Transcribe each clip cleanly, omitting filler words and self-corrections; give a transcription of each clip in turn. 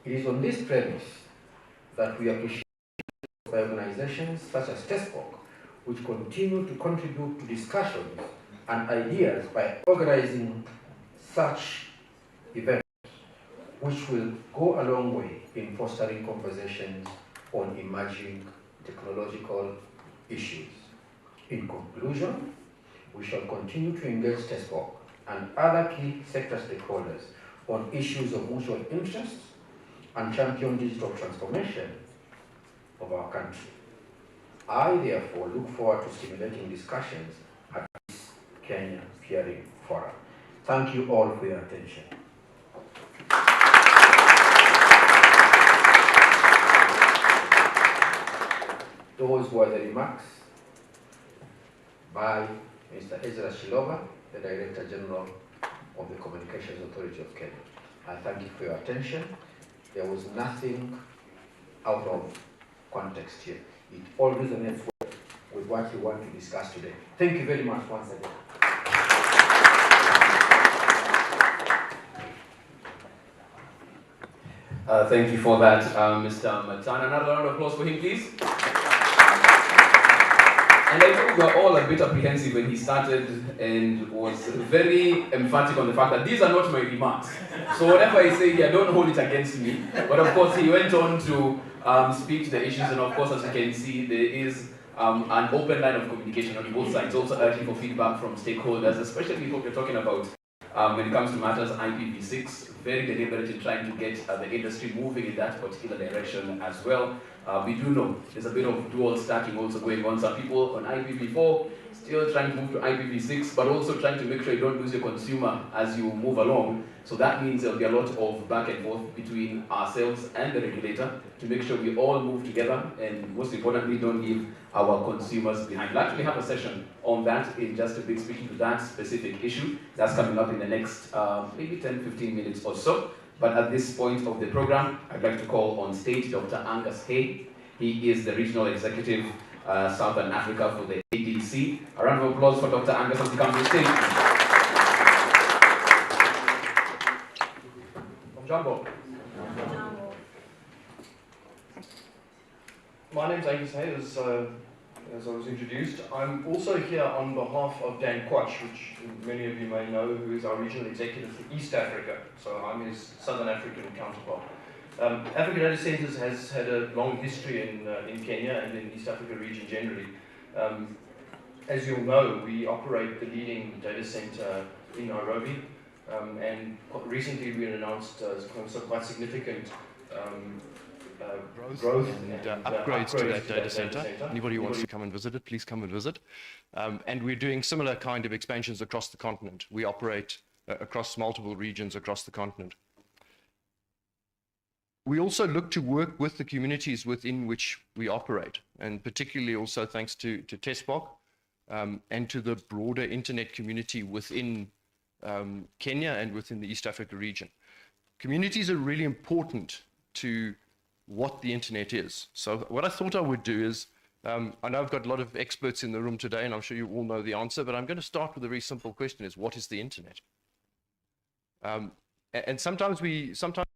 It is on this premise that we appreciate organizations such as TESPOC, which continue to contribute to discussions and ideas by organizing such events, which will go a long way in fostering conversations on emerging technological issues. In conclusion, we shall continue to engage TESPOC and other key sector stakeholders on issues of mutual interest and champion digital transformation of our country. I therefore look forward to stimulating discussions at this Kenya Peering Forum. Thank you all for your attention. Those were the remarks by Mr. Ezra Shilova, the Director General of the Communications Authority of Kenya. I thank you for your attention. There was nothing out of context here. It all resonates with what you want to discuss today. Thank you very much once again. Thank you for that, Mr. Matana. Another round of applause for him, please. And I think we were all a bit apprehensive when he started and was very emphatic on the fact that these are not my remarks. So whatever I say here, don't hold it against me. But of course, he went on to speak to the issues, and of course, as you can see, there is an open line of communication on both sides, also urging for feedback from stakeholders, especially what we're talking about when it comes to matters IPv6, very deliberate in trying to get the industry moving in that particular direction as well. We do know there's a bit of dual stacking also going on. Some people on IPv4 still trying to move to IPv6, but also trying to make sure you don't lose your consumer as you move along. So that means there'll be a lot of back and forth between ourselves and the regulator to make sure we all move together and most importantly don't leave our consumers behind. We'll actually have a session on that in just a bit, speaking to that specific issue. That's coming up in the next maybe 10-15 minutes or so. But at this point of the program, I'd like to call on stage Dr. Angus Hay. He is the Regional Executive Southern Africa for the ADC. A round of applause for Dr. Angus as he comes to the stage. Jumbo. My name's Angus Hay, as I was introduced. I'm also here on behalf of Dan Quach, which many of you may know, who is our Regional Executive for East Africa. So I'm his Southern African counterpart. Africa Data Centres has had a long history in Kenya and in East Africa region generally. As you'll know, we operate the leading data centre in Nairobi. And recently we announced some quite significant growth and upgrades to that data center. Anybody who wants to come and visit it, please come and visit. And we're doing similar kind of expansions across the continent. We operate across multiple regions across the continent. We also look to work with the communities within which we operate, and particularly also thanks to TESPOC and to the broader internet community within Kenya and within the East Africa region. Communities are really important to what the internet is. So what I thought I would do is, I know I've got a lot of experts in the room today, and I'm sure you all know the answer, but I'm going to start with a very simple question: is what is the internet? And sometimes the internet.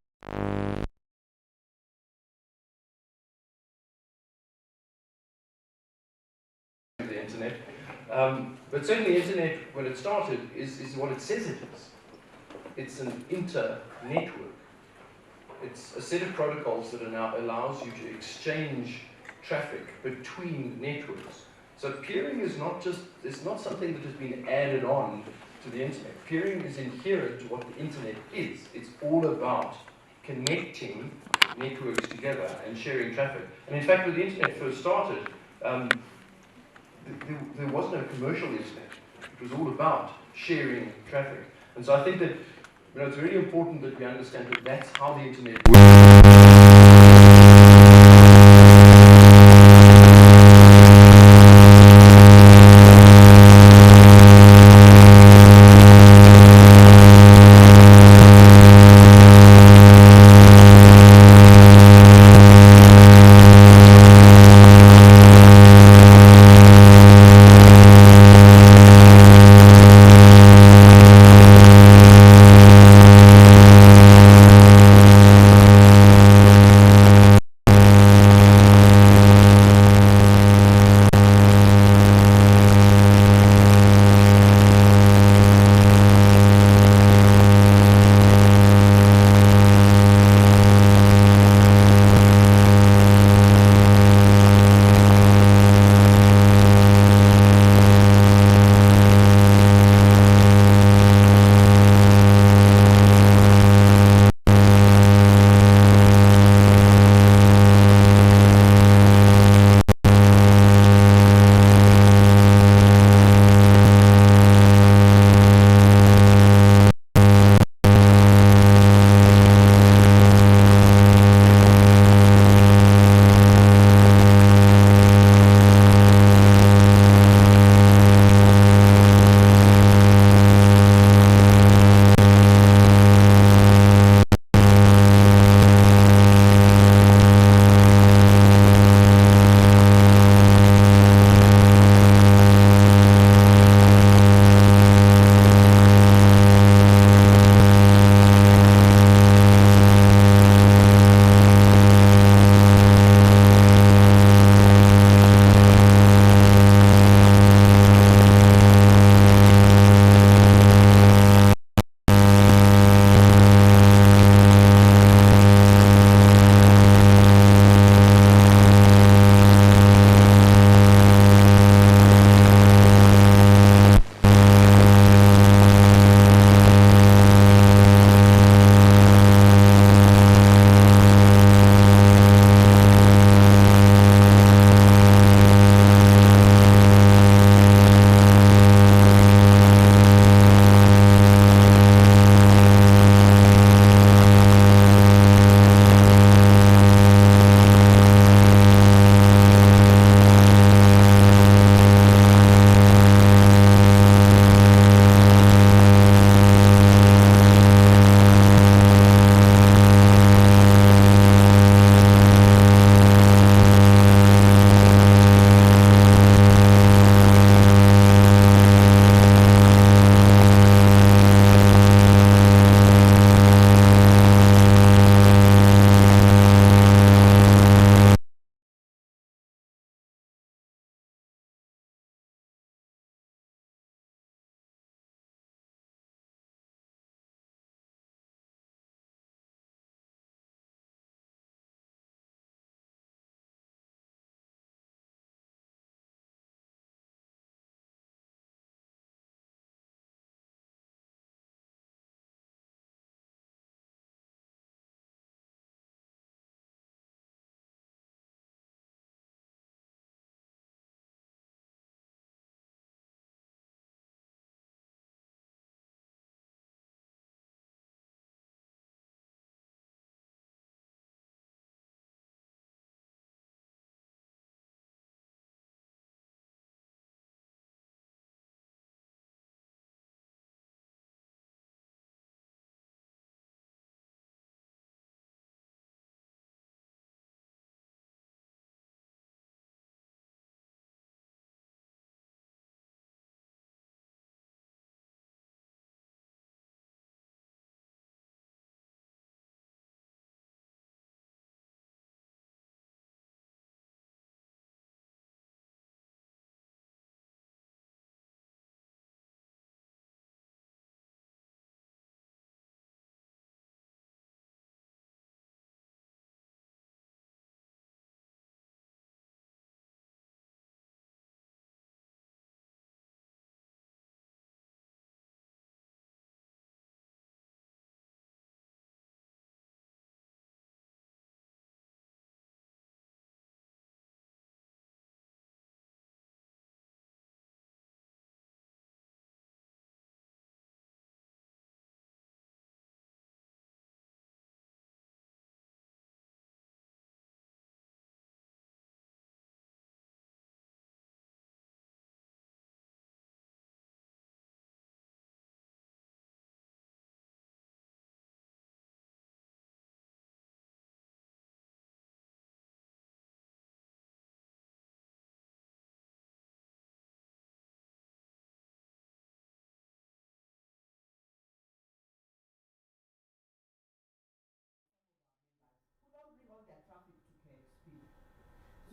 But certainly the internet, when it started, is what it says it is. It's an inter-network. It's a set of protocols that now allows you to exchange traffic between networks. So peering is not just, it's not something that has been added on to the internet. Peering is inherent to what the internet is. It's all about connecting networks together and sharing traffic. And in fact, when the internet first started, there was no commercial internet. It was all about sharing traffic. And so I think that it's really important that we understand that that's how the internet works.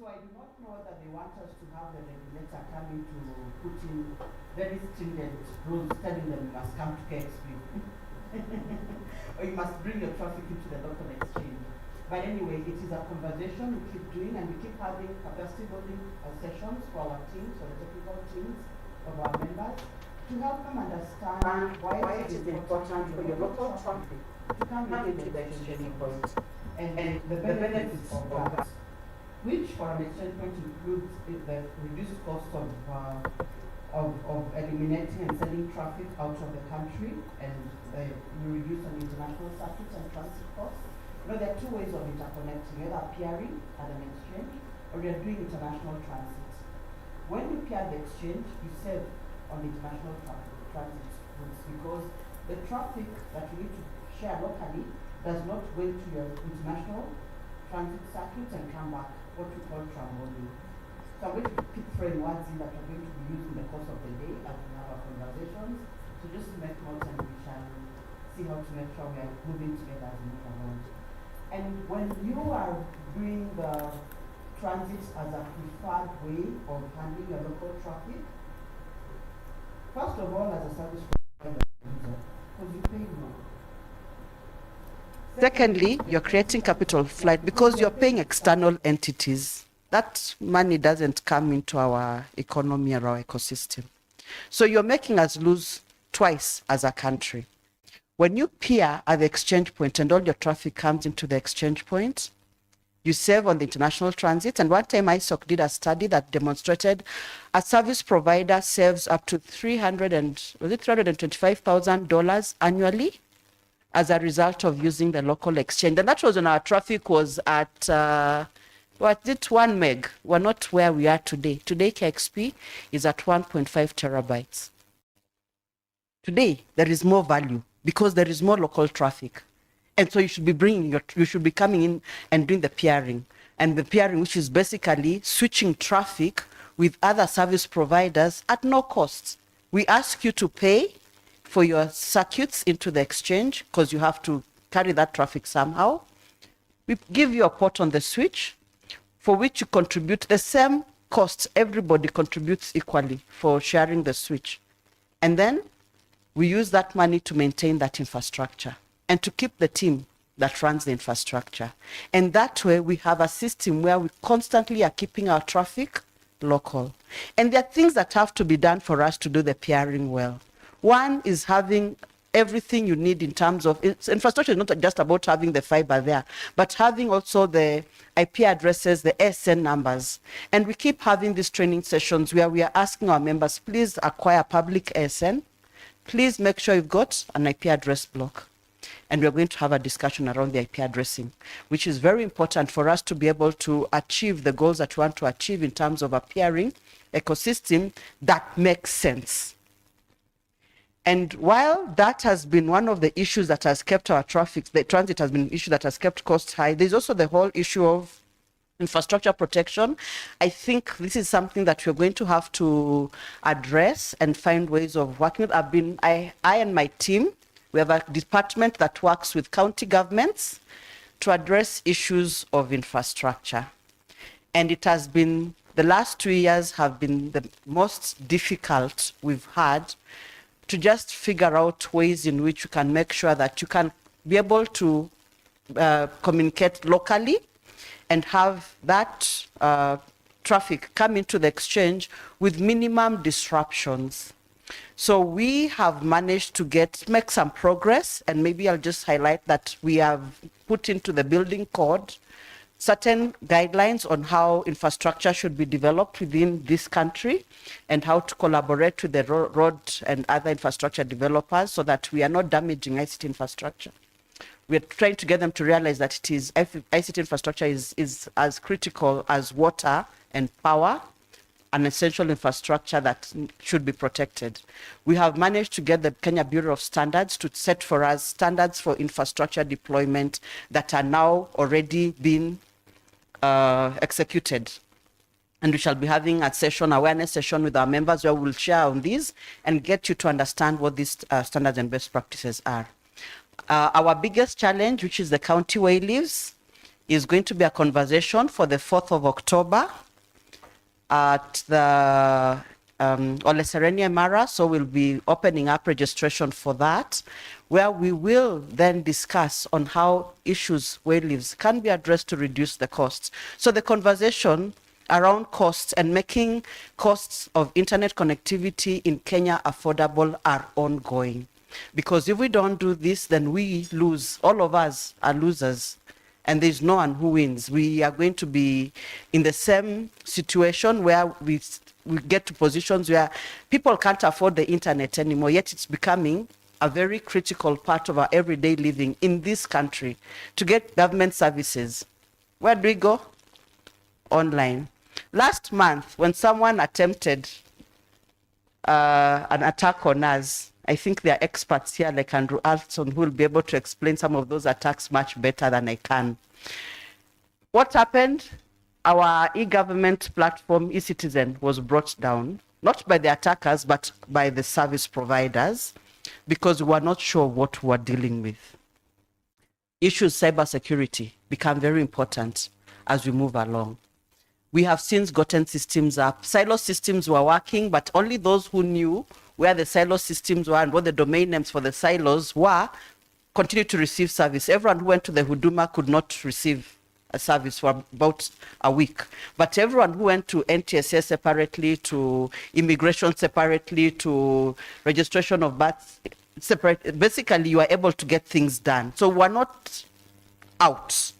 So I do not know whether they want us to have the regulator coming to put in very stringent rules telling them you must come to KXP. Or you must bring your traffic into the local exchange. But anyway, it is a conversation we keep doing, and we keep having capacity building sessions for our teams, for the technical teams of our members, to help them understand why it is important for your local traffic to come into the exchange point and the benefits of that, which for an exchange point includes the reduced cost of eliminating and sending traffic out of the country, and you reduce on international circuits and transit costs. You know, there are two ways of interconnecting, either peering at an exchange or you're doing international transit. When you peer the exchange, you save on the international transit routes, because the traffic that you need to share locally does not go into your international transit circuits and come back, what we call trampolining. So I'm going to keep throwing words in that we're going to be using in the course of the day as we have our conversations. So just to make notes, and we shall see how to make sure we are moving together as we move along. And when you are doing the transit as a preferred way of handling your local traffic, first of all, as a service provider, because you pay more. Secondly, you're creating capital flight because you're paying external entities. That money doesn't come into our economy or our ecosystem. So you're making us lose twice as a country. When you peer at the exchange point and all your traffic comes into the exchange point, you save on the international transit. And one time ISOC did a study that demonstrated a service provider saves up to $325,000 annually as a result of using the local exchange. And that was when our traffic was at, 1 meg. We're not where we are today. Today, KXP is at 1.5 terabytes. Today, there is more value because there is more local traffic. And so you should be you should be coming in and doing the peering. And the peering, which is basically switching traffic with other service providers at no cost. We ask you to pay for your circuits into the exchange because you have to carry that traffic somehow. We give you a port on the switch for which you contribute the same costs. Everybody contributes equally for sharing the switch. And then we use that money to maintain that infrastructure and to keep the team that runs the infrastructure. And that way we have a system where we constantly are keeping our traffic local. And there are things that have to be done for us to do the peering well. One is having everything you need in terms of infrastructure is not just about having the fiber there, but having also the IP addresses, the ASN numbers. And we keep having these training sessions where we are asking our members, please acquire public ASN. Please make sure you've got an IP address block. And we're going to have a discussion around the IP addressing, which is very important for us to be able to achieve the goals that we want to achieve in terms of a peering ecosystem that makes sense. And while that has been one of the issues that has kept our traffic, the transit has been an issue that has kept costs high, there's also the whole issue of infrastructure protection. I think this is something that we're going to have to address and find ways of working with. I and my team, we have a department that works with county governments to address issues of infrastructure. And it has been, the last 2 years have been the most difficult we've had to just figure out ways in which you can make sure that you can be able to communicate locally and have that traffic come into the exchange with minimum disruptions. So we have managed to make some progress, and maybe I'll just highlight that we have put into the building code certain guidelines on how infrastructure should be developed within this country and how to collaborate with the road and other infrastructure developers so that we are not damaging ICT infrastructure. We're trying to get them to realize that ICT infrastructure is as critical as water and power, an essential infrastructure that should be protected. We have managed to get the Kenya Bureau of Standards to set for us standards for infrastructure deployment that are now already being executed. And we shall be having a session, awareness session with our members where we'll share on these and get you to understand what these standards and best practices are. Our biggest challenge, which is the county where he lives, is going to be a conversation for the 4th of October at the Ole Serenia Mara, so we'll be opening up registration for that, where we will then discuss on how issues where lives can be addressed to reduce the costs. So the conversation around costs and making costs of internet connectivity in Kenya affordable are ongoing. Because if we don't do this, then we lose. All of us are losers, and there's no one who wins. We are going to be in the same situation where we get to positions where people can't afford the internet anymore, yet it's becoming a very critical part of our everyday living in this country. To get government services, where do we go? Online. Last month, when someone attempted an attack on us, I think there are experts here like Andrew Alston who will be able to explain some of those attacks much better than I can. What happened? Our e-government platform, eCitizen, was brought down, not by the attackers, but by the service providers, because we were not sure what we were dealing with. Issues cybersecurity become very important as we move along. We have since gotten systems up. Silo systems were working, but only those who knew where the silo systems were and what the domain names for the silos were continued to receive service. Everyone who went to the Huduma could not receive a service for about a week. But everyone who went to NTSA separately, to immigration separately, to registration of birth separate, basically you are able to get things done. So we're not out.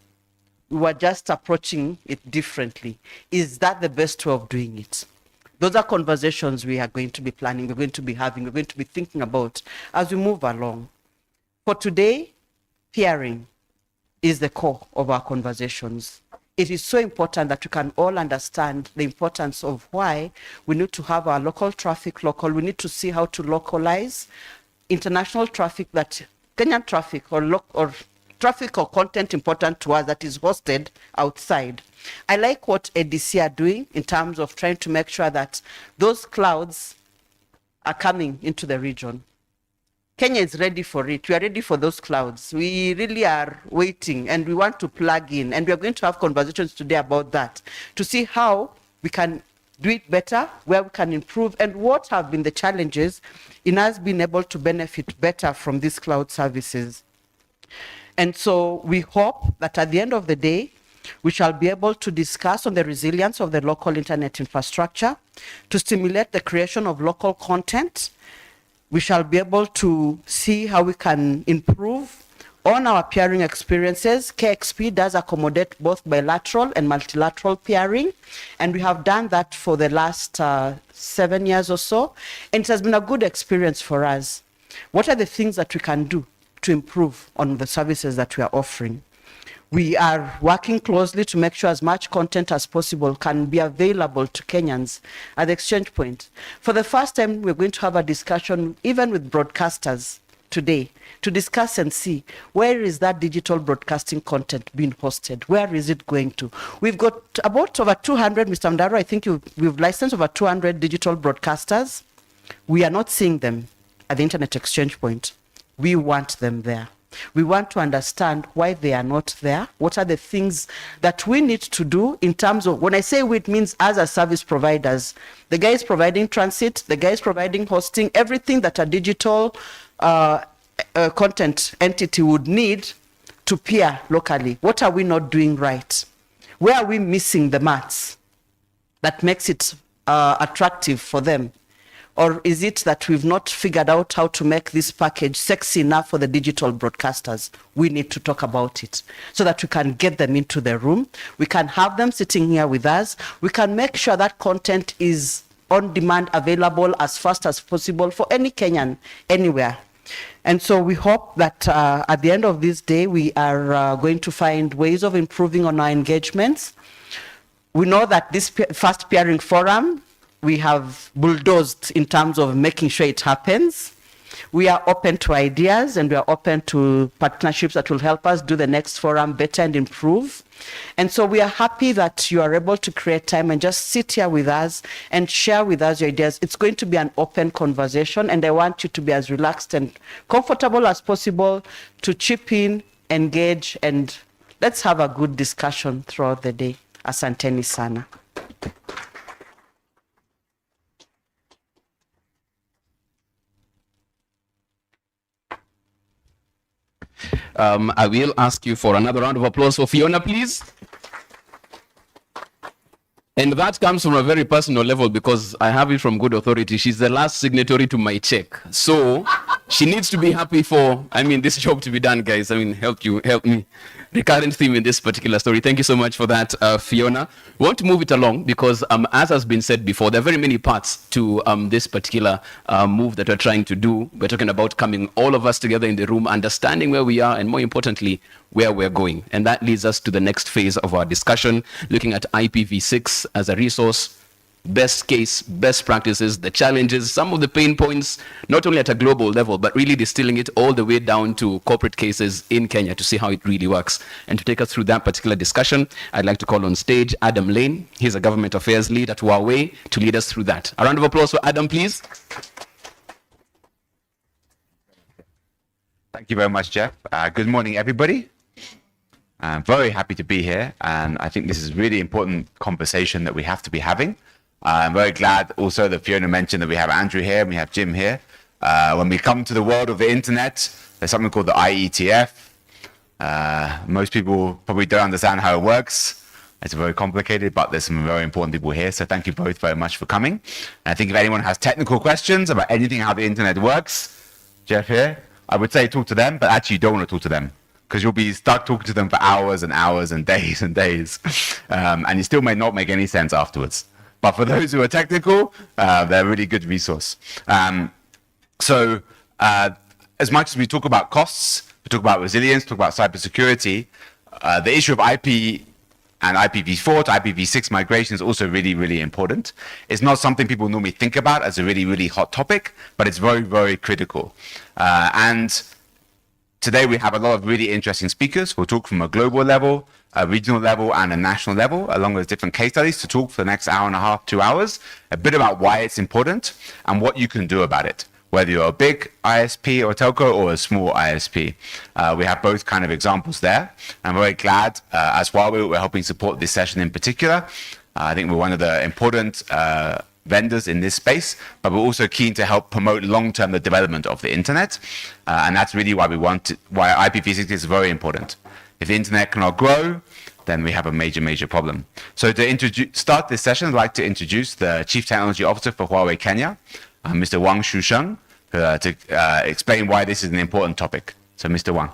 We were just approaching it differently. Is that the best way of doing it? Those are conversations we are going to be planning, we're going to be having, we're going to be thinking about as we move along. For today, peering is the core of our conversations. It is so important that we can all understand the importance of why we need to have our local traffic local. We need to see how to localize international traffic, that Kenyan traffic or traffic or content important to us that is hosted outside. I like what ADC are doing in terms of trying to make sure that those clouds are coming into the region. Kenya is ready for it. We are ready for those clouds. We really are waiting, and we want to plug in. And we are going to have conversations today about that to see how we can do it better, where we can improve, and what have been the challenges in us being able to benefit better from these cloud services. And so we hope that at the end of the day, we shall be able to discuss on the resilience of the local internet infrastructure, to stimulate the creation of local content. We shall be able to see how we can improve on our peering experiences. KXP does accommodate both bilateral and multilateral peering, and we have done that for the last 7 years or so, and it has been a good experience for us. What are the things that we can do to improve on the services that we are offering? We are working closely to make sure as much content as possible can be available to Kenyans at the exchange point. For the first time, we're going to have a discussion even with broadcasters today to discuss and see where is that digital broadcasting content being hosted? Where is it going to? We've got about over 200, Mr. Mdaro, I think we've licensed over 200 digital broadcasters. We are not seeing them at the internet exchange point. We want them there. We want to understand why they are not there. What are the things that we need to do in terms of, when I say we, it means us as service providers. The guy is providing transit, the guy is providing hosting, everything that a digital content entity would need to peer locally. What are we not doing right? Where are we missing the marks that makes it attractive for them? Or is it that we've not figured out how to make this package sexy enough for the digital broadcasters? We need to talk about it so that we can get them into the room. We can have them sitting here with us. We can make sure that content is on demand, available as fast as possible for any Kenyan, anywhere. And so we hope that at the end of this day, we are going to find ways of improving on our engagements. We know that this first peering forum, we have bulldozed in terms of making sure it happens. We are open to ideas, and we are open to partnerships that will help us do the next forum better and improve. And so we are happy that you are able to create time and just sit here with us and share with us your ideas. It's going to be an open conversation, and I want you to be as relaxed and comfortable as possible to chip in, engage, and let's have a good discussion throughout the day. Asanteni sana. I will ask you for another round of applause for Fiona, please. And that comes from a very personal level because I have it from good authority. She's the last signatory to my check. So she needs to be happy for, this job to be done, guys. Help me. Recurrent theme in this particular story. Thank you so much for that, Fiona. We want to move it along because, as has been said before, there are very many parts to this particular move that we're trying to do. We're talking about coming all of us together in the room, understanding where we are, and more importantly, where we're going. And that leads us to the next phase of our discussion, looking at IPv6 as a resource, best case, best practices, the challenges, some of the pain points, not only at a global level, but really distilling it all the way down to corporate cases in Kenya to see how it really works. And to take us through that particular discussion, I'd like to call on stage Adam Lane. He's a government affairs lead at Huawei to lead us through that. A round of applause for Adam, please. Thank you very much, Jeff. Good morning, everybody. I'm very happy to be here, and I think this is a really important conversation that we have to be having. I'm very glad also that Fiona mentioned that we have Andrew here and we have Jim here. When we come to the world of the internet, there's something called the IETF. Most people probably don't understand how it works. It's very complicated, but there's some very important people here. So thank you both very much for coming. And I think if anyone has technical questions about anything how the internet works, Jeff here, I would say talk to them, but actually you don't want to talk to them because you'll be stuck talking to them for hours and hours and days and days. And it still may not make any sense afterwards. But for those who are technical, they're a really good resource. So as much as we talk about costs, we talk about resilience, talk about cybersecurity, the issue of IP and IPv4 to IPv6 migration is also really, really important. It's not something people normally think about as a really, really hot topic, but it's very, very critical. And today we have a lot of really interesting speakers who will talk from a global level, a regional level, and a national level, along with different case studies to talk for the next hour and a half, 2 hours, a bit about why it's important and what you can do about it, whether you're a big ISP or telco or a small ISP. We have both kind of examples there. I'm very glad as Huawei we're helping support this session in particular. I think we're one of the important vendors in this space, but we're also keen to help promote long-term the development of the internet. And that's really why why IPv6 is very important. If the internet cannot grow, then we have a major, major problem. So to start this session, I'd like to introduce the Chief Technology Officer for Huawei Kenya, Mr. Wang Shusheng, to explain why this is an important topic. So Mr. Wang.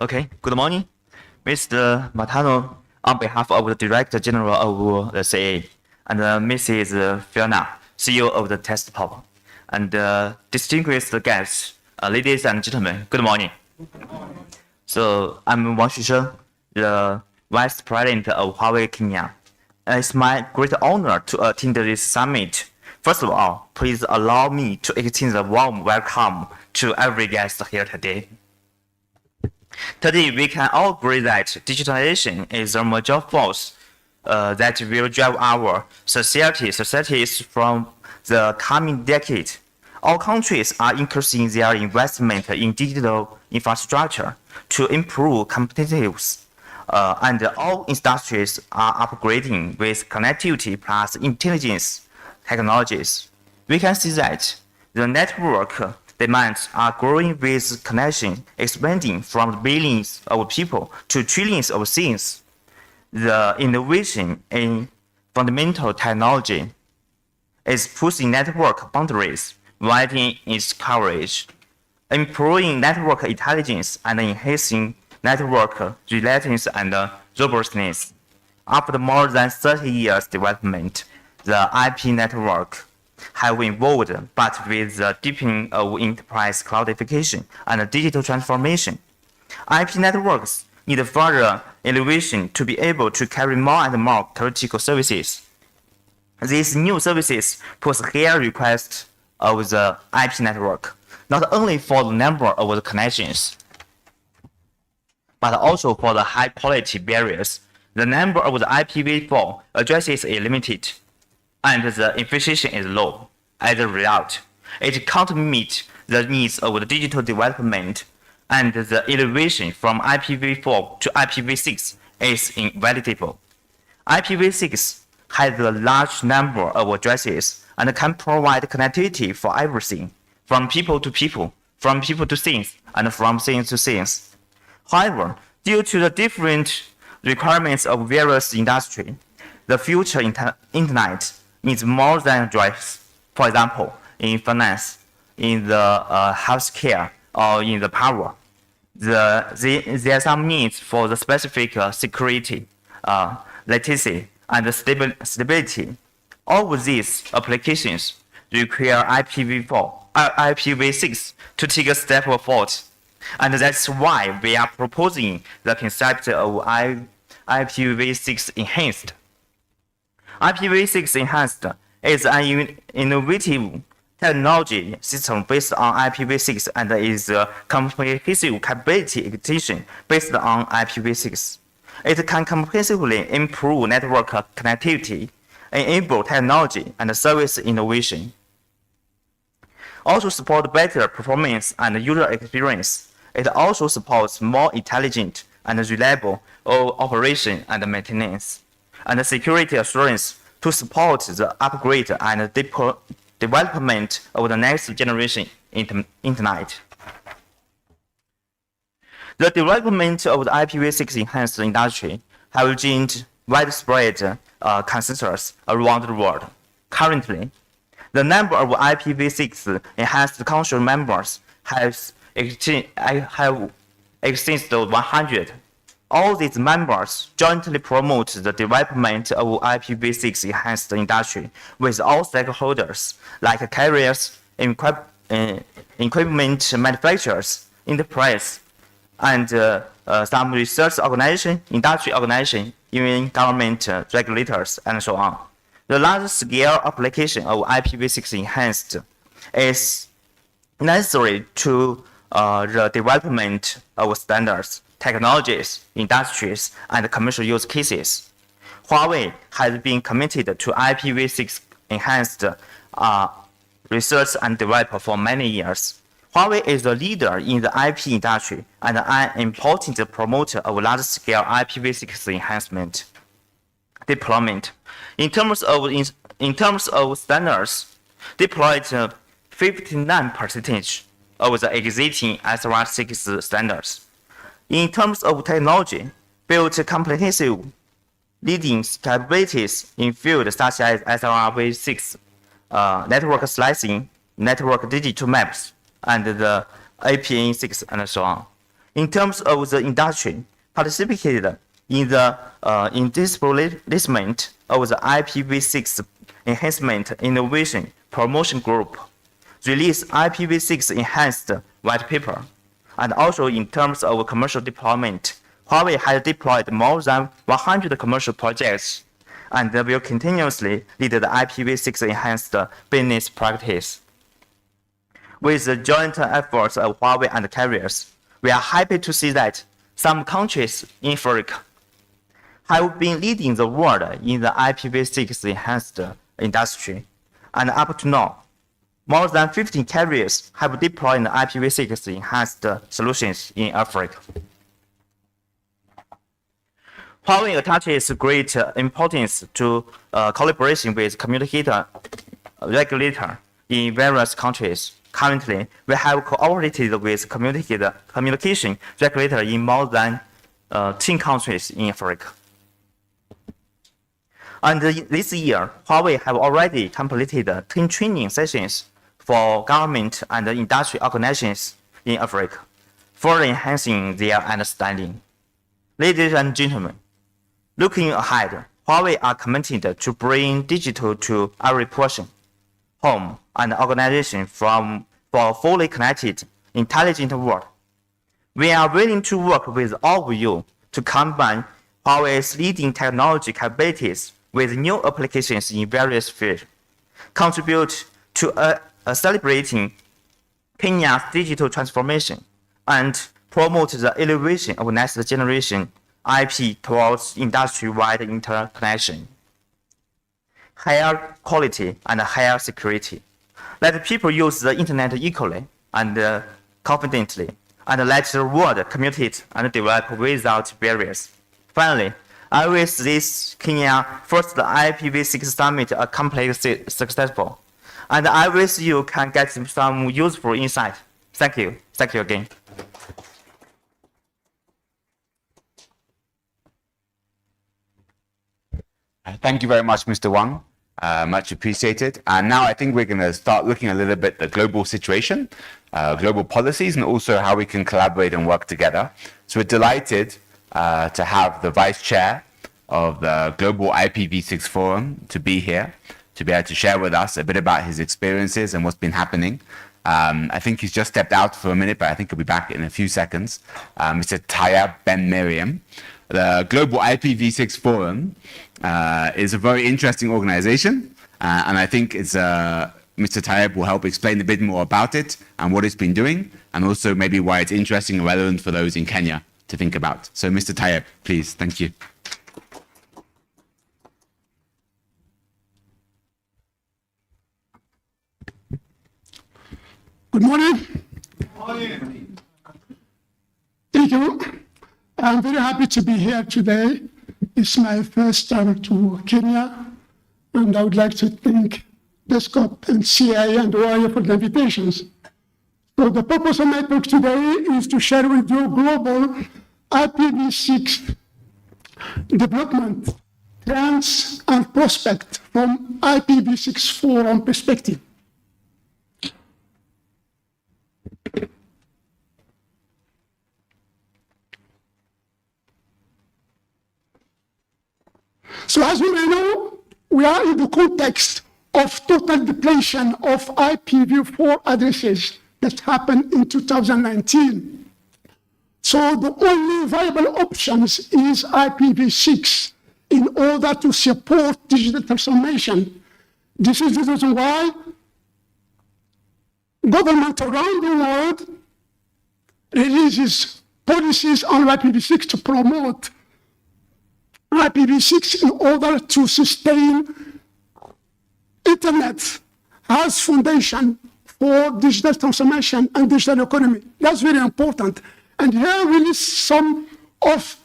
Okay, good morning. Mr. Matano, on behalf of the Director General of the CA, and Mrs. Fiona, CEO of the TestPop, and distinguished guests, ladies and gentlemen, good morning. So I'm Wang Shusheng, the Vice President of Huawei Kenya. It's my great honor to attend this summit. First of all, please allow me to extend a warm welcome to every guest here today. Today, we can all agree that digitalization is a major force that will drive our societies from the coming decade. All countries are increasing their investment in digital infrastructure to improve competitiveness, and all industries are upgrading with connectivity plus intelligence technologies. We can see that the network demands are growing with connection expanding from billions of people to trillions of things. The innovation in fundamental technology is pushing network boundaries, widening its coverage, improving network intelligence, and enhancing network resilience and robustness. After more than 30 years development, the IP network have evolved, but with the deepening of enterprise cloudification and digital transformation. IP networks need further innovation to be able to carry more and more critical services. These new services pose higher requests of the IP network, not only for the number of the connections, but also for the high quality barriers. The number of the IPv4 addresses is limited, and the efficiency is low. As a result, it can't meet the needs of the digital development, and the elevation from IPv4 to IPv6 is inevitable. IPv6 has a large number of addresses and can provide connectivity for everything, from people to people, from people to things, and from things to things. However, due to the different requirements of various industries, the future internet needs more than address. For example, in finance, in the healthcare, or in the power, there are some needs for the specific security, latency, and stability. All of these applications require IPv6 to take a step forward, and that's why we are proposing the concept of IPv6 enhanced. IPv6 enhanced is an innovative technology system based on IPv6 and is a comprehensive capability extension based on IPv6. It can comprehensively improve network connectivity, enable technology and service innovation. Also support better performance and user experience. It also supports more intelligent and reliable operation and maintenance, and security assurance to support the upgrade and development of the next generation internet. The development of the IPv6 enhanced industry have gained widespread consensus around the world. Currently, the number of IPv6 enhanced council members have exceeded 100. All these members jointly promote the development of IPv6 enhanced industry with all stakeholders like carriers, equipment manufacturers, enterprise, and some research organization, industry organization, even government regulators, and so on. The large-scale application of IPv6 enhanced is necessary to the development of standards, technologies, industries, and commercial use cases. Huawei has been committed to IPv6 enhanced research and development for many years. Huawei is a leader in the IP industry and an important promoter of large-scale IPv6 enhancement deployment. In terms of standards, deployed 59% of the existing SR6 standards. In terms of technology, built comprehensive leading capabilities in fields such as SRv6, network slicing, network digital maps, and the APN6, and so on. In terms of the industry, participated in the establishment of the IPv6 Enhancement Innovation Promotion Group, released IPv6 Enhanced White Paper, and also in terms of commercial deployment, Huawei has deployed more than 100 commercial projects, and will continuously lead the IPv6 enhanced business practice. With the joint efforts of Huawei and carriers, we are happy to see that some countries in Africa have been leading the world in the IPv6 enhanced industry, and up to now, more than 15 carriers have deployed IPv6 enhanced solutions in Africa. Huawei attaches great importance to collaboration with communicator regulator in various countries. Currently, we have cooperated with communication regulator in more than 10 countries in Africa. And this year, Huawei have already completed 10 training sessions for government and industry organizations in Africa, further enhancing their understanding. Ladies and gentlemen, looking ahead, Huawei are committed to bring digital to every person, home, and organization for a fully connected, intelligent world. We are willing to work with all of you to combine Huawei's leading technology capabilities with new applications in various fields, contribute to celebrating Kenya's digital transformation, and promote the elevation of next generation IP towards industry-wide interconnection, higher quality, and higher security. Let people use the internet equally and confidently, and let the world communicate and develop without barriers. Finally, I wish this Kenya first IPv6 summit accomplished successful, and I wish you can get some useful insight. Thank you. Thank you again. Thank you very much, Mr. Wang. Much appreciated. And now I think we're going to start looking a little bit at the global situation, global policies, and also how we can collaborate and work together. So we're delighted to have the Vice Chair of the Global IPv6 Forum to be here, to be able to share with us a bit about his experiences and what's been happening. I think he's just stepped out for a minute, but I think he'll be back in a few seconds. Mr. Tayyab Ben Miriam. The Global IPv6 Forum is a very interesting organization, and I think it's Mr. Tayyab will help explain a bit more about it and what it's been doing, and also maybe why it's interesting and relevant for those in Kenya to think about. So, Mr. Tayyab, please. Thank you. Good morning. Good morning. Thank you. I'm very happy to be here today. It's my first time to Kenya, and I would like to thank DESCOP and CIA and OIA for the invitations. So the purpose of my talk today is to share with you global IPv6 development, trends, and prospects from IPv6 Forum perspective. So as we may know, we are in the context of total depletion of IPv4 addresses that happened in 2019. So the only viable options is IPv6 in order to support digital transformation. This is the reason why government around the world releases policies on IPv6 to promote IPv6 in order to sustain internet as foundation for digital transformation and digital economy. That's very important. And here we list some of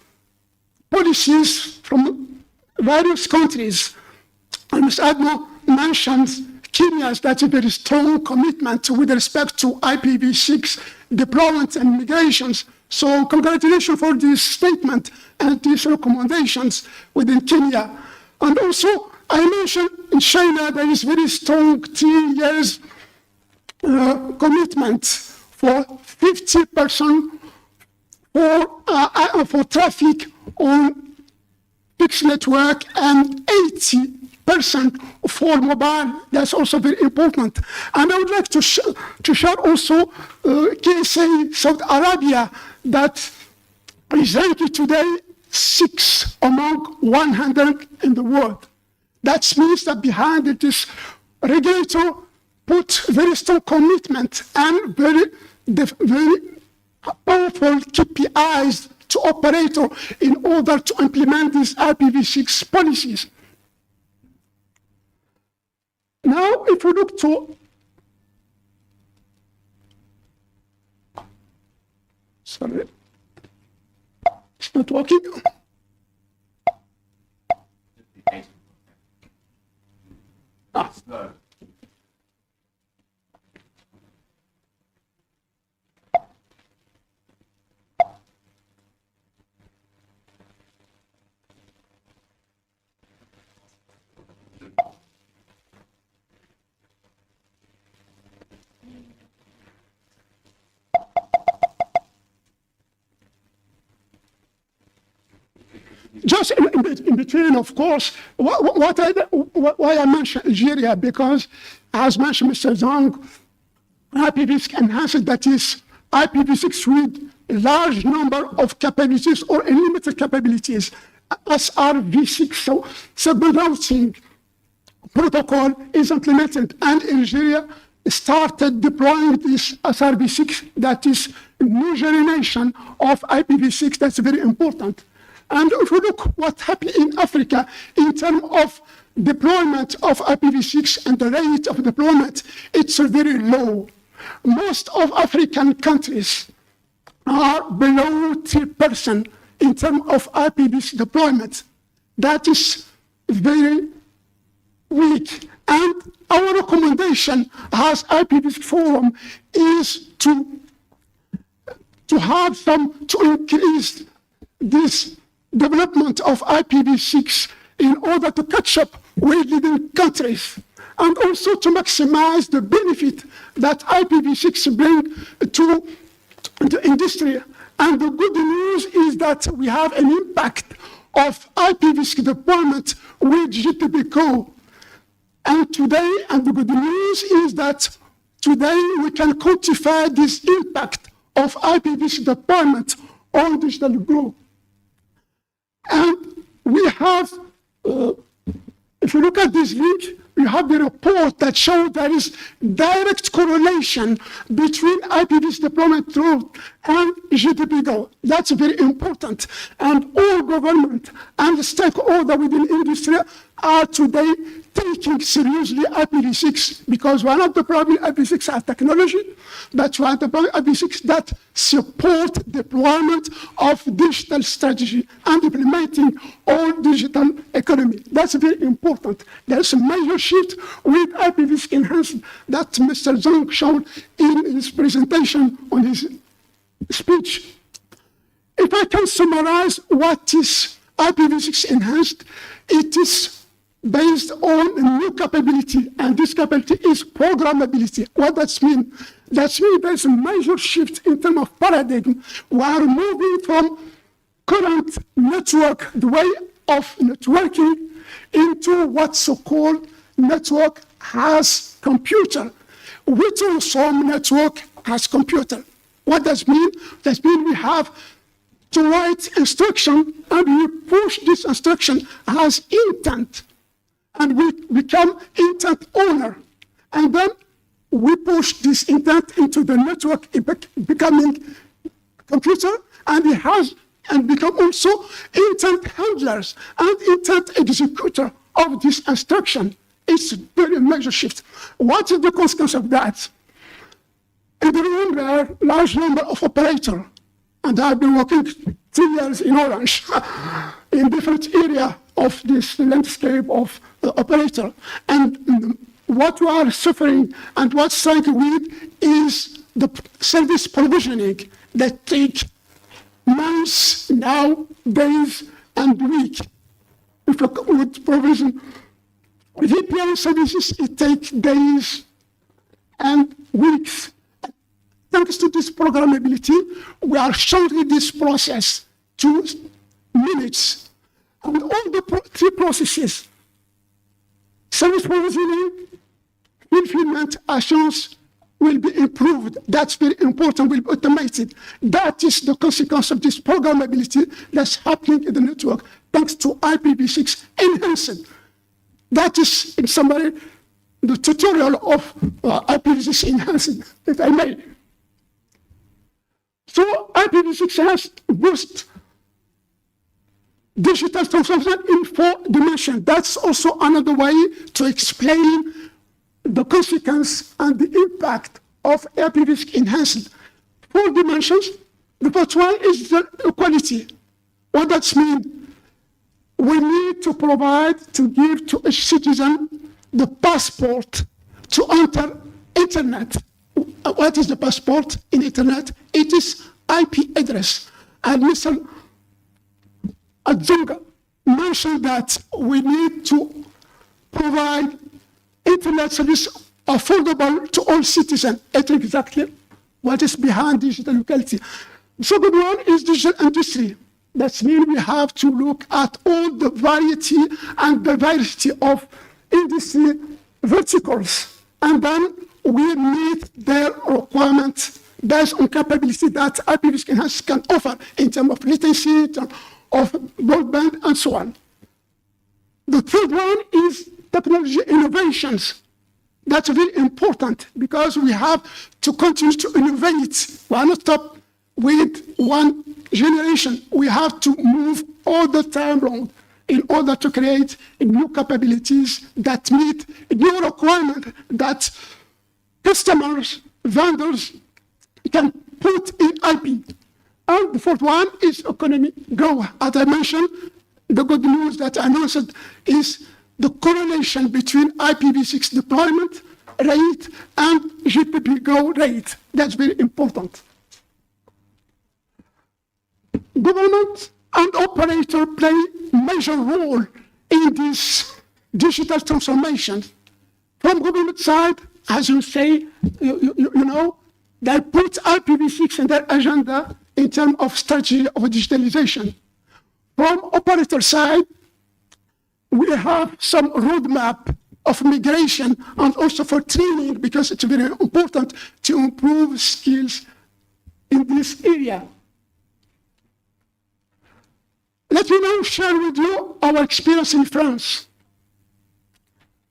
policies from various countries. And Mr. Admo mentions Kenya's that's a very strong commitment with respect to IPv6 deployment and migrations. So congratulations for this statement and these recommendations within Kenya. And also, I mentioned in China there is very strong 3 years commitment for 50% for traffic on fixed network and 80% for mobile. That's also very important. And I would like to share also KSA Saudi Arabia that is ranked today 6 among 100 in the world. That means that behind it is regulator put very strong commitment and very powerful KPIs to operator in order to implement these IPv6 policies. Now, if we look to sorry, it's not working. No. Just in between, of course, why I mentioned Algeria, because as mentioned Mr. Zhang, IPv6 enhanced, that is IPv6 with a large number of capabilities or unlimited capabilities, SRv6, so signal routing protocol is implemented, and Algeria started deploying this SRv6, that is new generation of IPv6, that's very important. And if we look what happened in Africa in terms of deployment of IPv6 and the rate of deployment, it's very low. Most of African countries are below 3% in terms of IPv6 deployment. That is very weak. And our recommendation as IPv6 Forum is to increase this development of IPv6 in order to catch up with leading countries, and also to maximize the benefit that IPv6 brings to the industry. And the good news is that we have an impact of IPv6 deployment with GTPco. And today, and the good news is that today we can quantify this impact of IPv6 deployment on digital growth. And we have, if you look at this link, you have the report that shows there is direct correlation between IPv6 deployment growth and GDP growth. That's very important. And all government and stakeholders within industry are today taking seriously IPv6, because we are not deploying IPv6 as technology, but we are deploying IPv6 that support deployment of digital strategy and implementing all digital economy. That's very important. There's a major shift with IPv6 enhanced that Mr. Zhang showed in his presentation on his speech. If I can summarize what is IPv6 enhanced, it is based on a new capability, and this capability is programmability. What does mean? That means there's a major shift in terms of paradigm. We are moving from current network, the way of networking, into what's so-called network has computer. Which also network has computer. What does mean? That means we have to write instruction, and we push this instruction as intent. And we become intent owner. And then we push this intent into the network, becoming computer, and it has and become also intent handlers and intent executor of this instruction. It's a very major shift. What is the consequence of that? In the room there are a large number of operators, and I've been working 3 years in Orange in different areas of this landscape of the operator. And what we are suffering and what's trying with is the service provisioning that take months, now days and weeks. If you would provision VPN services, it takes days and weeks. Thanks to this programmability, we are shortening this process to minutes. And all the three processes, service provisioning, fulfillment, assurance, will be improved. That's very important, will be automated. That is the consequence of this programmability that's happening in the network, thanks to IPv6 enhanced. That is, in summary, the tutorial of IPv6 enhanced, if I may. So IPv6 has boosted digital transformation in 4 dimensions. That's also another way to explain the consequence and the impact of IPv6 enhanced. 4 dimensions. The first one is the equality. What does mean? We need to provide, to give to a citizen the passport to enter internet. What is the passport in internet? It is IP address. And Mr. Adzunga mentioned that we need to provide internet service affordable to all citizens. It's exactly what is behind digital equality. The second one is digital industry. That means we have to look at all the variety and diversity of industry verticals. And then we meet their requirements based on capability that IPv6 can offer in terms of latency, of broadband, and so on. The third one is technology innovations. That's very important because we have to continue to innovate. We are not stop with one generation. We have to move all the time long. in order to create new capabilities that meet new requirements that customers, vendors can put in IP. And the fourth one is economy growth. As I mentioned, the good news that I announced is the correlation between IPv6 deployment rate and GDP growth rate. That's very important. Government and operator play major role in this digital transformation. From government side, as you say, you know, they put IPv6 in their agenda in terms of strategy of digitalization. From operator side, we have some roadmap of migration and also for training, because it's very important to improve skills in this area. Let me now share with you our experience in France.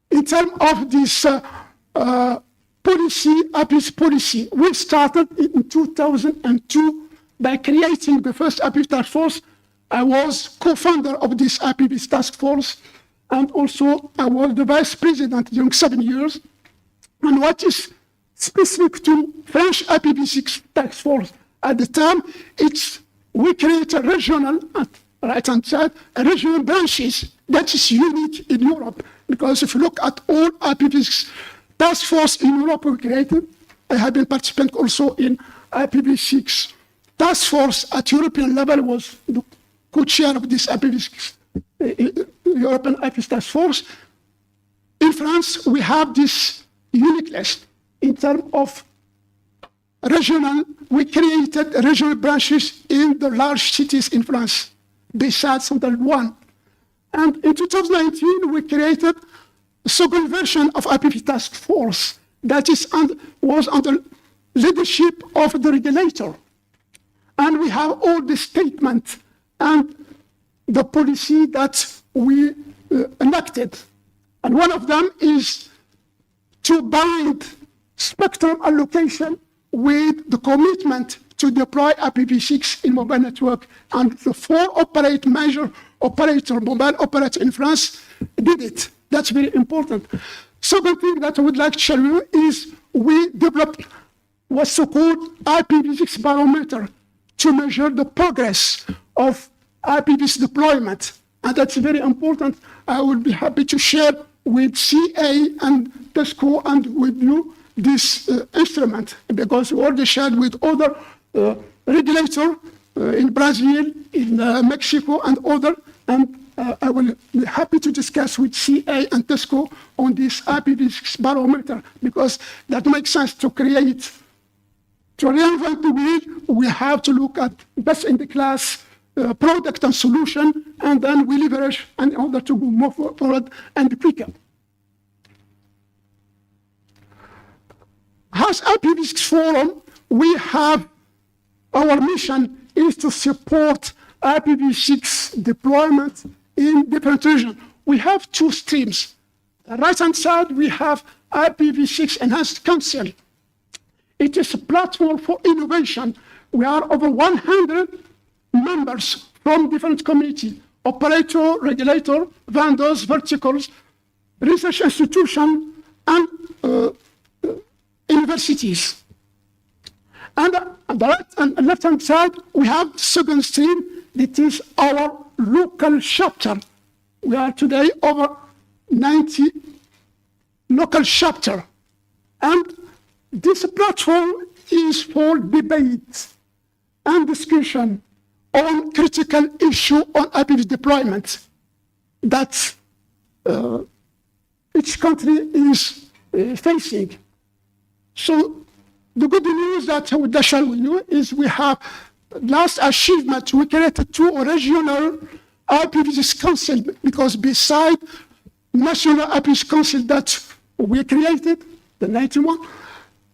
In terms of this policy, IPv6 policy, we started in 2002 by creating the first IPv6 task force. I was co-founder of this IPv6 task force, and also I was the vice president during 7 years. And what is specific to French IPv6 task force at the time, it's we create a regional, at right-hand side, a regional branches that is unique in Europe. Because if you look at all IPv6 task force in Europe we created, I have been participant also in IPv6 task force at European level, was the co-chair of this IPv6 European IPv6 task force. In France, we have this unique list in terms of regional. We created regional branches in the large cities in France, besides Central One. And in 2019, we created a second version of IPv6 task force that was under leadership of the regulator. And we have all the statements and the policy that we enacted. And one of them is to bind spectrum allocation with the commitment to deploy IPv6 in mobile network. And the 4 major mobile operator in France did it. That's very important. Second thing that I would like to share with you is we developed what's so-called IPv6 barometer to measure the progress of IPv6 deployment. And that's very important. I would be happy to share with CA and TESCO and with you this instrument, because we already shared with other regulators in Brazil, in Mexico, and other. And I will be happy to discuss with CA and TESCO on this IPv6 barometer, because that makes sense to create. To reinvent the wheel, we have to look at best in the class product and solution, and then we leverage in order to go more forward and quicker. As IPv6 Forum, we have our mission is to support IPv6 deployment in different regions. We have 2 streams. On the right-hand side, we have IPv6 Enhanced Council. It is a platform for innovation. We are over 100 members from different communities, operator, regulator, vendors, verticals, research institutions, and universities. And on the right and left-hand side, we have second stream. That is our local chapter. We are today over 90 local chapter. And this platform is for debate and discussion on critical issue on IPv6 deployment that each country is facing. So the good news that I would share with you is we have last achievement. We created 2 regional IPv6 council, because beside national IPv6 council that we created, the 91,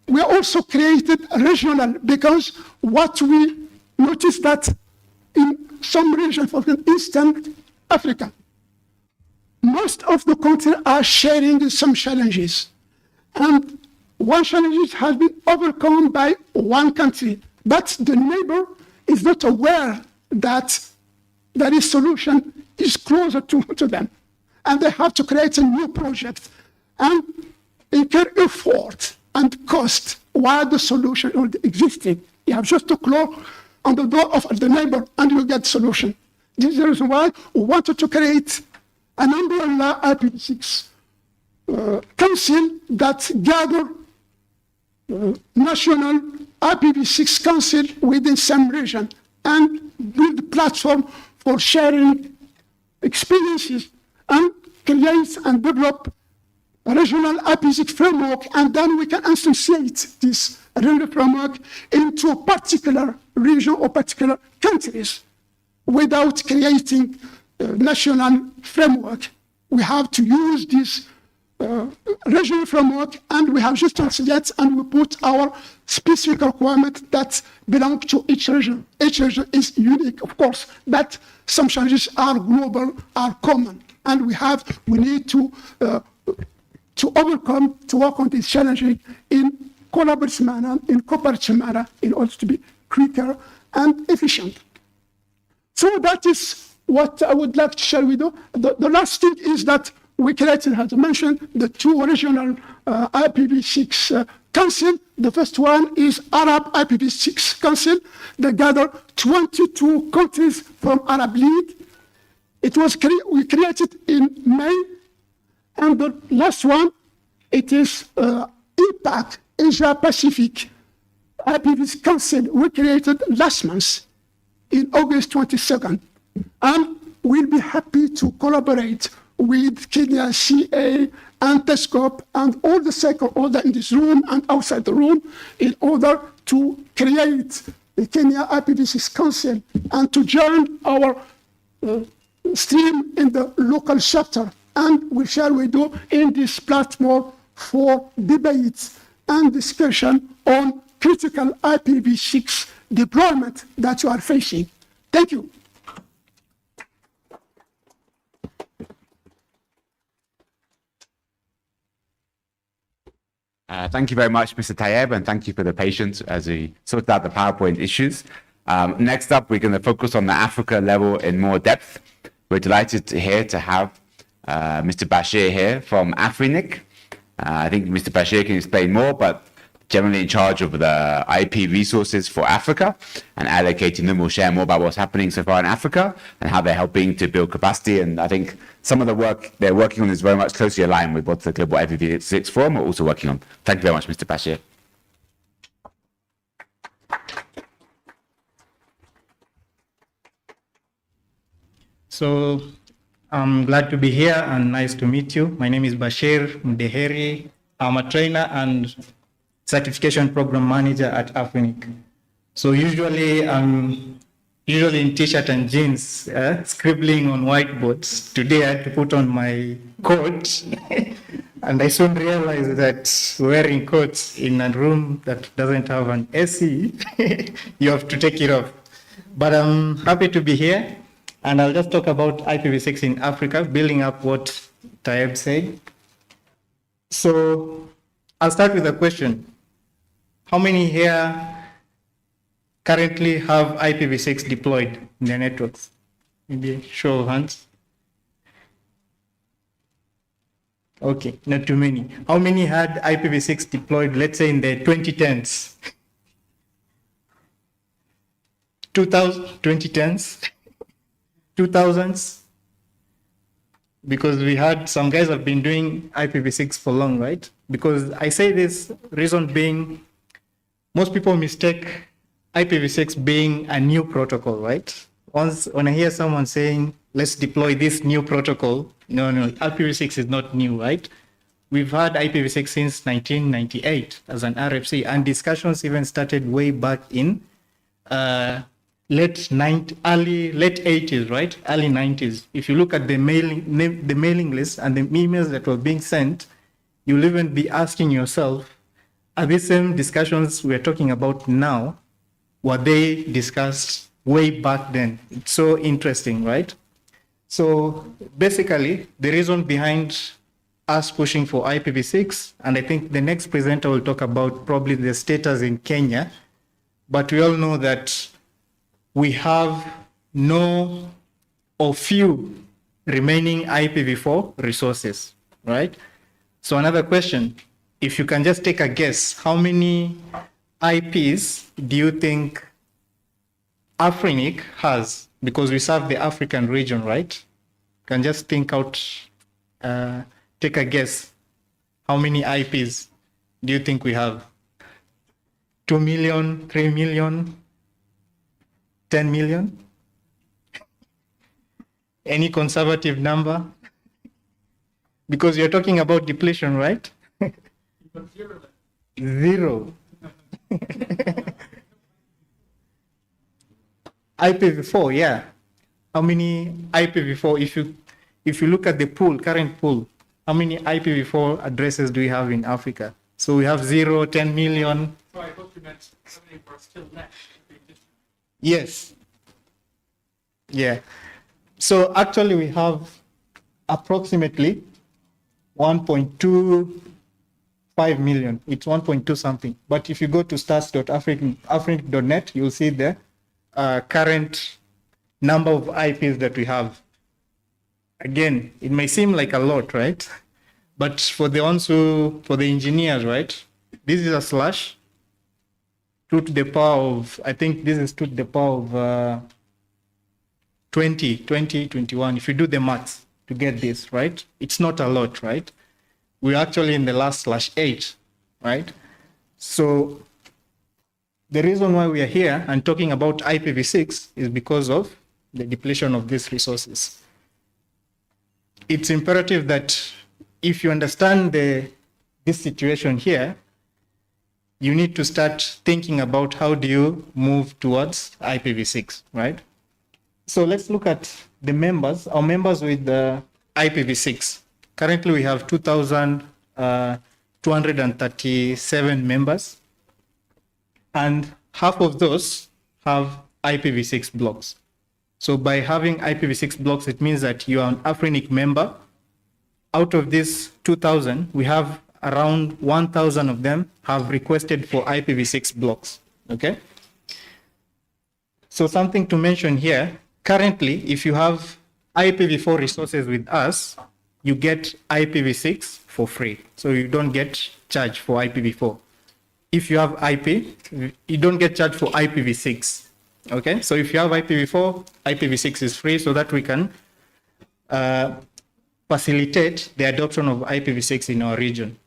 we also created regional, because what we noticed that in some regions, for example, Eastern Africa, most of the countries are sharing some challenges. And one challenge has been overcome by one country, but the neighbor is not aware that there is solution is closer to them. And they have to create a new project and incur effort and cost while the solution is existing. You have just to knock on the door of the neighbor and you get solution. This is the reason why we wanted to create an umbrella IPv6 council that gather national IPv6 council within some region and build a platform for sharing experiences and create and develop a regional IPv6 framework, and then we can instantiate this regional framework into a particular region or particular countries without creating a national framework. We have to use this regional framework, and we have just translated and we put our specific requirement that belong to each region. Each region is unique, of course, but some challenges are global, are common, and we need to overcome, to work on this challenging in collaborative manner, in cooperative manner, in order to be quicker and efficient. So that is what I would like to share with you. The last thing is that we created, as I mentioned, the two regional IPv6 council. The first one is Arab IPv6 Council that gather 22 countries from Arab League. It was we created in May, and the last one, it is IPAC, Asia Pacific IPv6 Council, we created last month in August 22nd. And we'll be happy to collaborate with Kenya CA and TESCOP and all the stakeholders in this room and outside the room in order to create the Kenya IPv6 Council and to join our stream in the local chapter. And we shall do in this platform for debates and discussion on critical IPv6 deployment that you are facing. Thank you. Thank you very much, Mr. Tayeb, and thank you for the patience as we sort out the PowerPoint issues. Next up, we're going to focus on the Africa level in more depth. We're delighted to have Mr. Bashir here from Afrinic. I think Mr. Bashir can explain more, but generally in charge of the IP resources for Africa and allocating them. We'll share more about what's happening so far in Africa and how they're helping to build capacity. And I think some of the work they're working on is very much closely aligned with what the Global IPv6 Forum are also working on. Thank you very much, Mr. Bashir. So I'm glad to be here and nice to meet you. My name is Bashir Mdeheri. I'm a trainer and certification program manager at Afrinic. So usually I'm in t-shirt and jeans, scribbling on whiteboards. Today I had to put on my coat and I soon realized that wearing coats in a room that doesn't have an AC, you have to take it off. But I'm happy to be here. And I'll just talk about IPv6 in Africa, building up what Tayeb said. So I'll start with a question. How many here currently have IPv6 deployed in their networks? Maybe show of hands. Okay, not too many. How many had IPv6 deployed, let's say in the 2010s? 2010s? 2000s, because we had some guys have been doing IPv6 for long, right? Because I say this reason being, most people mistake IPv6 being a new protocol, right? When I hear someone saying, let's deploy this new protocol, no, IPv6 is not new, right? We've had IPv6 since 1998 as an RFC, and discussions even started way back in late 80s, right? Early 90s. If you look at the mailing list and the emails that were being sent, you'll even be asking yourself, are these same discussions we're talking about now, were they discussed way back then? It's so interesting, right? So basically, the reason behind us pushing for IPv6, and I think the next presenter will talk about probably the status in Kenya, but we all know that we have no or few remaining IPv4 resources, right? So another question, if you can just take a guess, how many IPs do you think Afrinic has? Because we serve the African region, right? Can just think out, take a guess. How many IPs do you think we have? 2 million, 3 million, 10 million? Any conservative number? Because you're talking about depletion, right? Zero. IPv4, yeah. How many IPv4, if you look at the pool, current pool, how many IPv4 addresses do we have in Africa? So we have 0, 10 million. So I thought you meant how many were still left. Yes. Yeah. So actually we have approximately 1.25 million. It's 1.2 something. But if you go to stats.afrinic.net, you'll see the current number of IPs that we have. Again, it may seem like a lot, right? But for the engineers, right? This is a slash 2 to the power of, I think this is 2 to the power of 21. If you do the maths to get this, right? It's not a lot, right? We're actually in the last /8, right? So the reason why we are here and talking about IPv6 is because of the depletion of these resources. It's imperative that if you understand this situation here, you need to start thinking about how do you move towards IPv6, right? So let's look at the members, our members with the IPv6. Currently we have 2,237 members, and half of those have IPv6 blocks. So by having IPv6 blocks, it means that you are an Afrinic member. Out of these 2,000, we have around 1,000 of them have requested for IPv6 blocks, okay? So something to mention here, currently, if you have IPv4 resources with us, you get IPv6 for free. So you don't get charged for IPv4. If you have IP, you don't get charged for IPv6. Okay, so if you have IPv4, IPv6 is free so that we can facilitate the adoption of IPv6 in our region.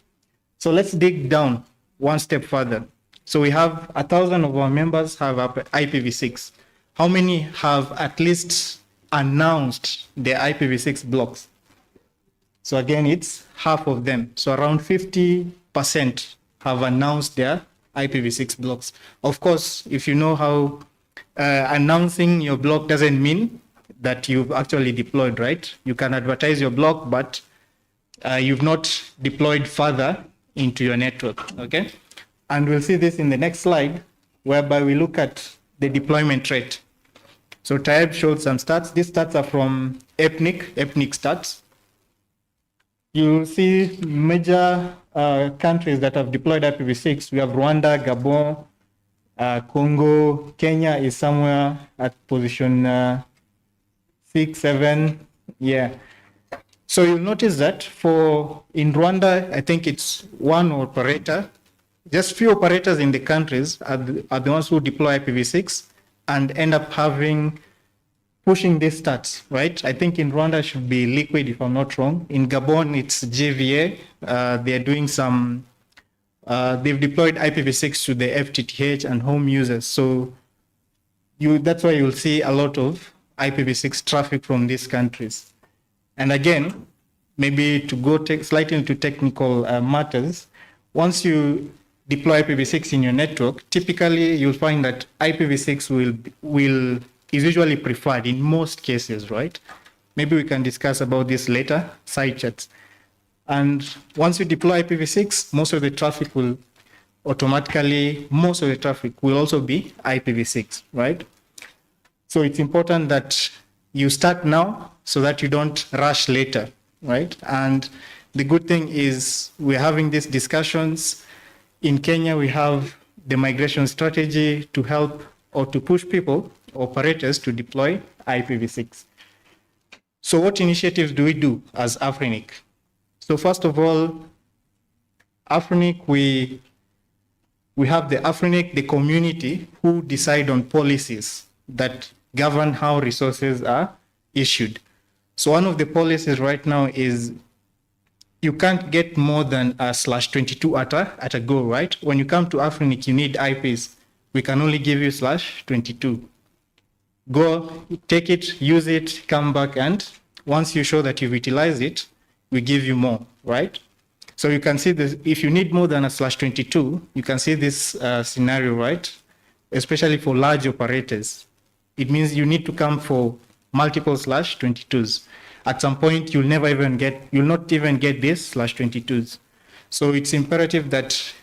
So let's dig down one step further. So we have 1,000 of our members have IPv6. How many have at least announced their IPv6 blocks? So again, it's half of them. So around 50% have announced their IPv6 blocks. Of course, if you know how announcing your block doesn't mean that you've actually deployed, right? You can advertise your block, but you've not deployed further into your network, okay? And we'll see this in the next slide, whereby we look at the deployment rate. So Taib showed some stats. These stats are from Ethnic stats. You'll see major countries that have deployed IPv6. We have Rwanda, Gabon, Congo. Kenya is somewhere at position 6, 7. Yeah. So you'll notice that in Rwanda, I think it's one operator. Just few operators in the countries are the ones who deploy IPv6 and end up pushing these stats, right? I think in Rwanda it should be Liquid, if I'm not wrong. In Gabon, it's GVA. They're doing they've deployed IPv6 to the FTTH and home users. So that's why you'll see a lot of IPv6 traffic from these countries. And again, maybe to go slightly into technical matters, once you deploy IPv6 in your network, typically you'll find that IPv6 is usually preferred in most cases, right? Maybe we can discuss about this later, side chats. And once you deploy IPv6, most of the traffic will also be IPv6, right? So it's important that you start now so that you don't rush later, right? And the good thing is we're having these discussions. In Kenya, we have the migration strategy to help or to push people, operators, to deploy IPv6. So what initiatives do we do as Afrinic? So first of all, Afrinic, we have the Afrinic, the community, who decide on policies that govern how resources are issued. So one of the policies right now is you can't get more than a /22 at a go, right? When you come to Afrinic, you need IPs. We can only give you /22. Go, take it, use it, come back, and once you show that you've utilized it, we give you more, right? So you can see this, if you need more than a /22, you can see this scenario, right? Especially for large operators. It means you need to come for multiple /22s. At some point, you'll not even get this /22s. So it's imperative that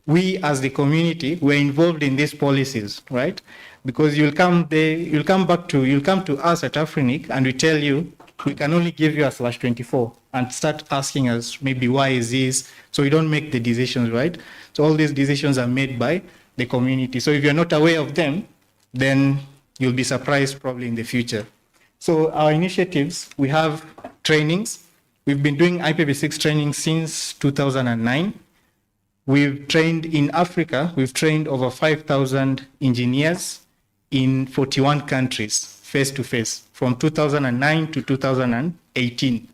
we as the community, we're involved in these policies, right? Because you'll come to us at Afrinic and we tell you, we can only give you a /24 and start asking us maybe why is this? So we don't make the decisions, right? So all these decisions are made by the community. So if you're not aware of them, then you'll be surprised probably in the future. So our initiatives, we have trainings. We've been doing IPv6 training since 2009. We've trained in Africa, we've trained over 5,000 engineers in 41 countries, face to face, from 2009 to 2018.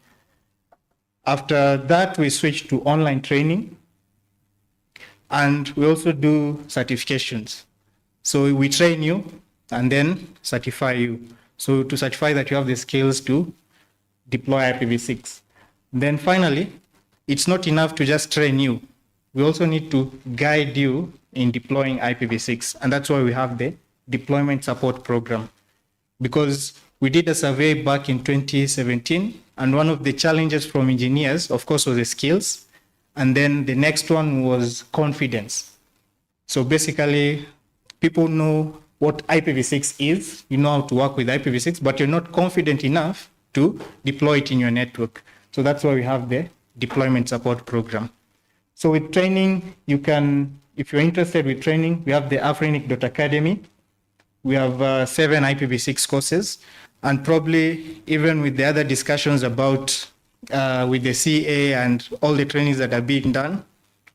After that, we switched to online training, and we also do certifications. So we train you and then certify you. So to certify that you have the skills to deploy IPv6. Then finally, it's not enough to just train you. We also need to guide you in deploying IPv6. And that's why we have the deployment support program. Because we did a survey back in 2017, and one of the challenges from engineers, of course, was the skills. And then the next one was confidence. So basically, people know what IPv6 is, you know how to work with IPv6, but you're not confident enough to deploy it in your network. So that's why we have the deployment support program. So with training, you can, if you're interested with training, we have the afrinic.academy. We have 7 IPv6 courses, and probably even with the other discussions about with the CA and all the trainings that are being done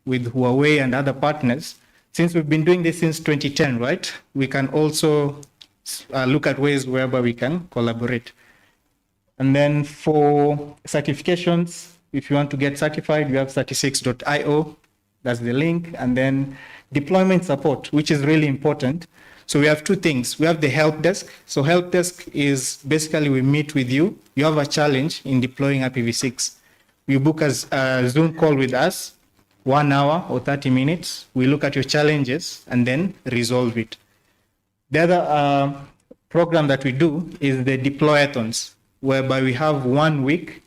with Huawei and other partners, since we've been doing this since 2010, right? We can also look at ways whereby we can collaborate. And then for certifications, if you want to get certified, we have 36.io, that's the link. And then deployment support, which is really important. So we have 2 things. We have the help desk. So help desk is basically we meet with you. You have a challenge in deploying IPv6. You book a Zoom call with us, 1 hour or 30 minutes. We look at your challenges and then resolve it. The other program that we do is the deployathons, whereby we have 1 week,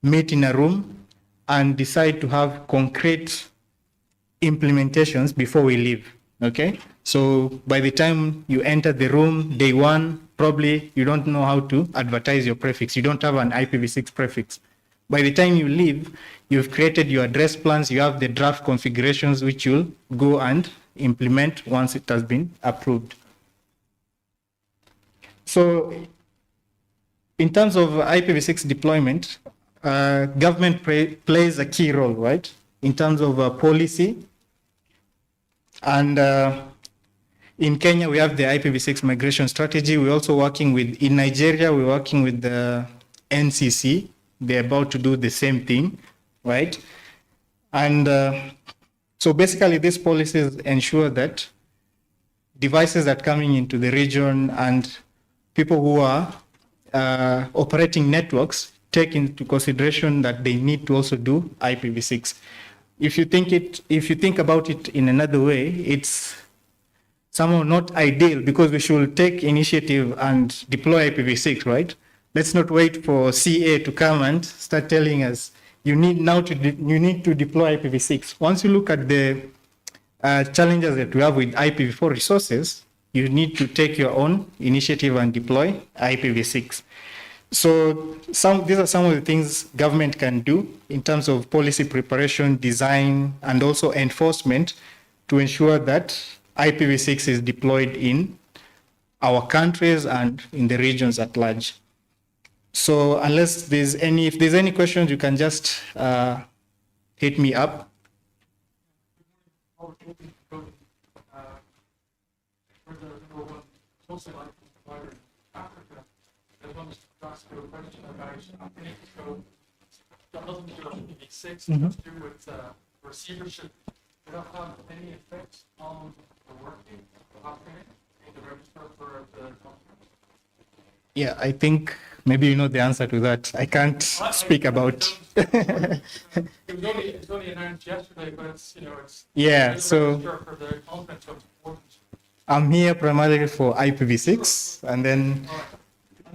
meet in a room and decide to have concrete implementations before we leave, okay? So by the time you enter the room, day 1, probably you don't know how to advertise your prefix. You don't have an IPv6 prefix. By the time you leave, you've created your address plans, you have the draft configurations which you'll go and implement once it has been approved. So in terms of IPv6 deployment, government plays a key role, right? In terms of policy. And in Kenya, we have the IPv6 migration strategy. We're also working with, in Nigeria, we're working with the NCC. They're about to do the same thing, right? And so basically these policies ensure that devices that are coming into the region and people who are operating networks take into consideration that they need to also do IPv6. If you think about it in another way, it's somehow not ideal because we should take initiative and deploy IPv6, right? Let's not wait for CA to come and start telling us you need to deploy IPv6. Once you look at the challenges that we have with IPv4 resources, you need to take your own initiative and deploy IPv6. So these are some of the things government can do in terms of policy preparation, design, and also enforcement to ensure that IPv6 is deployed in our countries and in the regions at large. So unless there's any, if there's any questions, you can just hit me up. For the number one social life provider in Africa, I wanted to ask you a question about so that doesn't do with IPv6, it has to do with receivership. Will that have any effect on the working happening in the register for the conference? Yeah, I think maybe you know the answer to that. I can't speak about. It was only announced yesterday, but it's, it's Yeah, the so register for the conference, so it's important. I'm here primarily for IPv6, and then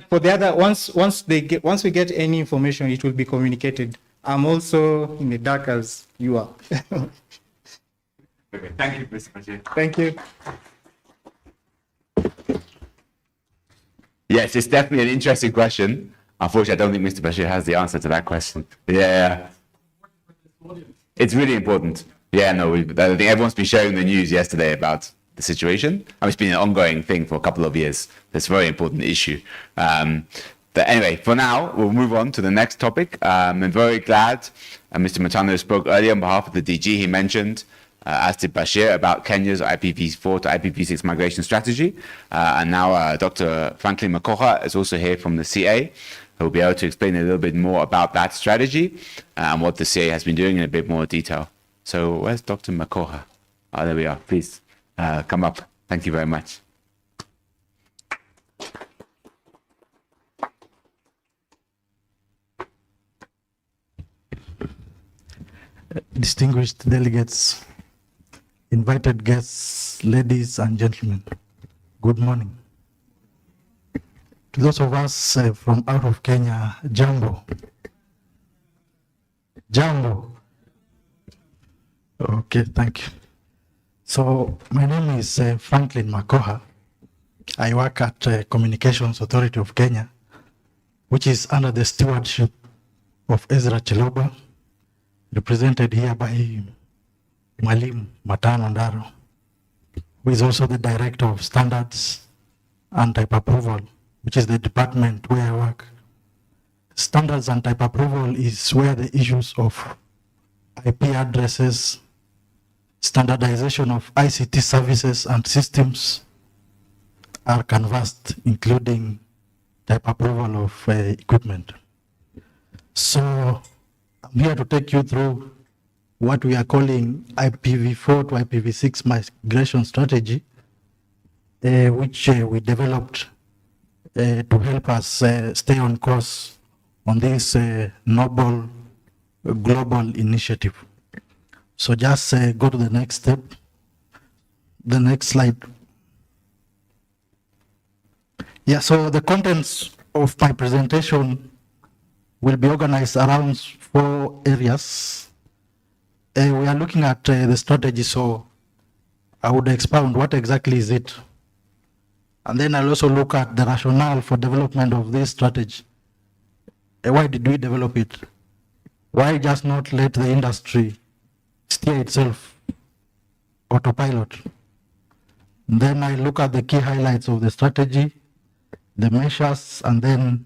for the other, once we get any information, it will be communicated. I'm also in the dark as you are. Okay, thank you, Mr. Bashir. Thank you. Yes, it's definitely an interesting question. Unfortunately, I don't think Mr. Bashir has the answer to that question. Yeah. It's really important. Yeah, no, I think everyone's been sharing the news yesterday about the situation. It's been an ongoing thing for a couple of years. It's a very important issue. But anyway, for now, we'll move on to the next topic. I'm very glad Mr. Matano spoke earlier on behalf of the DG. He mentioned, as did Bashir, about Kenya's IPv4 to IPv6 migration strategy. And now Dr. Franklin Makoha is also here from the CA, who will be able to explain a little bit more about that strategy and what the CA has been doing in a bit more detail. So where's Dr. Makoha? Oh, there we are. Please come up. Thank you very much. Distinguished delegates, invited guests, ladies and gentlemen, good morning. To those of us from out of Kenya, Jambo. Jambo. Okay, thank you. So my name is Franklin Makoha. I work at Communications Authority of Kenya, which is under the stewardship of Ezra Chiloba, represented here by Mwalimu Matano Ndaro, who is also the Director of Standards and Type Approval, which is the department where I work. Standards and Type Approval is where the issues of IP addresses, standardization of ICT services and systems are canvassed, including type approval of equipment. So I'm here to take you through what we are calling IPv4 to IPv6 migration strategy, which we developed to help us stay on course on this noble global initiative. So just go to the next step, the next slide. Yeah, so the contents of my presentation will be organized around 4 areas. We are looking at the strategy, so I would expound what exactly is it. And then I'll also look at the rationale for development of this strategy. Why did we develop it? Why just not let the industry steer itself, autopilot? And then I look at the key highlights of the strategy, the measures, and then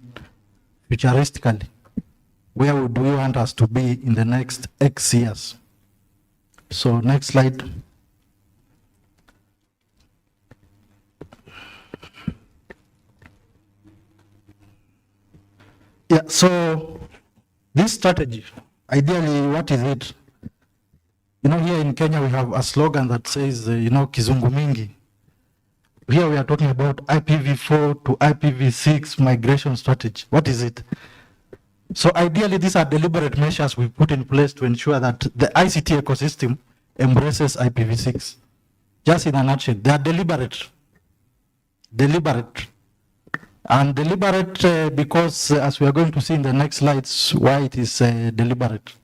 futuristically, where would we want us to be in the next X years? So next slide. Yeah, so this strategy, ideally, what is it? Here in Kenya, we have a slogan that says, Kizungu Mingi. Here we are talking about IPv4 to IPv6 migration strategy. What is it? So ideally, these are deliberate measures we put in place to ensure that the ICT ecosystem embraces IPv6. Just in a nutshell, they are deliberate. Deliberate. And deliberate because, as we are going to see in the next slides, why it is deliberate.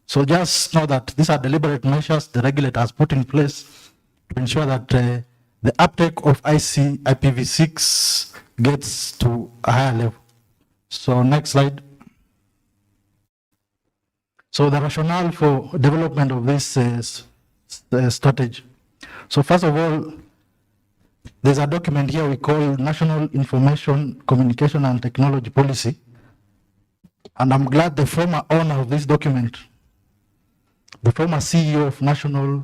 So just know that these are deliberate measures the regulator has put in place to ensure that the uptake of IPv6 gets to a higher level. So next slide. So the rationale for development of this strategy. So first of all, there's a document here we call National Information Communication and Technology Policy, And I'm glad the former owner of this document, the former CEO of National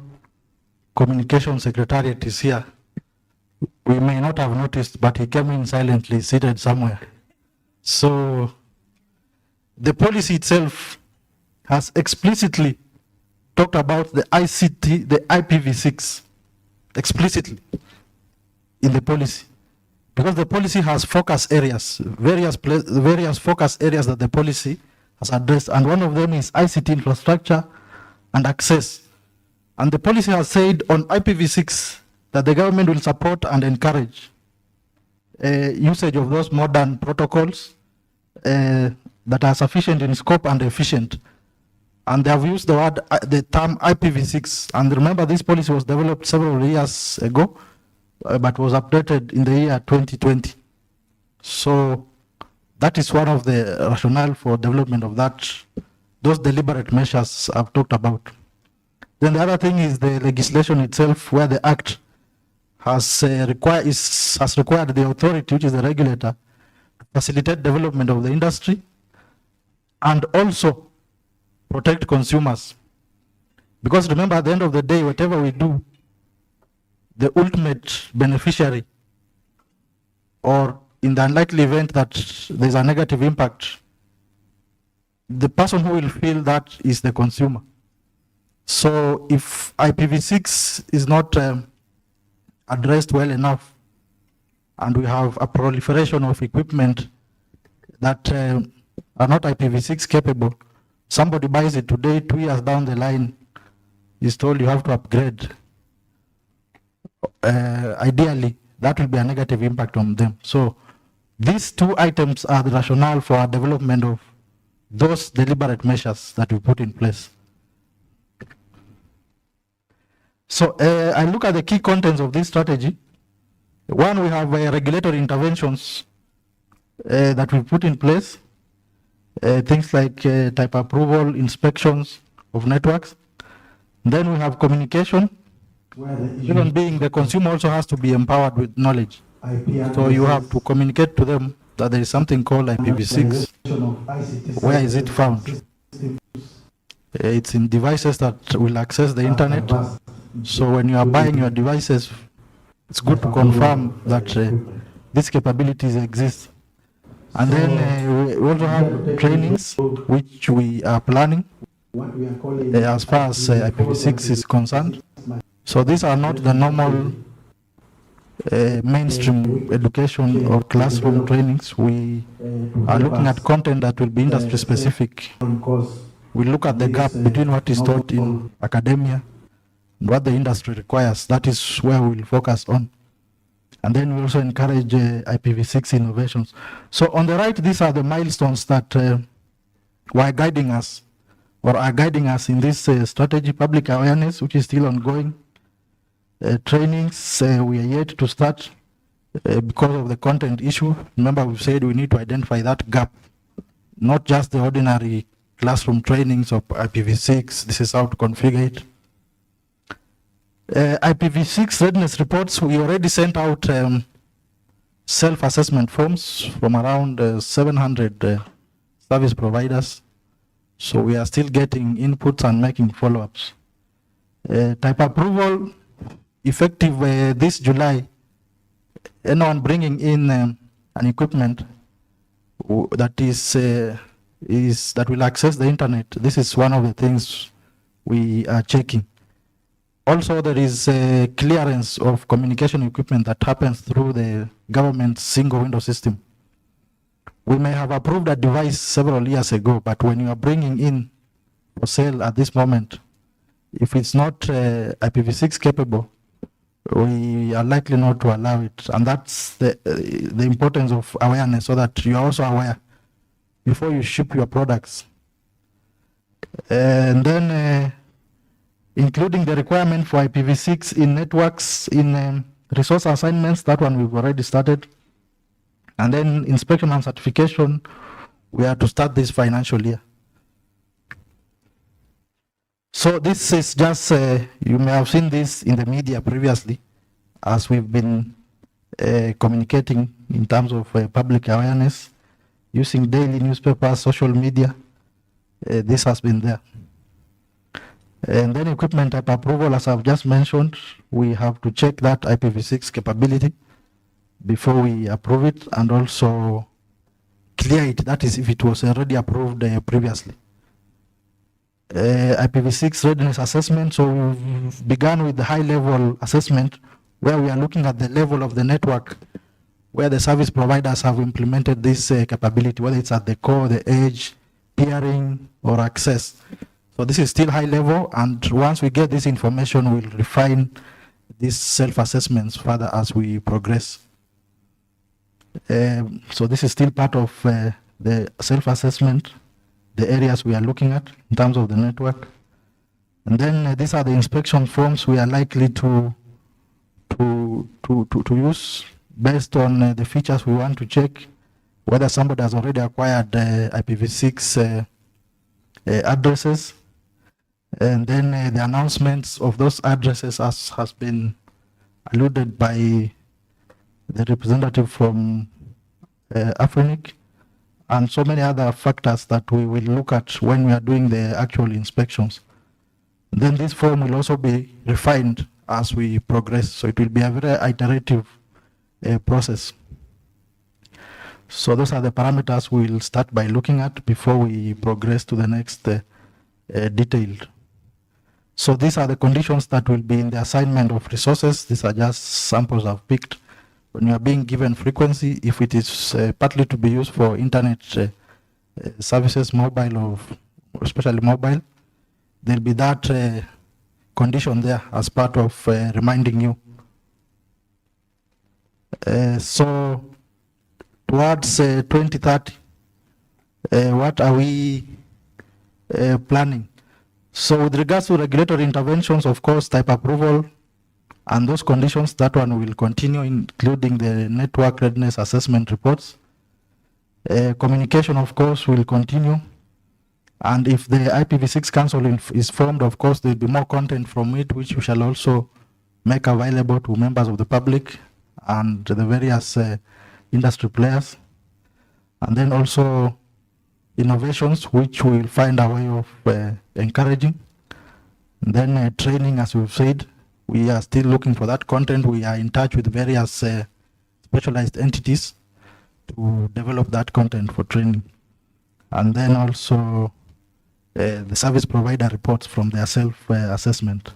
Communication Secretariat is here. We may not have noticed, but he came in silently, seated somewhere. So the policy itself has explicitly talked about the ICT, the IPv6, explicitly in the policy. Because the policy has focus areas, various focus areas that the policy has addressed, and one of them is ICT infrastructure and access. And the policy has said on IPv6 that the government will support and encourage usage of those modern protocols that are sufficient in scope and efficient. And they have used the term IPv6. And remember, this policy was developed several years ago, but was updated in the year 2020. So that is one of the rationale for development of those deliberate measures I've talked about. Then the other thing is the legislation itself, where the Act has required the authority, which is the regulator, to facilitate development of the industry and also protect consumers. Because remember, at the end of the day, whatever we do, the ultimate beneficiary, or in the unlikely event that there's a negative impact, the person who will feel that is the consumer. So if IPv6 is not addressed well enough, and we have a proliferation of equipment that are not IPv6 capable, somebody buys it today, 2 years down the line, is told you have to upgrade. Ideally, that will be a negative impact on them. So these two items are the rationale for our development of those deliberate measures that we put in place. So I look at the key contents of this strategy. One, we have regulatory interventions that we put in place, things like type approval, inspections of networks. Then we have communication. Even being the consumer also has to be empowered with knowledge. So you have to communicate to them that there is something called IPv6. Where is it found? It's in devices that will access the internet. So when you are buying your devices, it's good to confirm that these capabilities exist. And then we also have trainings which we are planning as far as IPv6 is concerned. So these are not the normal mainstream education or classroom trainings. We are looking at content that will be industry specific. We look at the gap between what is taught in academia and what the industry requires. That is where we will focus on. And then we also encourage IPv6 innovations. So on the right, these are the milestones that were guiding us, or are guiding us in this strategy. Public awareness, which is still ongoing. Trainings, we are yet to start because of the content issue. Remember, we've said we need to identify that gap, not just the ordinary classroom trainings of IPv6. This is how to configure it. IPv6 readiness reports, we already sent out self-assessment forms from around 700 service providers. So we are still getting inputs and making follow-ups. Type approval, effective this July, anyone bringing in an equipment that that will access the internet, this is one of the things we are checking. Also, there is a clearance of communication equipment that happens through the government's single window system. We may have approved a device several years ago, but when you are bringing in for sale at this moment, if it's not IPv6 capable, we are likely not to allow it. And that's the importance of awareness, so that you are also aware before you ship your products. And then including the requirement for IPv6 in networks, in resource assignments, that one we've already started. And then inspection and certification, we are to start this financial year. So this is just, you may have seen this in the media previously, as we've been communicating in terms of public awareness. using daily newspapers, social media. This has been there. And then equipment type approval, as I've just mentioned, we have to check that IPv6 capability before we approve it, and also clear it, that is if it was already approved previously. IPv6 readiness assessment, so we've begun with the high level assessment where we are looking at the level of the network where the service providers have implemented this capability, whether it's at the core, the edge, peering, or access. So this is still high level, and once we get this information, we'll refine these self-assessments further as we progress. So this is still part of the self-assessment, the areas we are looking at in terms of the network. And then these are the inspection forms we are likely to use based on the features we want to check, whether somebody has already acquired IPv6 addresses. And then the announcements of those addresses has been alluded by the representative from Afrinic, and so many other factors that we will look at when we are doing the actual inspections. Then this form will also be refined as we progress, so it will be a very iterative process. So those are the parameters we'll start by looking at before we progress to the next detailed. So these are the conditions that will be in the assignment of resources. These are just samples I've picked. When you are being given frequency, if it is partly to be used for internet services, mobile or especially mobile, there'll be that condition there as part of reminding you. So towards 2030, what are we planning? So with regards to regulatory interventions, of course, type approval and those conditions, that one will continue, including the network readiness assessment reports. Communication, of course, will continue. And if the IPv6 Council is formed, of course, there will be more content from it, which we shall also make available to members of the public and the various industry players. And then also innovations, which we will find a way of encouraging. And then training, as we've said, we are still looking for that content. We are in touch with various specialized entities to develop that content for training. And then also the service provider reports from their self-assessment.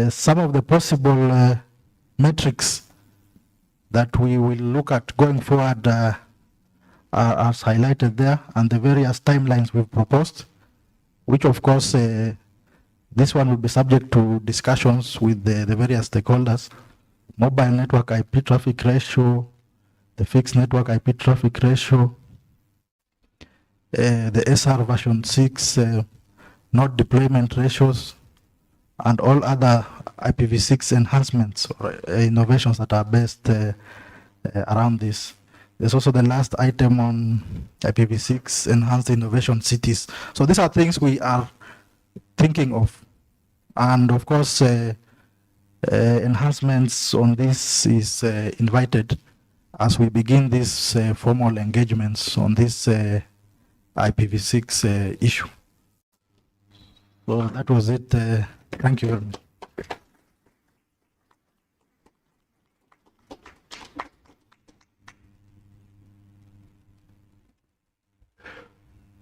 Some of the possible metrics that we will look at going forward are highlighted there, and the various timelines we've proposed, which of course this one will be subject to discussions with the various stakeholders. Mobile network IP traffic ratio, the fixed network IP traffic ratio, the SR version 6 node deployment ratios, and all other IPv6 enhancements or innovations that are based around this. There's also the last item on IPv6 enhanced innovation cities. So these are things we are thinking of. And of course, enhancements on this is invited as we begin these formal engagements on this IPv6 issue. So that was it. Thank you very much.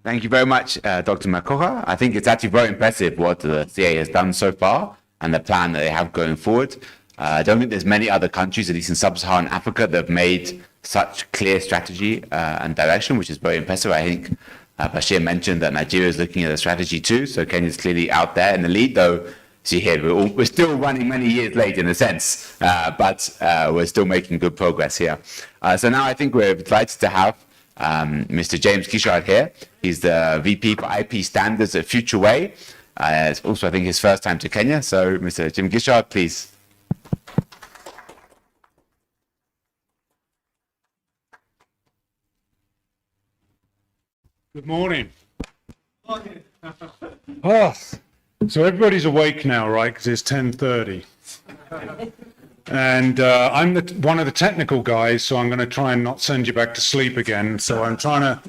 Thank you very much, Dr. Makoha. I think it's actually very impressive what the CA has done so far and the plan that they have going forward. I don't think there's many other countries, at least in sub-Saharan Africa, that have made such clear strategy and direction, which is very impressive. I think Bashir mentioned that Nigeria is looking at a strategy too, so Kenya is clearly out there in the lead, though, see here, we're still running many years late in a sense, but we're still making good progress here. So now I think we're delighted to have Mr. James Kishore here. He's the VP for IP Standards at FutureWay. It's also, I think, his first time to Kenya. So, Mr. Jim Kishore, please. Good morning. Oh, so everybody's awake now, right? Because it's 10:30. And I'm one of the technical guys, so I'm going to try and not send you back to sleep again. So I'm trying to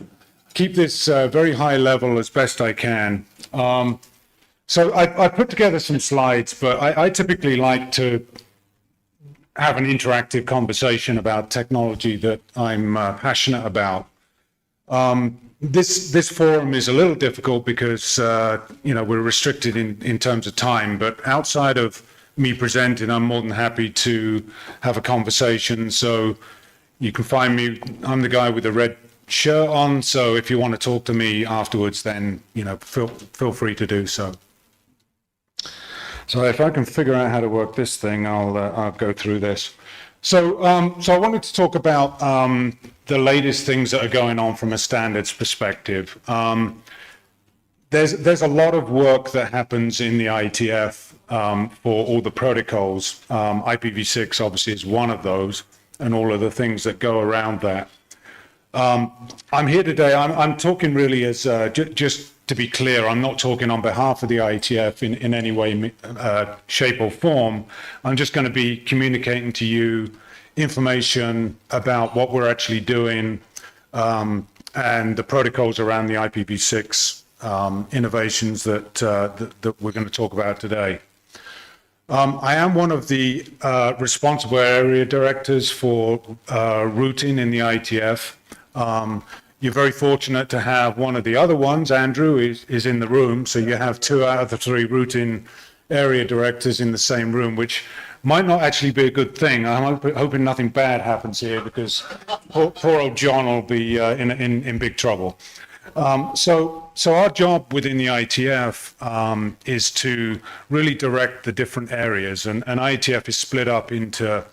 keep this very high level as best I can. So I put together some slides, but I typically like to have an interactive conversation about technology that I'm passionate about. This forum is a little difficult because we're restricted in terms of time, but outside of me presenting, I'm more than happy to have a conversation. So you can find me, I'm the guy with the red shirt on, so if you want to talk to me afterwards, then feel free to do so. So if I can figure out how to work this thing, I'll go through this. So I wanted to talk about the latest things that are going on from a standards perspective. There's a lot of work that happens in the IETF for all the protocols. IPv6 obviously is one of those, and all of the things that go around that. I'm here today, I'm talking really as, just to be clear, I'm not talking on behalf of the IETF in any way, shape or form. I'm just going to be communicating to you information about what we're actually doing and the protocols around the IPv6 innovations that we're going to talk about today. I am one of the responsible area directors for routing in the IETF. You're very fortunate to have one of the other ones, Andrew, is in the room. So you have 2 out of the 3 routing area directors in the same room, which might not actually be a good thing. I'm hoping nothing bad happens here because poor old John will be in big trouble. So our job within the IETF is to really direct the different areas, and IETF is split up into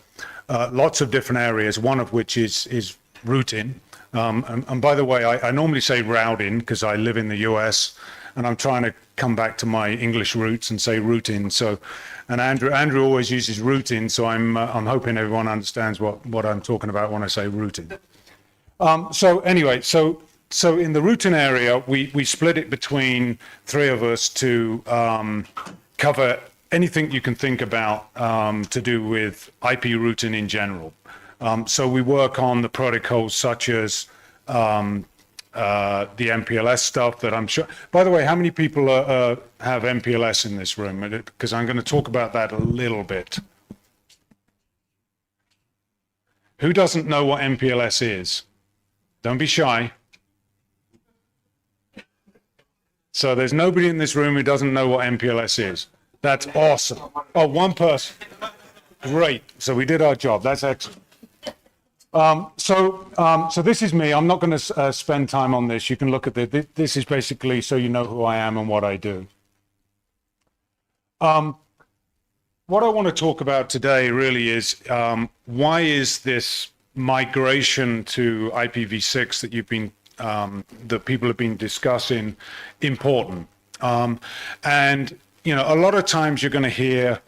lots of different areas, one of which is routing. And by the way, I normally say routing because I live in the US and I'm trying to come back to my English roots and say routing. So, and Andrew always uses routing, so I'm hoping everyone understands what I'm talking about when I say routing. So anyway, so in the routing area, we split it between 3 of us to cover anything you can think about to do with IP routing in general. So we work on the protocols such as the MPLS stuff that I'm sure. By the way, how many people have MPLS in this room? Because I'm going to talk about that a little bit. Who doesn't know what MPLS is? Don't be shy. So there's nobody in this room who doesn't know what MPLS is. That's awesome. Oh, one person. Great. So we did our job. That's excellent. So this is me. I'm not going to spend time on this. You can look at this. This is basically so you know who I am and what I do. What I want to talk about today really is why is this migration to IPv6 that that people have been discussing important? And a lot of times you're going to hear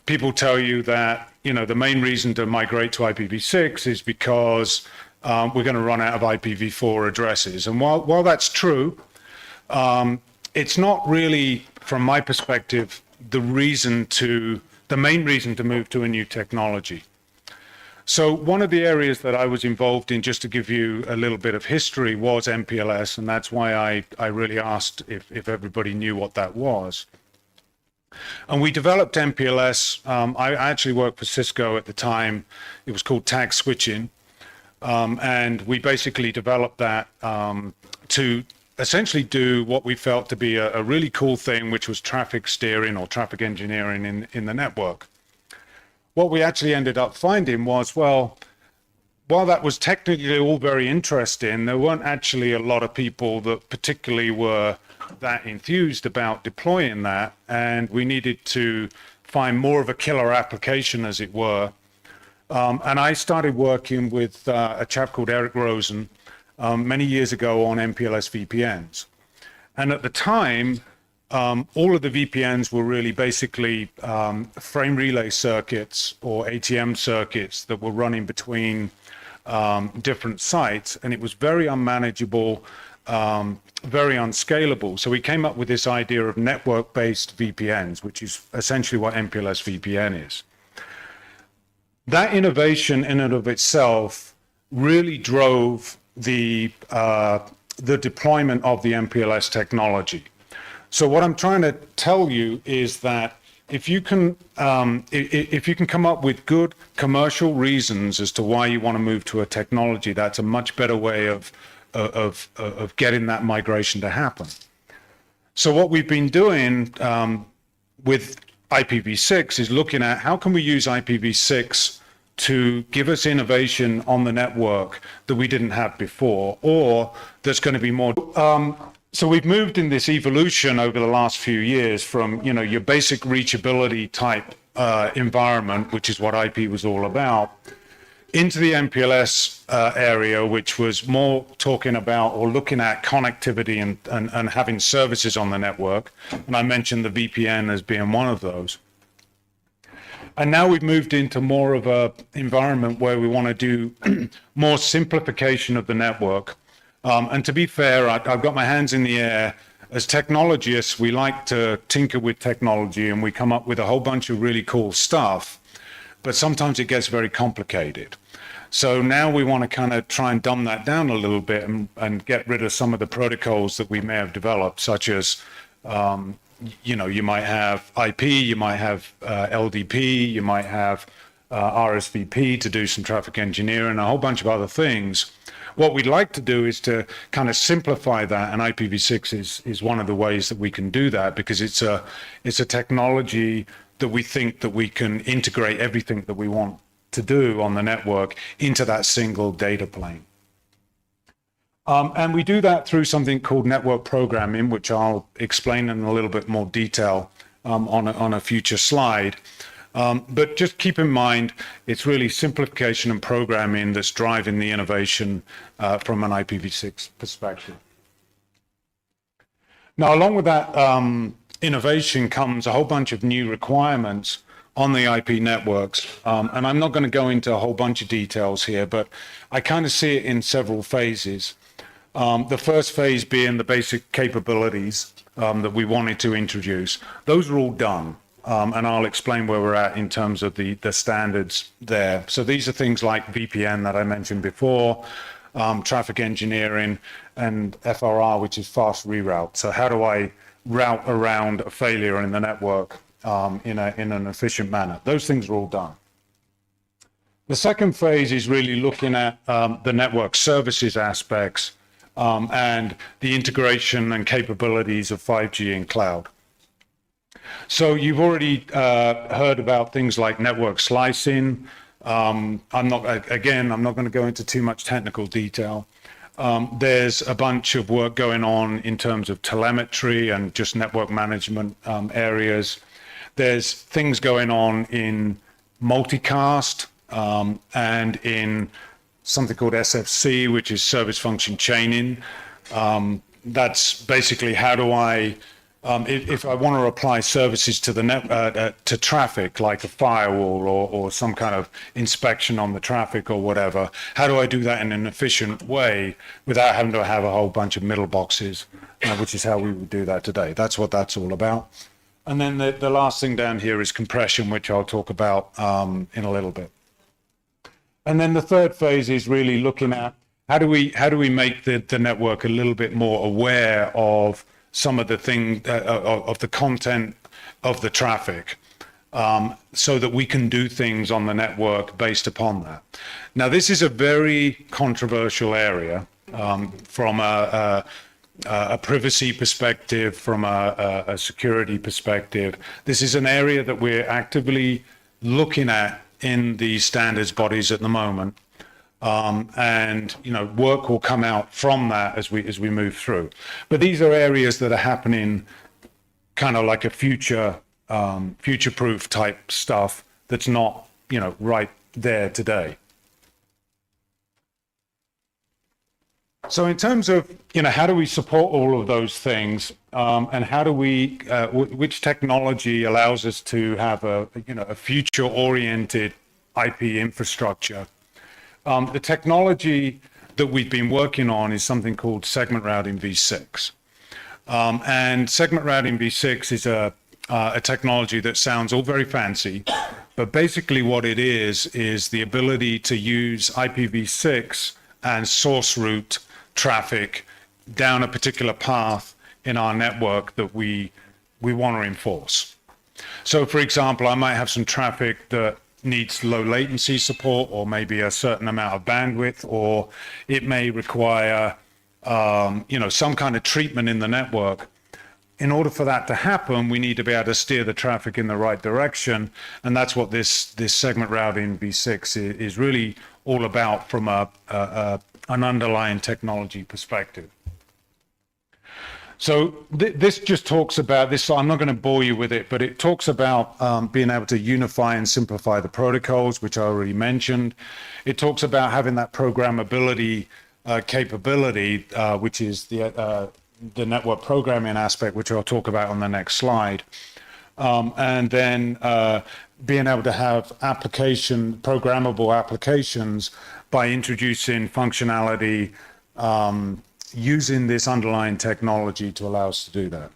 people tell you that the main reason to migrate to IPv6 is because we're going to run out of IPv4 addresses. And while that's true, it's not really, from my perspective, the main reason to move to a new technology. So one of the areas that I was involved in, just to give you a little bit of history, was MPLS, and that's why I really asked if everybody knew what that was. And we developed MPLS. I actually worked for Cisco at the time. It was called tag switching. And we basically developed that to essentially do what we felt to be a really cool thing, which was traffic steering or traffic engineering in the network. What we actually ended up finding was, well, while that was technically all very interesting, there weren't actually a lot of people that particularly were that enthused about deploying that, and we needed to find more of a killer application, as it were. And I started working with a chap called Eric Rosen many years ago on MPLS VPNs. And at the time, all of the VPNs were really basically frame relay circuits or ATM circuits that were running between different sites, and it was very unmanageable, very unscalable. So we came up with this idea of network-based VPNs, which is essentially what MPLS VPN is. that innovation in and of itself really drove the deployment of the MPLS technology. So what I'm trying to tell you is that if you can come up with good commercial reasons as to why you want to move to a technology, that's a much better way of getting that migration to happen. So what we've been doing with IPv6 is looking at how can we use IPv6 to give us innovation on the network that we didn't have before, or there's going to be more. So we've moved in this evolution over the last few years from, you know, your basic reachability type environment, which is what IP was all about, into the MPLS area, which was more talking about or looking at connectivity and having services on the network. And I mentioned the VPN as being one of those. And now we've moved into more of a environment where we want to do more simplification of the network. And to be fair, I've got my hands in the air. As technologists, we like to tinker with technology and we come up with a whole bunch of really cool stuff, but sometimes it gets very complicated. So now we want to kind of try and dumb that down a little bit and get rid of some of the protocols that we may have developed, such as, you know, you might have IP, you might have LDP, you might have RSVP to do some traffic engineering, a whole bunch of other things. What we'd like to do is to kind of simplify that, and IPv6 is one of the ways that we can do that, because it's a technology that we think that we can integrate everything that we want to do on the network into that single data plane. And we do that through something called network programming, which I'll explain in a little bit more detail on a future slide. But just keep in mind, it's really simplification and programming that's driving the innovation from an IPv6 perspective. Now, along with that innovation comes a whole bunch of new requirements on the IP networks. And I'm not going to go into a whole bunch of details here, but I kind of see it in several phases. The first phase being the basic capabilities that we wanted to introduce. Those are all done. And I'll explain where we're at in terms of the standards there. So these are things like VPN that I mentioned before, traffic engineering, and FRR, which is fast reroute. So how do I route around a failure in the network in an efficient manner? Those things are all done. The second phase is really looking at the network services aspects and the integration and capabilities of 5G and cloud. So you've already heard about things like network slicing. I'm not going to go into too much technical detail. There's a bunch of work going on in terms of telemetry and just network management areas. There's things going on in multicast and in something called SFC, which is service function chaining. That's basically how do I if I want to apply services to the to traffic, like a firewall or some kind of inspection on the traffic or whatever, how do I do that in an efficient way without having to have a whole bunch of middle boxes, which is how we would do that today. That's what that's all about. And then the last thing down here is compression, which I'll talk about in a little bit. And then the third phase is really looking at how do we make the network a little bit more aware of some of the of the content of the traffic, so that we can do things on the network based upon that. Now, this is a very controversial area from a privacy perspective, from a security perspective. This is an area that we're actively looking at in the standards bodies at the moment. And work will come out from that as we move through. But these are areas that are happening, kind of like a future-proof type stuff that's not right there today. So in terms of how do we support all of those things, and how do we which technology allows us to have a future-oriented IP infrastructure? The technology that we've been working on is something called segment routing v6. And segment routing v6 is a technology that sounds all very fancy, But basically what it is the ability to use IPv6 and source route traffic down a particular path in our network that we want to enforce. So for example, I might have some traffic that needs low latency support, or maybe a certain amount of bandwidth, or it may require some kind of treatment in the network. In order for that to happen, we need to be able to steer the traffic in the right direction, and that's what this segment routing v6 is really all about from an underlying technology perspective. So this just talks about this. I'm not going to bore you with it, but it talks about being able to unify and simplify the protocols, which I already mentioned. It talks about having that programmability capability, which is the network programming aspect, which I'll talk about on the next slide. And then being able to have programmable applications by introducing functionality using this underlying technology to allow us to do that.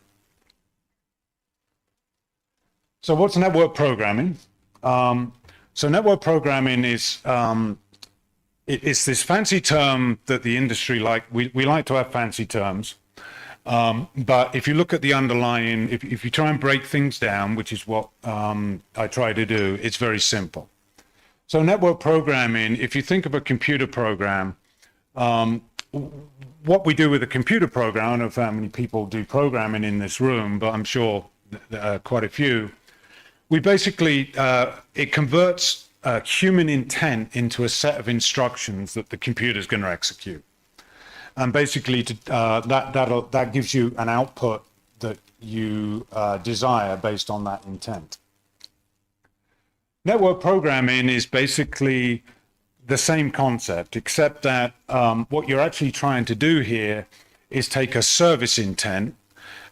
So what's network programming? So network programming is it's this fancy term that the industry we like to have fancy terms. But if you look at the underlying, if you try and break things down, which is what I try to do, it's very simple. So network programming, if you think of a computer program, what we do with a computer program, I don't know how many people do programming in this room, but I'm sure quite a few. We basically, it converts human intent into a set of instructions that the computer is going to execute. And basically, that gives you an output that you desire based on that intent. Network programming is basically the same concept, except that what you're actually trying to do here is take a service intent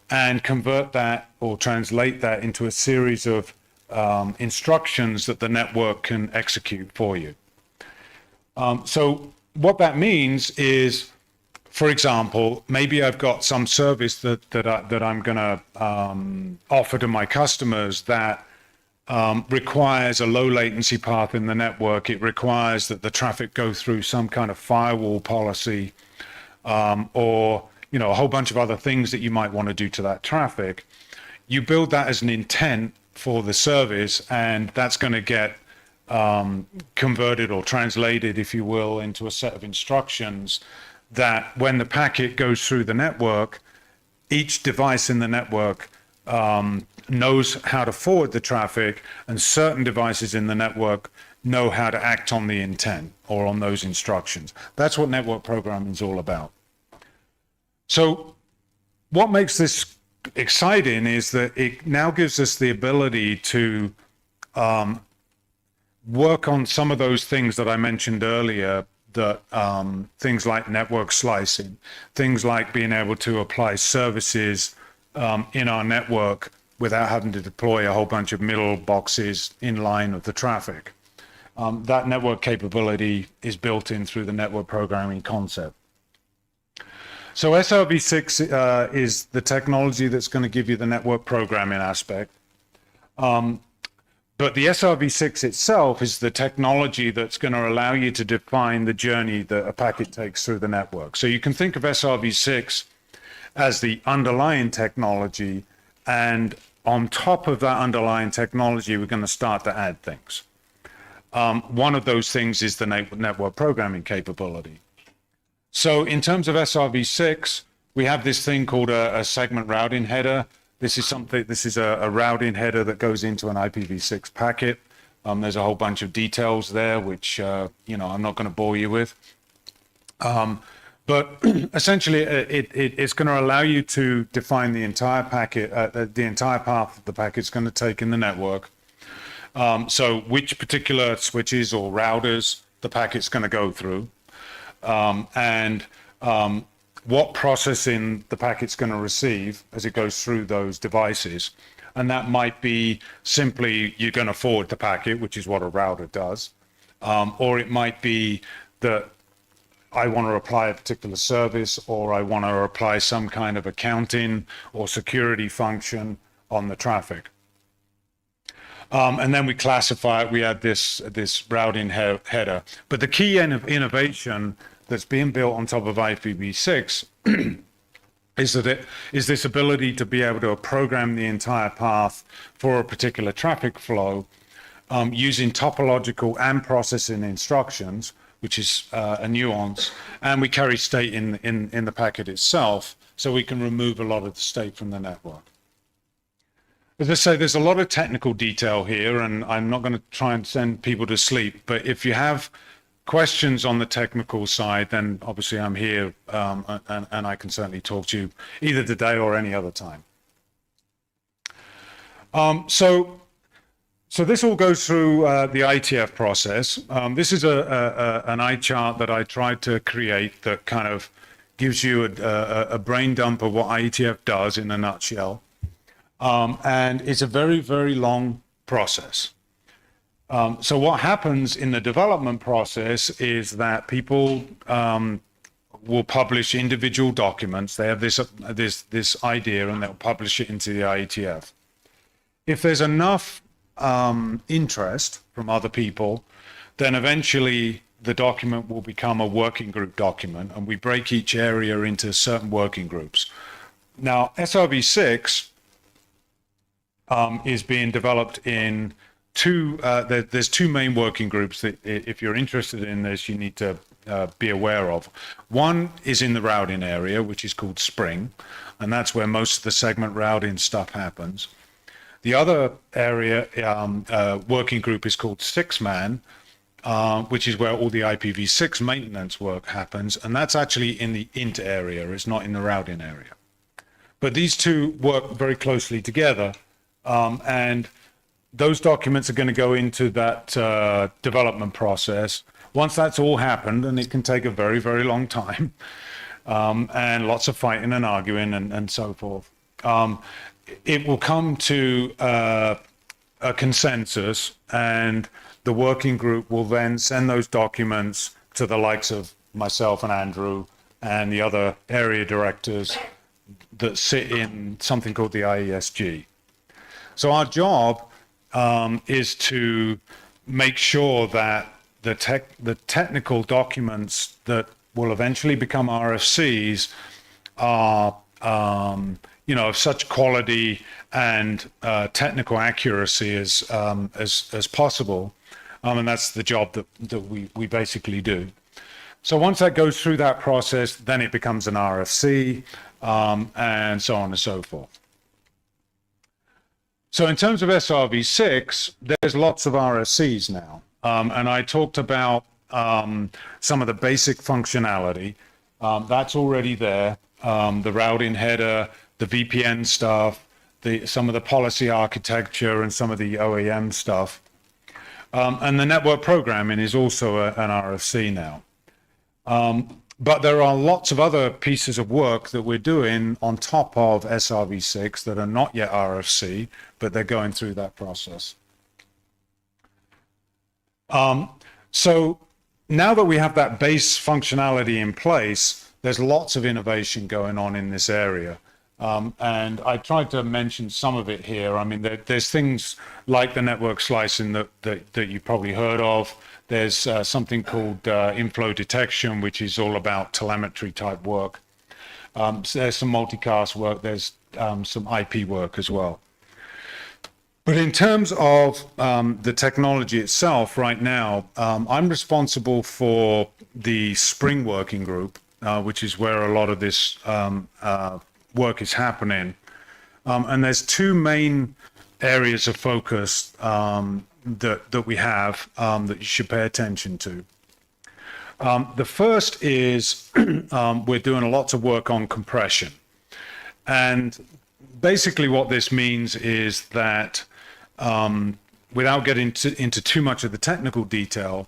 and convert that or translate that into a series of instructions that the network can execute for you. So what that means is, for example, maybe I've got some service that I'm going to offer to my customers that requires a low latency path in the network. It requires that the traffic go through some kind of firewall policy, or a whole bunch of other things that you might want to do to that traffic. You build that as an intent for the service, and that's going to get converted or translated, if you will, into a set of instructions that when the packet goes through the network, each device in the network knows how to forward the traffic, and certain devices in the network know how to act on the intent or on those instructions. That's what network programming is all about. So what makes this exciting is that it now gives us the ability to work on some of those things that I mentioned earlier, that things like network slicing, things like being able to apply services in our network without having to deploy a whole bunch of middle boxes in line of the traffic. That network capability is built in through the network programming concept. So SRv6 is the technology that's going to give you the network programming aspect. But the SRv6 itself is the technology that's going to allow you to define the journey that a packet takes through the network. So you can think of SRv6 as the underlying technology, and on top of that underlying technology, we're going to start to add things. One of those things is the network programming capability. So in terms of SRv6, we have this thing called a segment routing header. This is a routing header that goes into an IPv6 packet. There's a whole bunch of details there, which I'm not going to bore you with. But essentially, it's going to allow you to define the entire packet, the entire path that the packet's going to take in the network. So which particular switches or routers the packet's going to go through, and what processing the packet's going to receive as it goes through those devices. And that might be simply you're going to forward the packet, which is what a router does. Or it might be that I want to apply a particular service, or I want to apply some kind of accounting or security function on the traffic. And then we classify it, we add this routing header. But the key innovation that's being built on top of IPv6 is this ability to be able to program the entire path for a particular traffic flow using topological and processing instructions, which is a nuance, and we carry state in the packet itself, so we can remove a lot of the state from the network. As I say, there's a lot of technical detail here, and I'm not going to try and send people to sleep, but if you have questions on the technical side, then obviously I'm here, and I can certainly talk to you either today or any other time. So this all goes through the IETF process. This is an eye chart that I tried to create that kind of gives you a brain dump of what IETF does in a nutshell. And it's a very, very long process. So what happens in the development process is that people will publish individual documents. They have this idea and they'll publish it into the IETF. If there's enough interest from other people, then eventually the document will become a working group document, and we break each area into certain working groups. Now, SRv6 is being developed in there's two main working groups that, if you're interested in this, you need to be aware of. One is in the routing area, which is called Spring, and that's where most of the segment routing stuff happens. The other area, working group, is called 6-man, which is where all the IPv6 maintenance work happens, and that's actually in the int area, it's not in the routing area. But these two work very closely together, and those documents are going to go into that development process. Once that's all happened, and it can take a very, very long time, and lots of fighting and arguing and so forth, it will come to a consensus, and the working group will then send those documents to the likes of myself and Andrew and the other area directors that sit in something called the IESG. So our job is to make sure that the technical documents that will eventually become RFCs are of such quality and technical accuracy as possible, and that's the job that we basically do. So once that goes through that process, then it becomes an RFC, and so on and so forth. So in terms of SRv6, there's lots of RFCs now, and I talked about some of the basic functionality. That's already there, the routing header, the VPN stuff, some of the policy architecture, and some of the OEM stuff. And the network programming is also an RFC now. But there are lots of other pieces of work that we're doing on top of SRv6 that are not yet RFC, but they're going through that process. So now that we have that base functionality in place, there's lots of innovation going on in this area. And I tried to mention some of it here. I mean, there's things like the network slicing that you probably heard of. There's something called inflow detection, which is all about telemetry type work. So there's some multicast work. There's some IP work as well. But in terms of the technology itself right now, I'm responsible for the Spring working group, which is where a lot of this work is happening. And there's two main areas of focus that we have that you should pay attention to. The first is we're doing lots of work on compression. And basically what this means is that without getting into too much of the technical detail,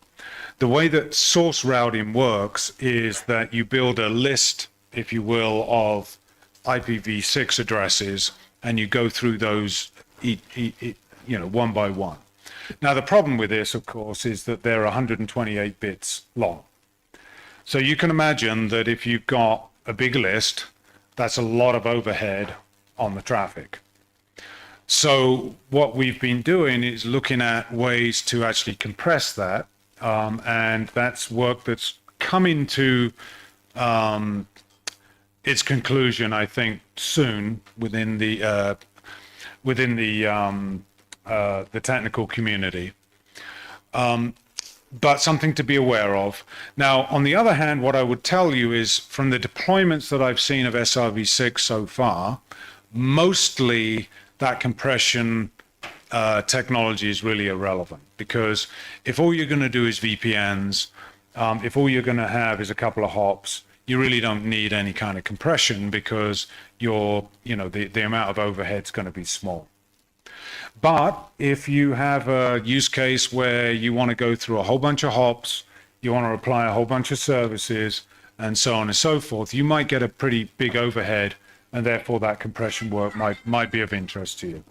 the way that source routing works is that you build a list, if you will, of IPv6 addresses, and you go through those one by one. Now, the problem with this, of course, is that they're 128 bits long. So you can imagine that if you've got a big list, that's a lot of overhead on the traffic. So what we've been doing is looking at ways to actually compress that, and that's work that's coming to its conclusion, I think, soon within the technical community. But something to be aware of. Now, on the other hand, what I would tell you is from the deployments that I've seen of SRv6 so far, mostly that compression technology is really irrelevant, because if all you're going to do is VPNs, if all you're going to have is a couple of hops, you really don't need any kind of compression, because the amount of overhead is going to be small. But if you have a use case where you want to go through a whole bunch of hops, you want to apply a whole bunch of services, and so on and so forth, you might get a pretty big overhead, and therefore that compression work might be of interest to you.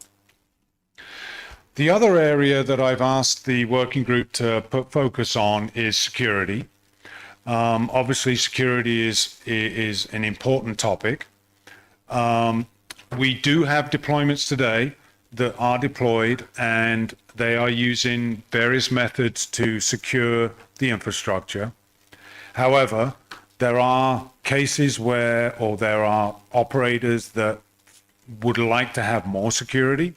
The other area that I've asked the working group to put focus on is security. Obviously, security is an important topic. We do have deployments today that are deployed, and they are using various methods to secure the infrastructure. However, there are cases or there are operators that would like to have more security.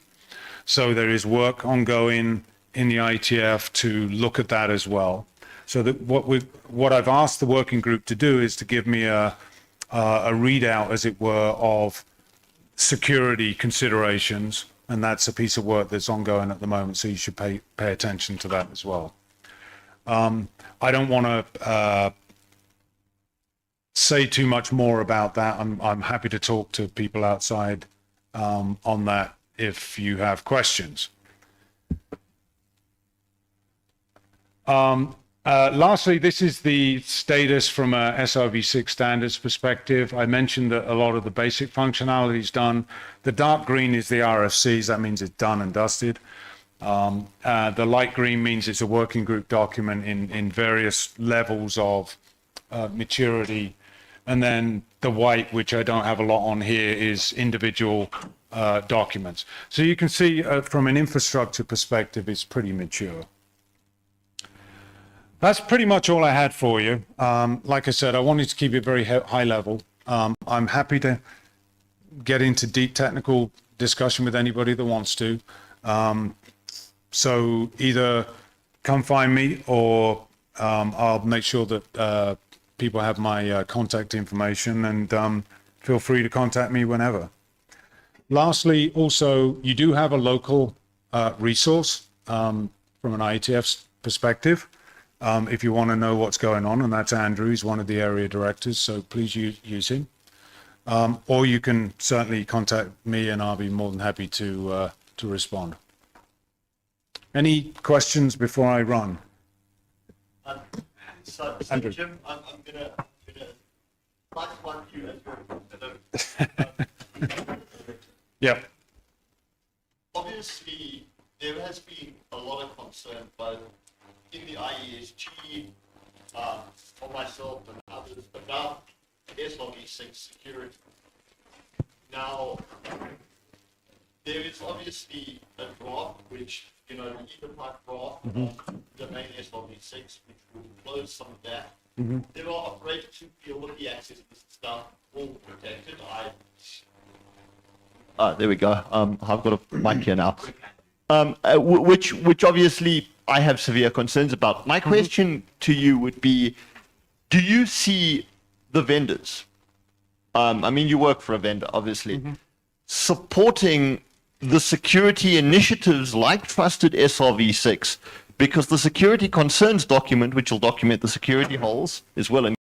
So there is work ongoing in the IETF to look at that as well. So that what I've asked the working group to do is to give me a readout, as it were, of security considerations, and that's a piece of work that's ongoing at the moment. So you should pay attention to that as well. I don't want to say too much more about that. I'm happy to talk to people outside on that if you have questions. Lastly, this is the status from a SRv6 standards perspective. I mentioned that a lot of the basic functionality is done. The dark green is the RFCs. That means it's done and dusted. The light green means it's a working group document in various levels of maturity. And then the white, which I don't have a lot on here, is individual documents. So you can see from an infrastructure perspective, it's pretty mature. That's pretty much all I had for you. Like I said, I wanted to keep it very high level. I'm happy to get into deep technical discussion with anybody that wants to. So either come find me, or I'll make sure that people have my contact information, and feel free to contact me whenever. Lastly, also, you do have a local resource from an IETF perspective. If you want to know what's going on, and that's Andrew, he's one of the area directors, so please use him. Or you can certainly contact me, and I'll be more than happy to respond. Any questions before I run? So Andrew. Jim, I'm gonna like one you as your Yeah. Obviously, there has been a lot of concern both in the IESG, for myself and others, about SRv6 security. Now, there is obviously a draft, which, the Etherpad draft of domain SRv6, which will close some of that. There are operators who feel that the access to this stuff will protect it. There we go. I've got a mic here now. Which obviously I have severe concerns about. My question to you would be, do you see the vendors, I mean, you work for a vendor, obviously, supporting the security initiatives like Trusted SRv6? Because the security concerns document, which will document the security holes, is well and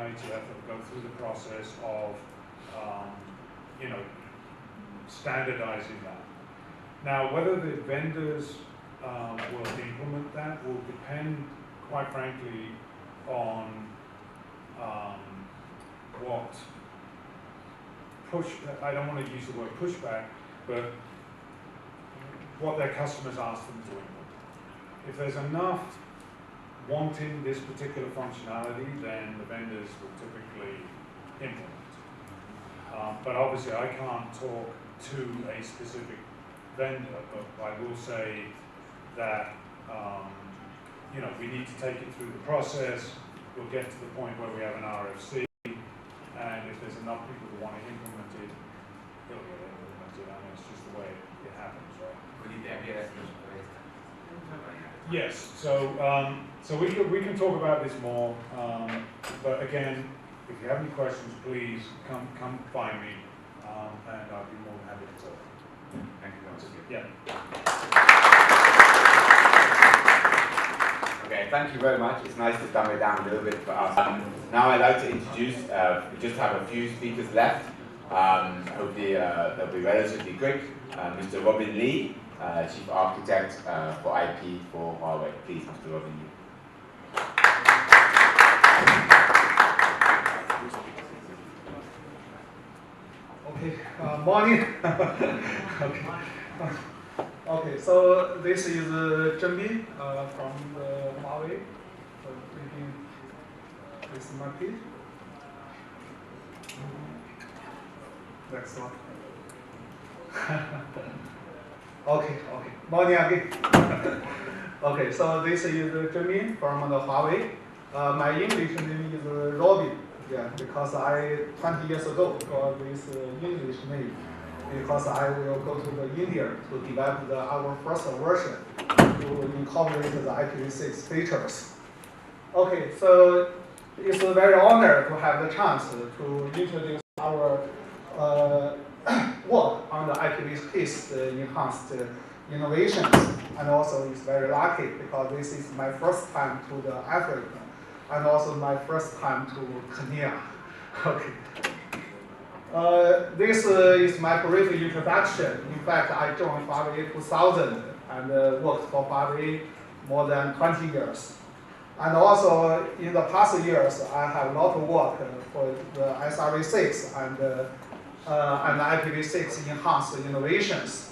IETF that go through the process of, you know, standardizing that. Now, whether the vendors will implement that will depend, quite frankly, on what I don't want to use the word pushback, but what their customers ask them to implement. If there's enough wanting this particular functionality, then the vendors will typically implement. But obviously I can't talk to a specific vendor, but I will say that you know, we need to take it through the process. We'll get to the point where we have an RFC, and if there's enough people who want to implement it, it'll get implemented. I mean, it's just the way it happens, right? Yes. So we can talk about this more, but again, if you have any questions, please come find me, and I'll be more than happy to talk. Thank you very much. Yeah. Okay, thank you very much. It's nice to dumb it down a little bit for us. Now I'd like to introduce, we just have a few speakers left. Hopefully they'll be relatively quick. Mr. Robin Lee, Chief Architect for IP for Huawei. Please, Mr. Robin Lee. Okay, morning. Okay, so this is Zheng Bin from the Huawei. So maybe this is my page. Next one. Okay. Morning again. Okay, so this is Zheng Bin from the Huawei. My English name is Robin. Yeah, because 20 years ago got this English name, because I will go to the India to develop our first version to incorporate the IPv6 features. Okay, so it's a very honor to have the chance to introduce our work on the IPv6 enhanced innovations, and also it's very lucky because this is my first time to the Africa, and also my first time to Kenya. Okay. This is my brief introduction. In fact, I joined Huawei 2000 and worked for Huawei more than 20 years. And also, in the past years, I have a lot of work for the SRv6 and IPv6 enhanced innovations.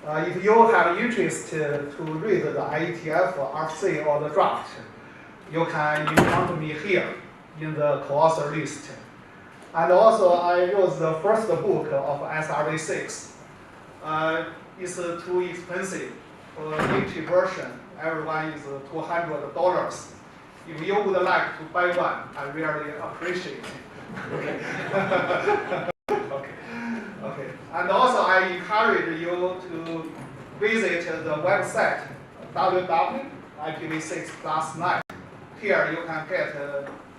If you have interest to read the IETF RFC or the draft, you can encounter me here in the co-author list. And also, I wrote the first book of SRv6. It's too expensive. For the English version, everyone is $200. If you would like to buy one, I really appreciate it. Okay. And also, I encourage you to visit the website www.ipv6.net. Here you can get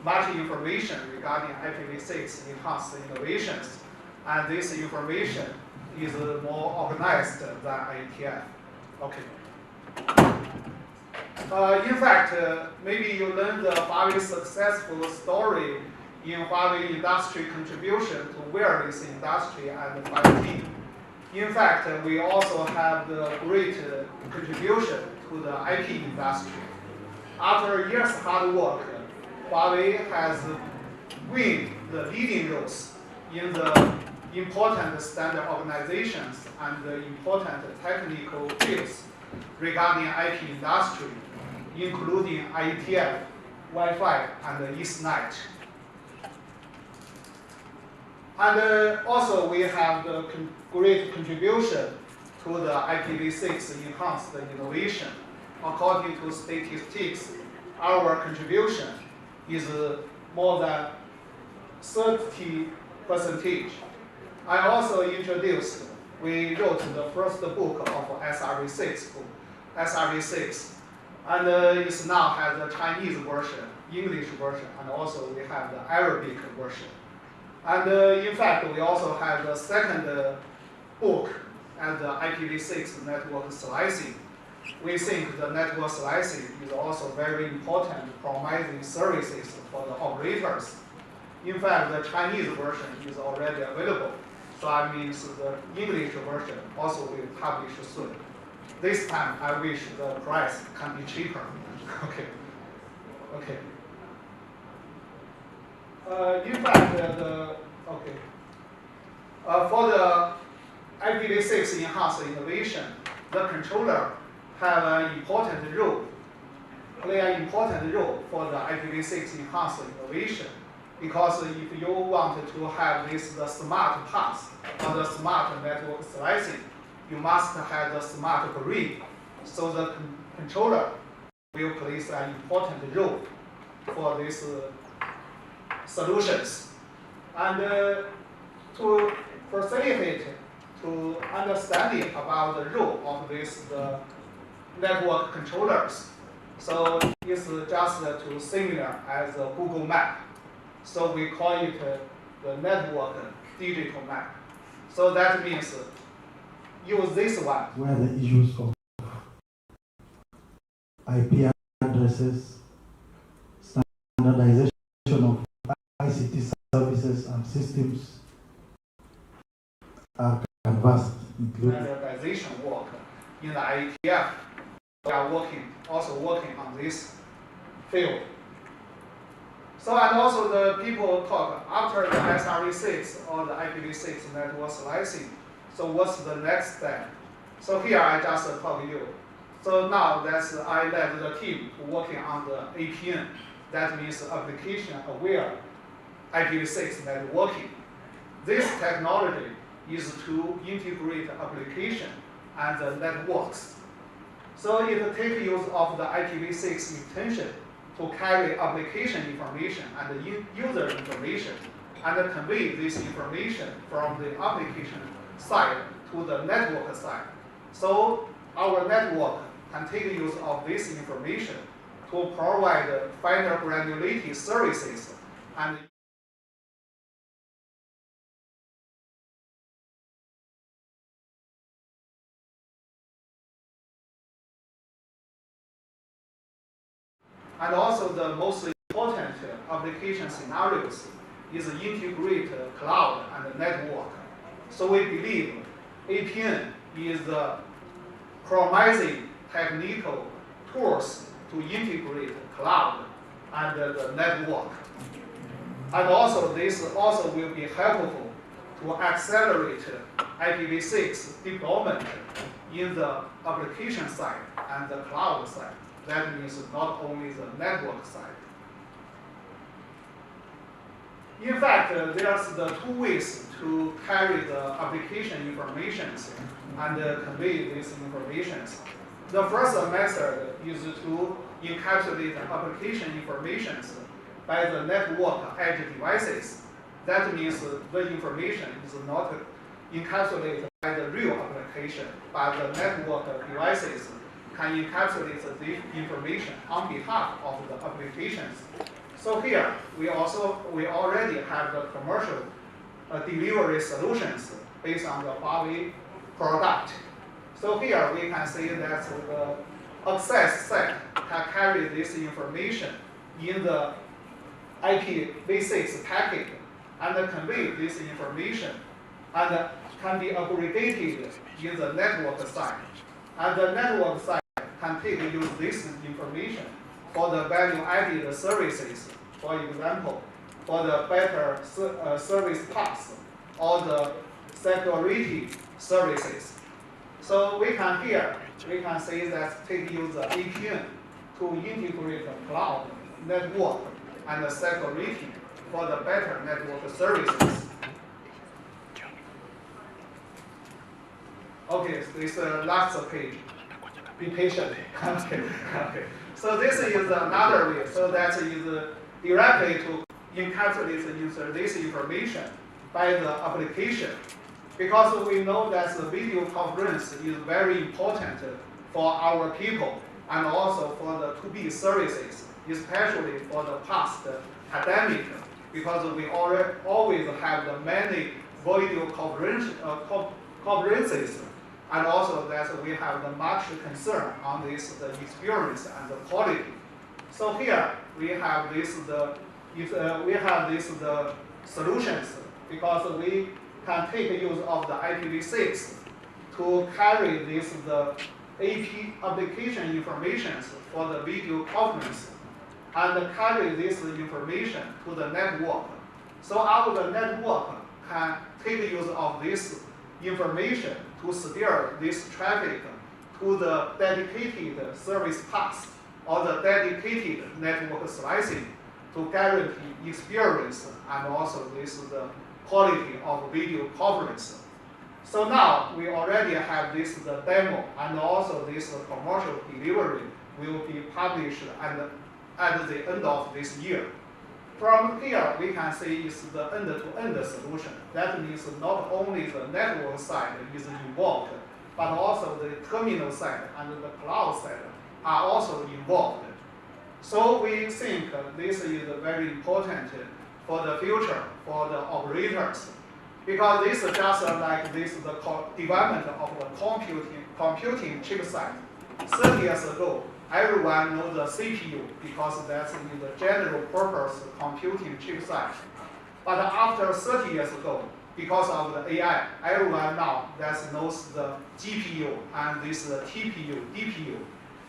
much information regarding IPv6 enhanced innovations, and this information is more organized than IETF. Okay. In fact, maybe you learned the Huawei successful story in Huawei industry contribution to wireless industry and 5G. In fact, we also have the great contribution to the IP industry. After years hard work, Huawei has won the leading roles in the important standard organizations and the important technical fields regarding IP industry, including IETF, Wi-Fi, and Ethernet. And also we have the great contribution to the IPv6 enhanced innovation. According to statistics, our contribution is more than 30%. I also introduced, we wrote the first book of SRv6, and it now has the Chinese version, English version, and also we have the Arabic version. And in fact, we also have the second book as the IPv6 network slicing. We think the network slicing is also very important, providing services for the operators In fact, the Chinese version is already available. So that means the English version also will publish soon. This time, I wish the price can be cheaper. Okay. Okay. In fact, for the IPv6 enhanced innovation, the controller have an important role, play an important role for the IPv6 enhanced innovation. Because if you want to have the smart path or the smart network slicing, you must have the smart grid. So the controller will play an important role for these solutions. And to facilitate to understanding about the role of the network controllers. So it's just too similar as a Google Map. So we call it the network digital map. So that means use this one. Where the issues of IP addresses, standardization of ICT services and systems are canvassed, including standardization work in the IETF. We are also working on this field. So, and also the people talk after the SRv6 or the IPv6 network slicing. So what's the next step? So here I just talk to you. So now I led the team working on the APN. That means application aware IPv6 networking. This technology is to integrate application and the networks. So it takes use of the IPv6 extension to carry application information and user information and convey this information from the application side to the network side. So our network can take use of this information to provide finer granularity services and also the most important application scenarios is integrate cloud and network. So we believe APN is the promising technical tools to integrate cloud and the network. And also this also will be helpful to accelerate IPv6 deployment in the application side and the cloud side. That means not only the network side. In fact, there's the two ways to carry the application information and convey these information. The first method is to encapsulate application information by the network edge devices. That means the information is not encapsulated by the real application, but the network devices can encapsulate the information on behalf of the applications. So here, we already have the commercial delivery solutions based on the Huawei product. So here we can see that the access set can carry this information in the IPv6 packet and convey this information and can be aggregated in the network side. And the network side can use this information for the value-added services, for example, for the better service paths or the security services. So we can say that take use the APN to integrate the cloud, network, and the security for the better network services. Okay, so this last page. Be patient. Okay. So this is another way. So that is directly to encapsulate this information by the application. Because we know that the video conference is very important for our people and also for the 2B services, especially for the past pandemic, because we always have the many video conferences. And also that we have the much concern on this, the experience and the quality. So here we have this, the we have the solutions because we can take use of the IPv6 to carry the AP application information for the video conference and carry this information to the network. So our network can take use of this information to steer this traffic to the dedicated service paths or the dedicated network slicing to guarantee experience and also the quality of video conference. So now we already have the demo and also this commercial delivery will be published at the end of this year. From here, we can see is the end-to-end solution. That means not only the network side is involved, but also the terminal side and the cloud side are also involved. So we think this is very important for the future for the operators, because this is just like the development of the computing chip side. 30 years ago, everyone knows the CPU because that's the general purpose computing chip side. But after 30 years ago, because of the AI, everyone now knows the GPU and this TPU, DPU.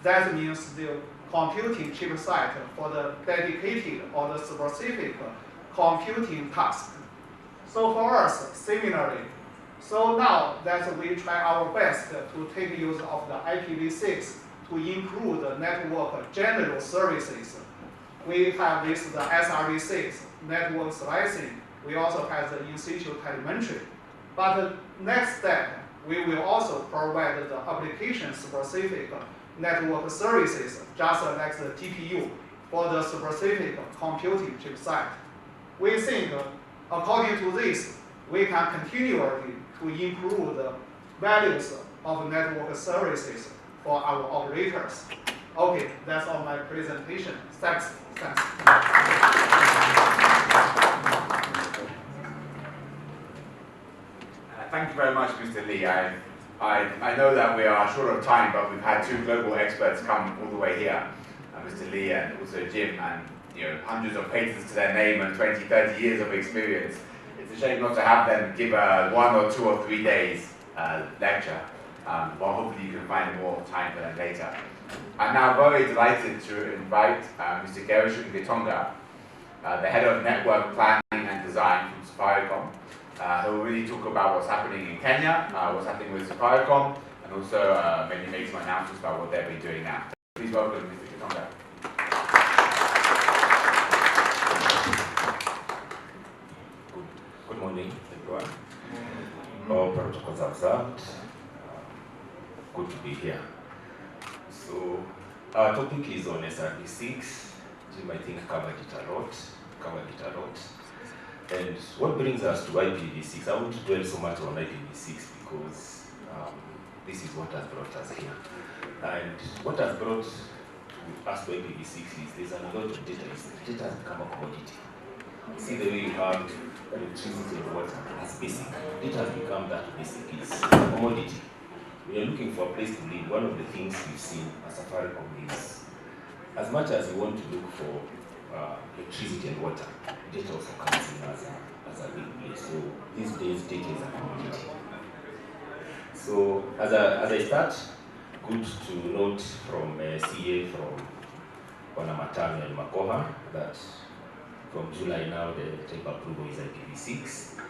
That means the computing chip site for the dedicated or the specific computing task. So for us, similarly, so now that we try our best to take use of the IPv6 to improve the network general services. We have the SRv6 network slicing. We also have the in-situ telemetry. But the next step, we will also provide the application-specific network services, just like the GPU for the specific computing chip site. We think, according to this, we can continually to improve the values of network services for our operators. Okay, that's all my presentation. Thanks. Thank you very much, Mr. Lee. I know that we are short of time, but we've had two global experts come all the way here, Mr. Lee and also Jim, and hundreds of patents to their name and 20, 30 years of experience. It's a shame not to have them give a 1 or 2 or 3 days lecture. Well, hopefully you can find more time for them later. I'm now very delighted to invite Mr. Gershon Gitonga, the head of network planning and design from Safaricom, who will really talk about what's happening in Kenya, what's happening with Safaricom, and also maybe make some announcements about what they'll be doing now. Please welcome Mr. Gitonga. Good morning, everyone. All protocols observed. Good to be here. So, our topic is on SRv6. Jim, I think, covered it a lot. And what brings us to IPv6? I won't dwell so much on IPv6 because this is what has brought us here. And what has brought us to IPv6 is there's a lot of data. Data has become a commodity. See the way you have electricity and water as basic. Data has become that basic. It's a commodity. When you're looking for a place to live, one of the things we've seen at Safaricom is, as much as you want to look for electricity and water, data also comes in as a big place. So these days, data is a commodity. So as I start, good to note from CA, from Wanamatami and Makoha, that from July now, the type approval is IPv6,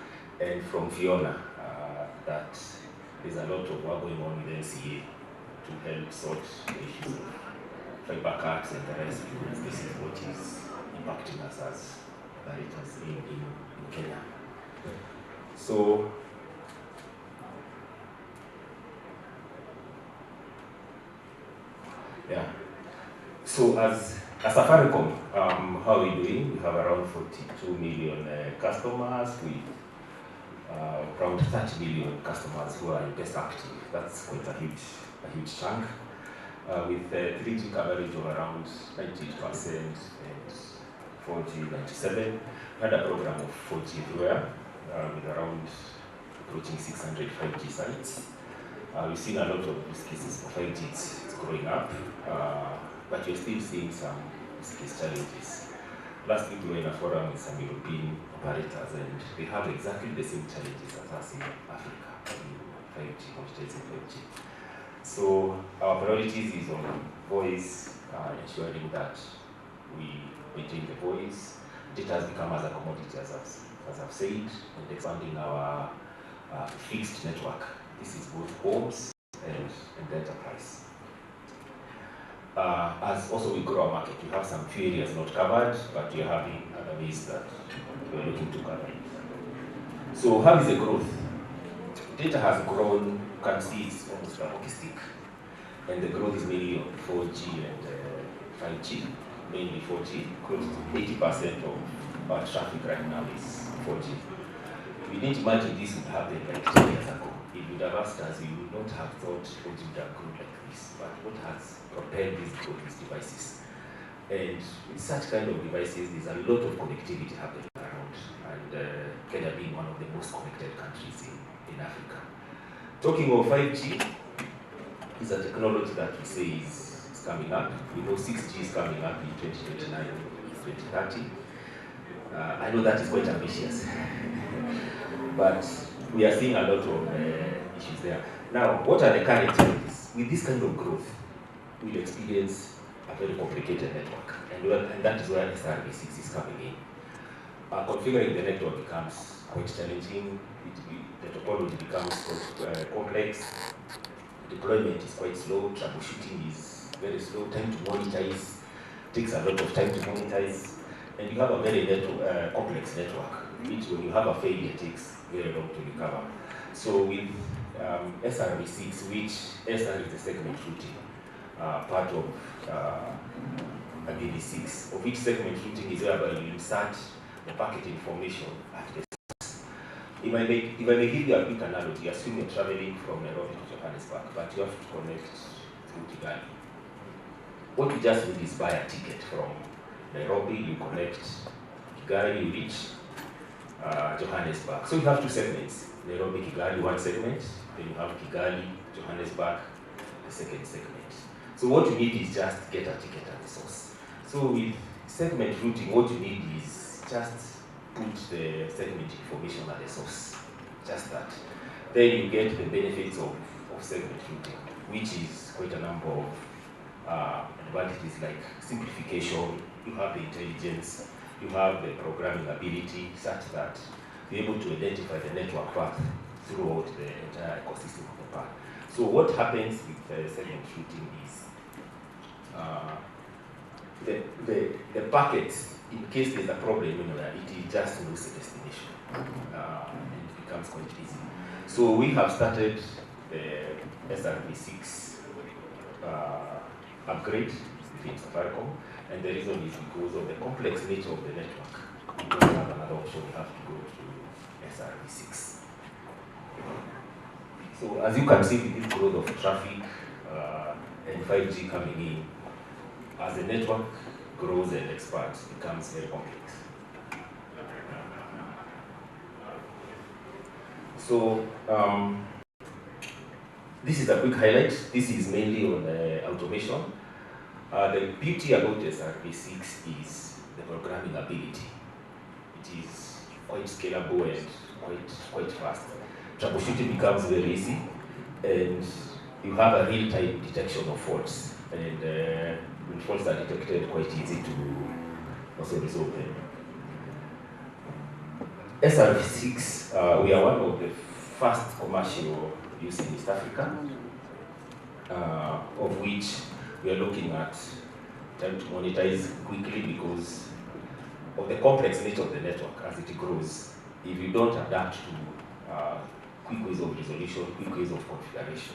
and from Fiona, that there's a lot of work going on with NCA to help sort the issues of fiber cuts and the rest, because this is what is impacting us as operators in Kenya. So, yeah. So as Safaricom, how are we doing? We have around 42 million customers with around 30 million customers who are best active. That's quite a huge chunk. With 3G coverage of around 90% and 4G 97%. We had a program of 4G everywhere with around approaching 600 5G sites. We've seen a lot of use cases for 5G. It's growing up, but you're still seeing some use case challenges. last week we were in a forum with some European operators, and they have exactly the same challenges as us in Africa in 5G, monetizing 5G. So our priorities is on voice, ensuring that we maintain the voice. Data has become as a commodity, as I've said, and expanding our fixed network. This is both homes and enterprise. As also we grow our market, we have some few areas not covered, but we are having other ways that we are looking to cover. So how is the growth? Data has grown, you can see it's almost a hockey stick, and the growth is mainly on 4G and 5G, mainly 4G. Close to 80% of our traffic right now is 4G. We didn't imagine this would happen like 10 years ago. If you would have asked us, we would not have thought 4G would have grown like this. But what has propelled this growth is devices. And with such kind of devices, there's a lot of connectivity happening around, and Kenya being one of the most connected countries in Africa. Talking of 5G, is a technology that we say is coming up. We know 6G is coming up in 2029, 2030. I know that is quite ambitious, but we are seeing a lot of issues there. Now, what are the current challenges? With this kind of growth, we'll experience a very complicated network, and that is where SRv6 is coming in. Configuring the network becomes quite challenging. The topology becomes quite complex. Deployment is quite slow. Troubleshooting is very slow. Time to monetize takes a lot of time to monetize, and you have a very complex network, which when you have a failure takes very long to recover. So with SRv6, which SR is the segment routing, part of IPv6, of which segment routing is whereby you insert the packet information at the source. If I may give you a quick analogy, assume you're traveling from Nairobi to Johannesburg, but you have to connect through Kigali. What you just do is buy a ticket from Nairobi, you connect Kigali, you reach Johannesburg. So you have two segments, Nairobi, Kigali, one segment, then you have Kigali, Johannesburg, the second segment. So what you need is just get a ticket at the source. So with segment routing, what you need is just put the segment information at the source, just that. Then you get the benefits of segment routing, which is quite a number of advantages like simplification, you have the intelligence, you have the programming ability such that you're able to identify the network path throughout the entire ecosystem of the path. So what happens with segment routing is the packets, in case there's a problem, it just moves the destination and it becomes quite easy. So we have started the SRv6 upgrade within Safaricom, and the reason is because of the complex nature of the network. We don't have another option, we have to go to SRv6. So as you can see with this growth of traffic and 5G coming in, as the network grows and expands, it becomes very complex. So this is a quick highlight. This is mainly on automation. The beauty about SRv6 is the programming ability. It is quite scalable and quite fast. Troubleshooting becomes very easy, and you have a real-time detection of faults. And when faults are detected, quite easy to also resolve them. SRv6, we are one of the first commercial use in East Africa, of which we are looking at time to monetize quickly because of the complex nature of the network as it grows. If you don't adapt to quick ways of resolution, quick ways of configuration,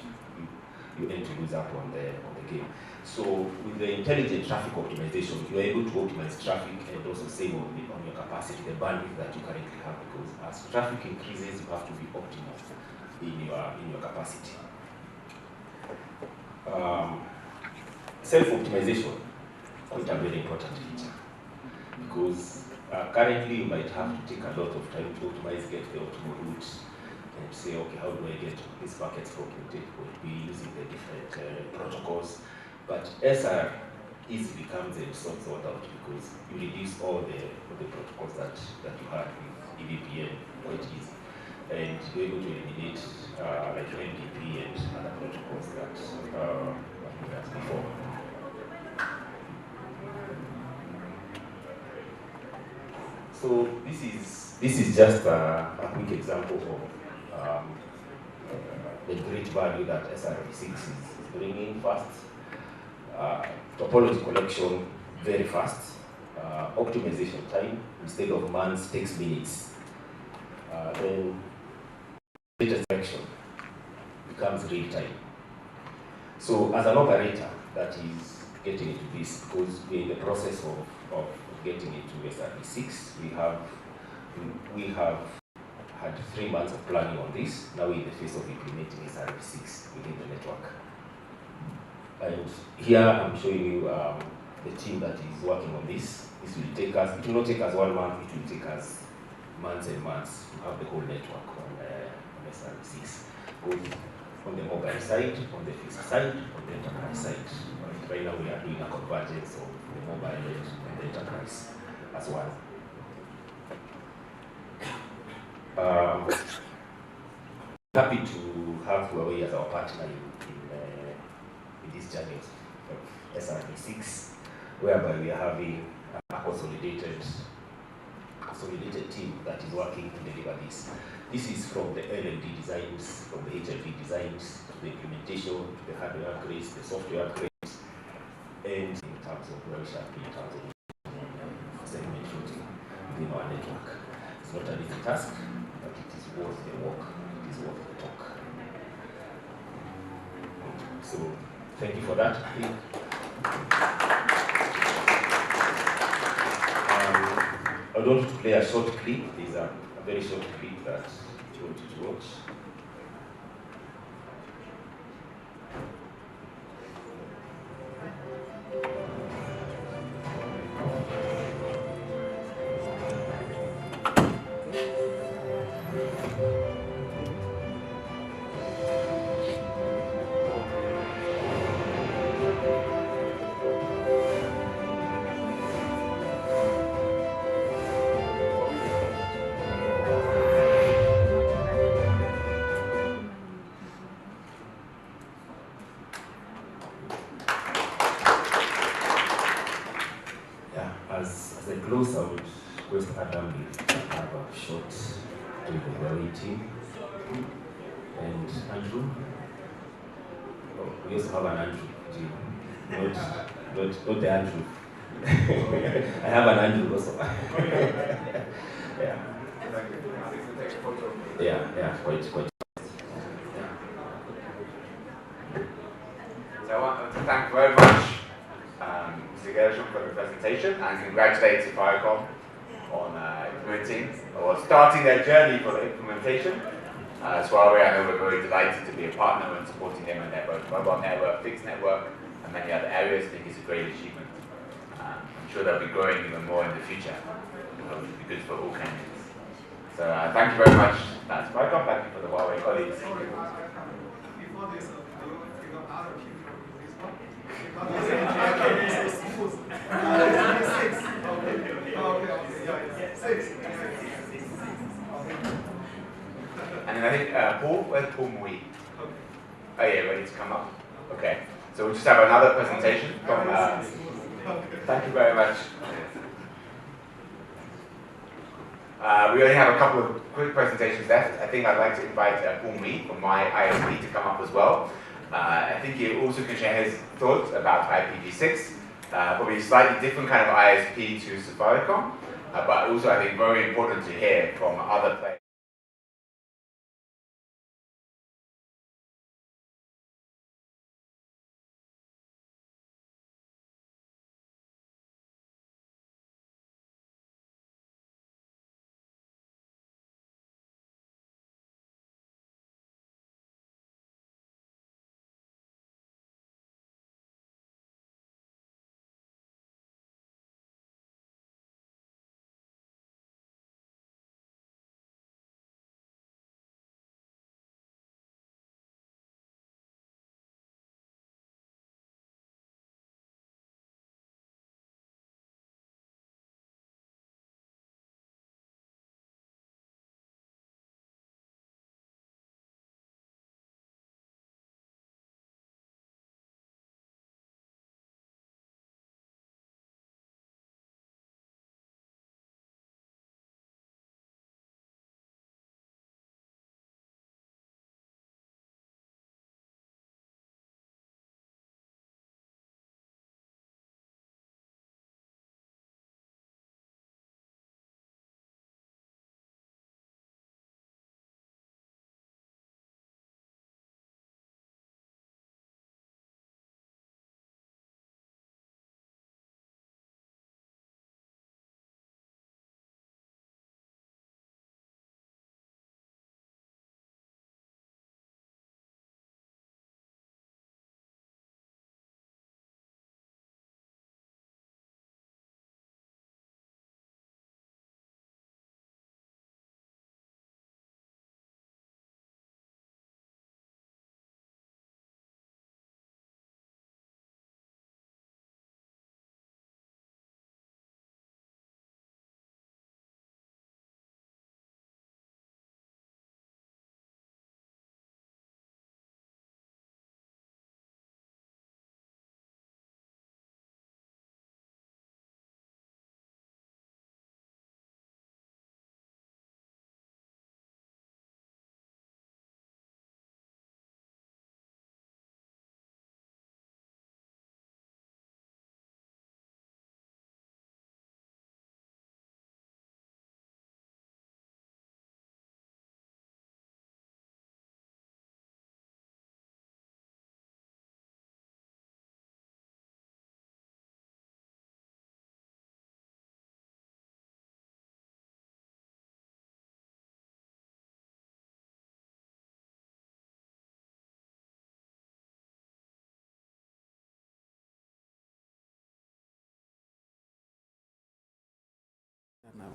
you end to lose up on the game. So with the intelligent traffic optimization, you are able to optimize traffic and also save on your capacity, the bandwidth that you currently have, because as traffic increases, you have to be optimal in your capacity. Self-optimization, quite a very important feature, because currently you might have to take a lot of time to optimize, get the optimal route, and say, okay, how do I get these packets from point A to point B using the different protocols? But SR easily comes and sorts out because you reduce all the protocols that you had with EVPN quite easy. And you're able to eliminate like MDP and other protocols that we had before. So this is just a quick example of the great value that SRv6 is bringing. Fast topology collection, very fast. Optimization time, instead of months, takes minutes. Then data selection becomes real time. So as an operator that is getting into this, because we're in the process of getting into SRv6, we have had 3 months of planning on this. Now we're in the phase of implementing SRv6 within the network. And here I'm showing you the team that is working on this. This will take us, it will not take us 1 month, it will take us months and months to have the whole network on SRv6, both on the mobile side, on the fixed side, on the enterprise side. Right now we are doing a convergence of the mobile and the enterprise as well. Happy to have Huawei as our partner in this journey of SRv6, whereby we are having a consolidated team that is working to deliver this. This is from the LLD designs, from the HLD designs, to the implementation, to the hardware upgrades, the software upgrades, and in terms of where we shall be in terms of segment routing within our network. It's not an easy task, but it is worth the work, it is worth the talk. So, thank you for that. I want to play a short clip. There's a very short clip that I want you to watch. As I close, I would request Adam if you have a shot to the Huawei team. And Andrew. Oh, we also have an Andrew team. Not the Andrew. I have an Andrew also. Yeah, quite. So I want to thank very much Mr. Gershon for the presentation and congratulate Safaricom on implementing or starting their journey for the implementation. As Huawei, I know we're very delighted to be a partner and supporting them in their both mobile network, fixed network, and many other areas. I think it's a great achievement. I'm sure they'll be growing even more in the future. It will be good for all Kenyans. So thank you very much, Safaricom. Thank you for the Huawei colleagues. Before this, And then I think Paul, where's Paul Mui? Oh yeah, ready to come up? Okay. So we'll just have another presentation from, thank you very much. We only have a couple of quick presentations left. I think I'd like to invite Paul Mui from my ISP to come up as well. I think he also can share his thoughts about IPv6, probably a slightly different kind of ISP to Safaricom, but also I think very important to hear from other players.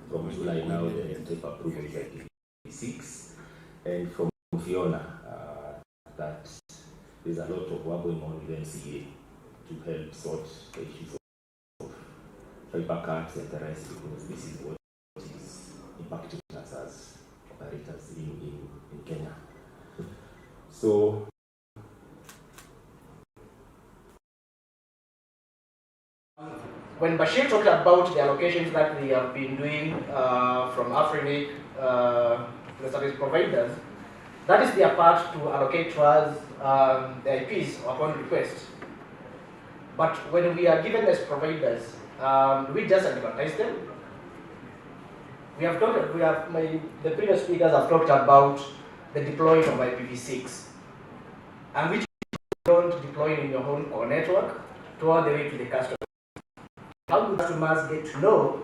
from July now, the type approval is IPv6, and from Fiona, that there's a lot of work going on with MCA to help sort the issues of fiber cuts and the rest, because this is what is impacting us as operators in Kenya. So, when Bashir talked about the allocations that we have been doing from Afrinic to the service providers, that is their part to allocate to us the IPs upon request. But when we are given as providers, do we just advertise them? We have talked. The previous speakers have talked about the deploying of IPv6, and which you don't deploy in your own core network to all the way to the customer. How do customers get to know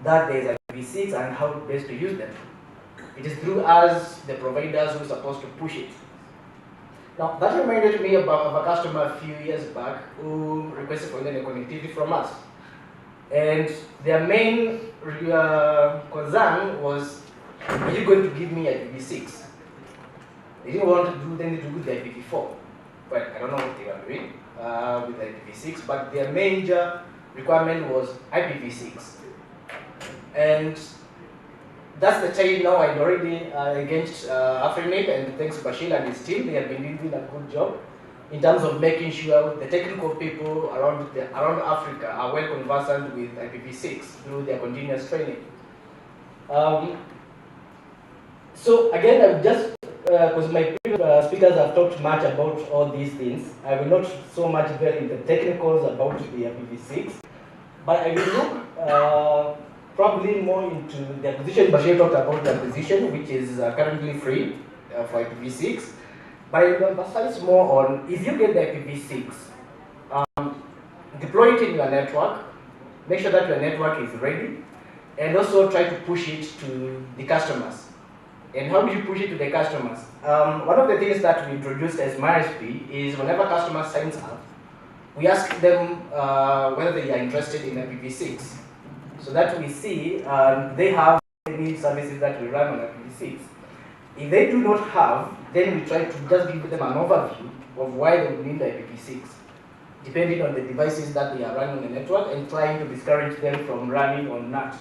that there is IPv6 and how best to use them? It is through us, the providers, who are supposed to push it. Now, that reminded me of a customer a few years back who requested for internet connectivity from us. And their main concern was, are you going to give me IPv6? They didn't want to do anything to do with the IPv4. Well, I don't know what they were doing with IPv6, but their major requirement was IPv6. And that's the time now I'm already against Afrinic, and thanks to Bashir and his team, they have been doing a good job in terms of making sure the technical people around Africa are well conversant with IPv6 through their continuous training. So again, I've just, because my previous speakers have talked much about all these things, I will not so much dwell in the technicals about the IPv6, but I will look probably more into the acquisition. Bashir talked about the acquisition, which is currently free for IPv6. But I will emphasize more on, if you get the IPv6, deploy it in your network, make sure that your network is ready, and also try to push it to the customers. And how do you push it to the customers? One of the things that we introduced as MySP is whenever customer signs up, we ask them whether they are interested in IPv6, so that we see they have any services that we run on IPv6. If they do not have, then we try to just give them an overview of why they would need IPv6, depending on the devices that they are running on the network, and trying to discourage them from running on NAT.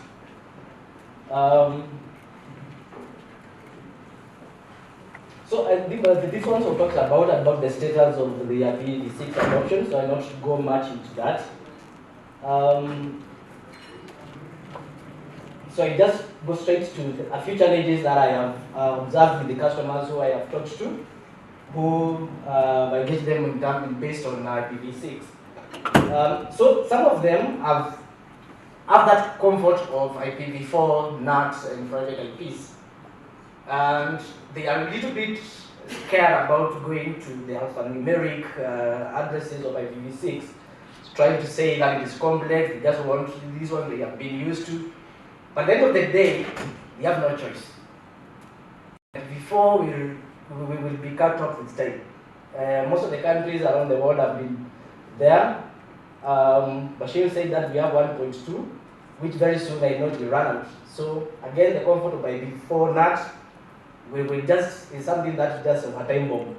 So I think this one also talks about the status of the IPv6 adoption, so I will not go much into that. So I just go straight to a few challenges that I have observed with the customers who I have talked to, who engage them in dumping based on IPv6. So some of them have that comfort of IPv4, NAT, and private IPs. And they are a little bit scared about going to the alphanumeric addresses of IPv6, trying to say that it is complex, they just want this one they have been used to. But at the end of the day, we have no choice. Before we will be cut off with time. Most of the countries around the world have been there. Bashir said that we have 1.2, which very soon I know will run out. So again, the comfort of IPv4 NAT is something that's just a time bomb.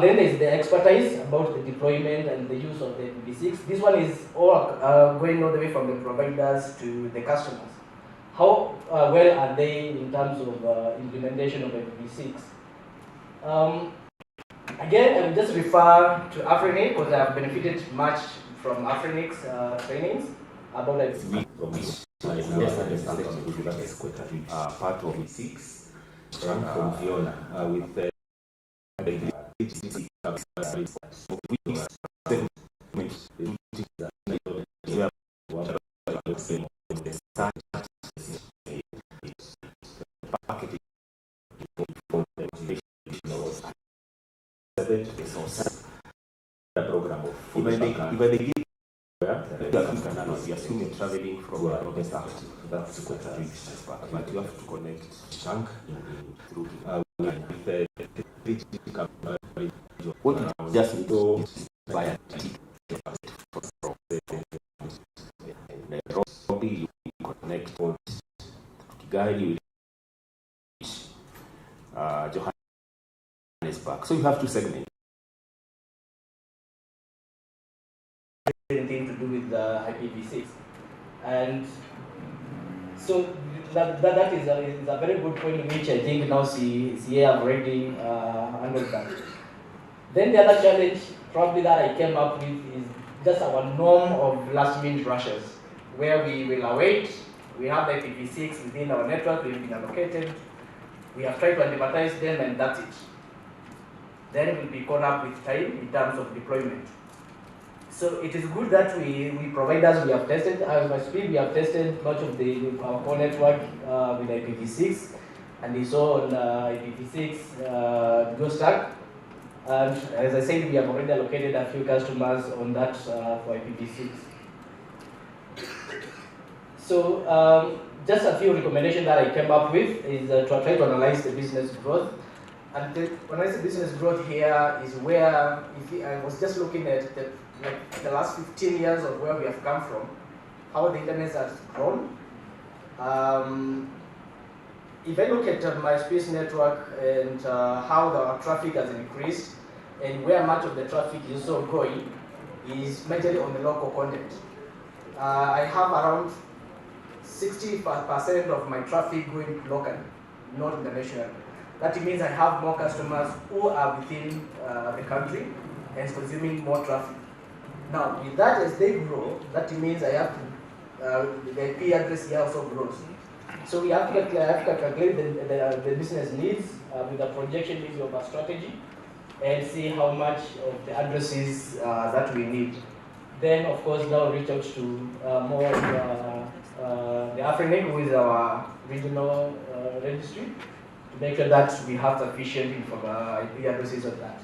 Then there's the expertise about the deployment and the use of the IPv6. This one is all going all the way from the providers to the customers. How well are they in terms of implementation of IPv6? Again, I will just refer to Afrinic because I have benefited much from Afrinic's trainings about IPv6. Part of IPv6 from Fiona with the program of if they give you assume you're traveling from West Africa, that's the but you have to connect chunk through with the what it just go via Nairobi, you connect Johannesburg. So you have two segments. Anything to do with the IPv6, and so that is a very good point which I think now CA have already handled that. Then the other challenge probably that I came up with is just our norm of last minute rushes, where we will await, we have IPv6 within our network, we've been allocated, we have tried to advertise them and that's it. Then we'll be caught up with time in terms of deployment. So it is good that we providers we have tested, as I speak, we have tested much of our core network with IPv6, and we saw on IPv6 Go Stack. And as I said, we have already allocated a few customers on that for IPv6. So just a few recommendations that I came up with is to try to analyze the business growth. And when I say business growth here is where, if I was just looking at the last 15 years of where we have come from, how the internet has grown. If I look at my space network and how the traffic has increased and where much of the traffic is also going is majorly on the local content. I have around 60% of my traffic going locally, not internationally. That means I have more customers who are within the country and consuming more traffic. Now, with that, as they grow, that means I have to, the IP address here also grows. So we have to calculate the business needs with the projection needs of our strategy and see how much of the addresses that we need. Then, of course, now reach out to more the AFRINIC, who is our regional registry, to make sure that we have sufficient IP addresses of that.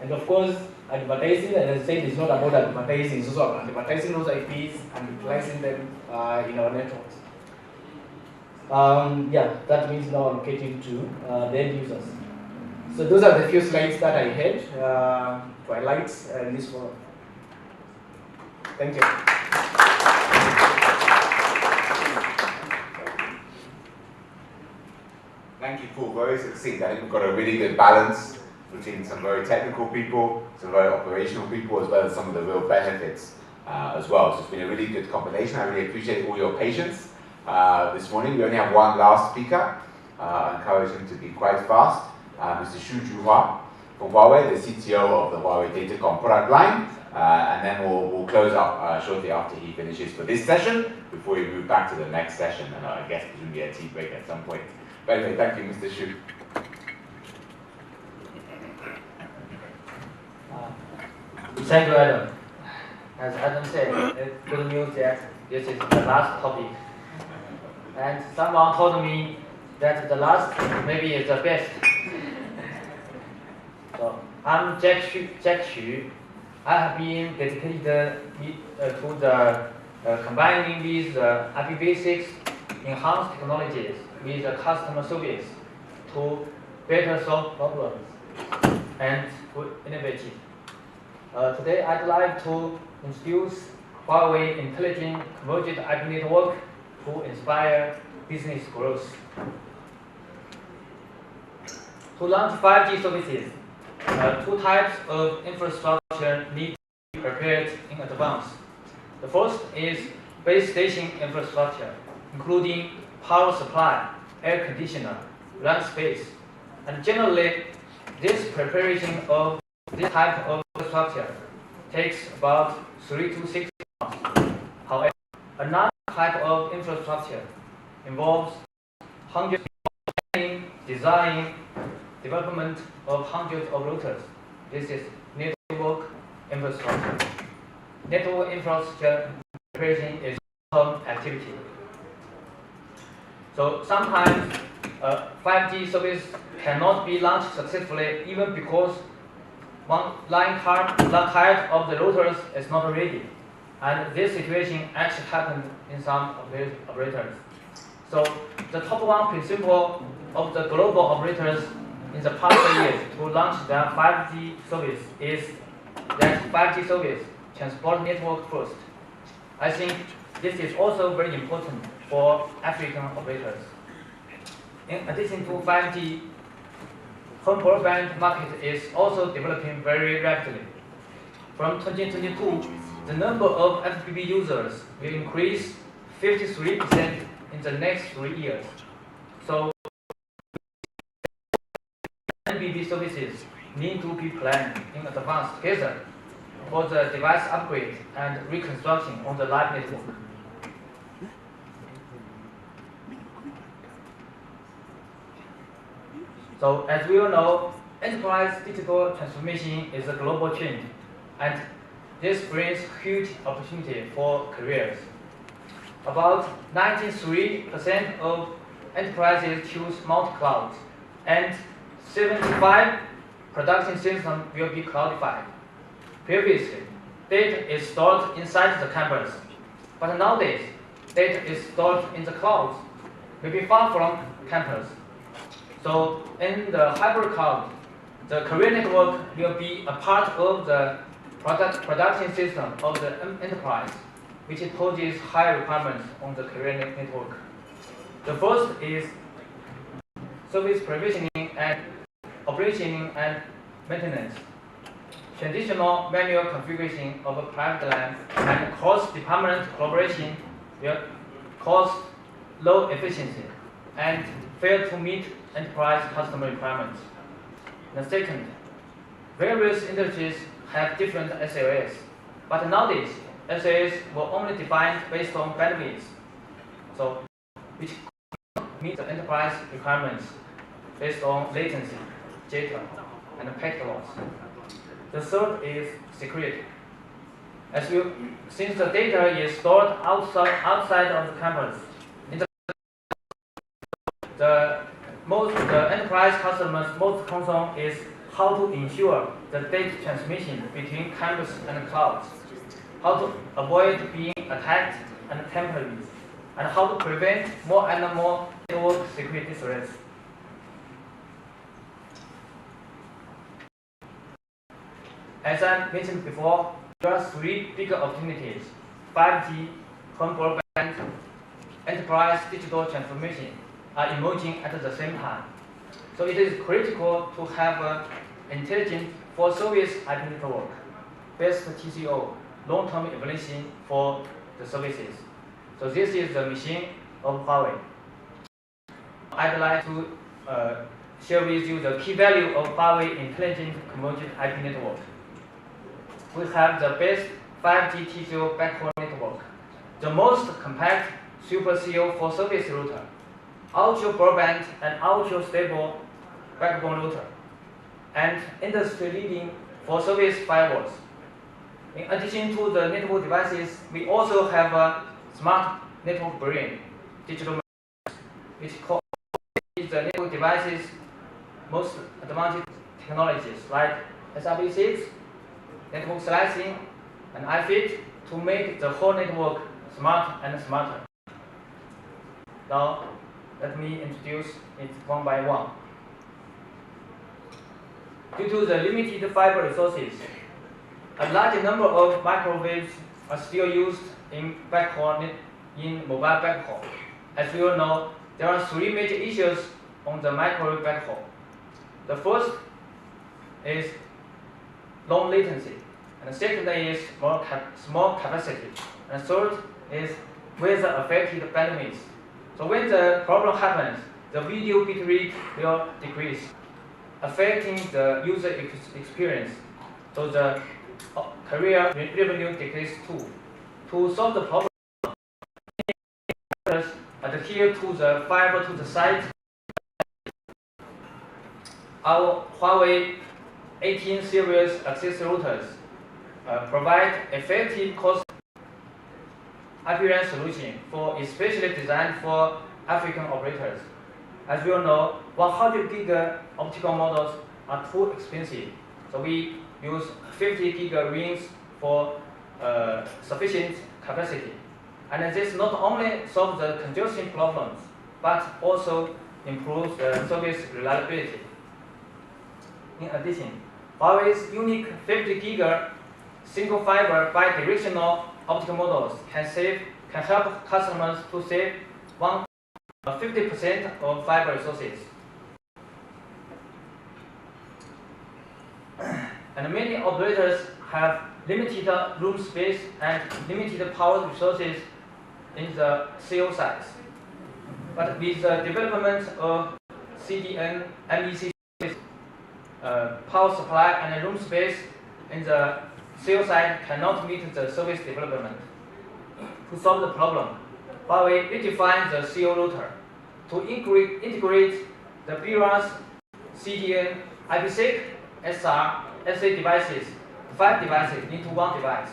And of course, advertising, and as I said, it's not about advertising, it's also about advertising those IPs and utilizing them in our networks. Yeah, that means now allocating to the end users. So those are the few slides that I had to highlight in this forum. Thank you. Thank you, Paul. Very succinct. I think we've got a really good balance between some very technical people, some very operational people, as well as some of the real benefits as well. So it's been a really good combination. I really appreciate all your patience this morning. We only have one last speaker. I encourage him to be quite fast. Mr. Xu Zhuhua from Huawei, the CTO of the Huawei Datacom product line. And then we'll close up shortly after he finishes for this session, before we move back to the next session, and I guess presumably a tea break at some point. But anyway, thank you, Mr. Xu. Thank you, Adam. As Adam said, it's good news that this is the last topic. And someone told me that the last maybe is the best. So I'm Jack Xu. I have been dedicated to the combining with IPv6 enhanced technologies with the customer service to better solve problems and to innovate. Today I'd like to introduce Huawei Intelligent Convergent IP Network to inspire business growth. To launch 5G services, two types of infrastructure need to be prepared in advance. The first is base station infrastructure, including power supply, air conditioner, LAN space, and generally, this preparation of this type of infrastructure takes about 3 to 6 months. However, another type of infrastructure involves hundreds of planning, design, development of hundreds of routers. This is network infrastructure. Network infrastructure preparation is a long-term activity. So sometimes 5G service cannot be launched successfully even because one line card of the routers is not ready. And this situation actually happened in some operators. So the top one principle of the global operators in the past years to launch their 5G service is that 5G service transport network first. I think this is also very important for African operators. In addition to 5G, home broadband market is also developing very rapidly. From 2022, the number of FBB users will increase 53% in the next 3 years. So, FBB services need to be planned in advance together for the device upgrade and reconstruction on the live network. So, as we all know, enterprise digital transformation is a global trend, and this brings huge opportunity for careers. About 93% of enterprises choose multi-cloud, and 75 production systems will be cloudified. Previously, data is stored inside the campus, but nowadays, data is stored in the cloud, maybe far from campus. So, in the hybrid cloud, the career network will be a part of the production system of the enterprise, which poses high requirements on the career network. The first is service provisioning and operation and maintenance. Traditional manual configuration of a private LAN and cross-department collaboration will cause low efficiency and fail to meet enterprise customer requirements. The second, various industries have different SLAs, but nowadays SLAs were only defined based on bandwidth, so which meet the enterprise requirements based on latency, jitter, and packet loss. The third is security. Since the data is stored outside of the campus, the enterprise customers' most concern is how to ensure the data transmission between campus and clouds, how to avoid being attacked and tampered with, and how to prevent more and more network security threats. As I mentioned before, there are 3 bigger opportunities: 5G, home broadband, enterprise digital transformation are emerging at the same time. So it is critical to have an intelligent for-service IP network, best TCO, long-term evaluation for the services. So this is the mission of Huawei. I'd like to share with you the key value of Huawei Intelligent Convergent IP Network. We have the best 5G TCO backhaul network, the most compact Super CO for service router, ultra broadband and ultra stable backbone router, and industry-leading for service firewalls. In addition to the network devices, we also have a smart network brain, digital, which is the network devices most advanced technologies like SRv6, network slicing, and iFit to make the whole network smart and smarter. Now, let me introduce it one by one. Due to the limited fiber resources, a large number of microwaves are still used in mobile backhaul. As we all know, there are 3 major issues on the microwave backhaul. The first is low latency, and the second is small capacity, and third is weather affected bandwidth. So when the problem happens, the video bit rate will decrease, affecting the user experience. So the career revenue decrease too. To solve the problem, adhere to the fiber to the site. Our Huawei 18 series access routers provide effective cost IP-RAN solution especially designed for African operators. As we all know, 100 gig optical modules are too expensive, so we use 50 gig rings for sufficient capacity. And this not only solves the congestion problems, but also improves the service reliability. In addition, Huawei's unique 50 gig single fiber bidirectional optical modules can help customers to save 1 50% of fiber resources. And many operators have limited room space and limited power resources in the CO sites. But with the development of CDN, MEC, power supply and room space in the CO site cannot meet the service development. To solve the problem, Huawei redefined the CO router to integrate the BRAS, CDN, IP6, SR, SA devices, 5 devices into one device.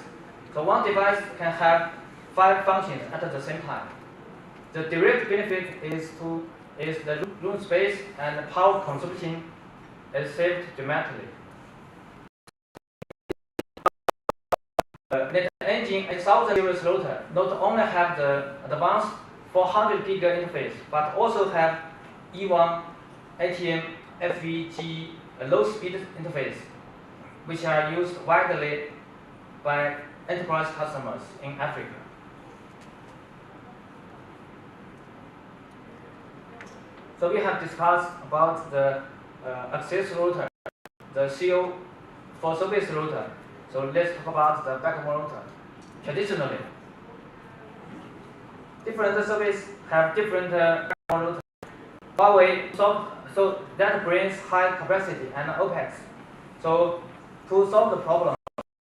So one device can have 5 functions at the same time. The direct benefit is the room space and power consumption is saved dramatically. Net Engine 8000 series router not only have the advanced 400 gig interface, but also have E1, ATM, FVG, low-speed interface, which are used widely by enterprise customers in Africa. So we have discussed about the access router, the CO for service router. So let's talk about the backbone router. Traditionally, different services have different backbone router. Huawei so that brings high capacity and OPEX. So to solve the problem,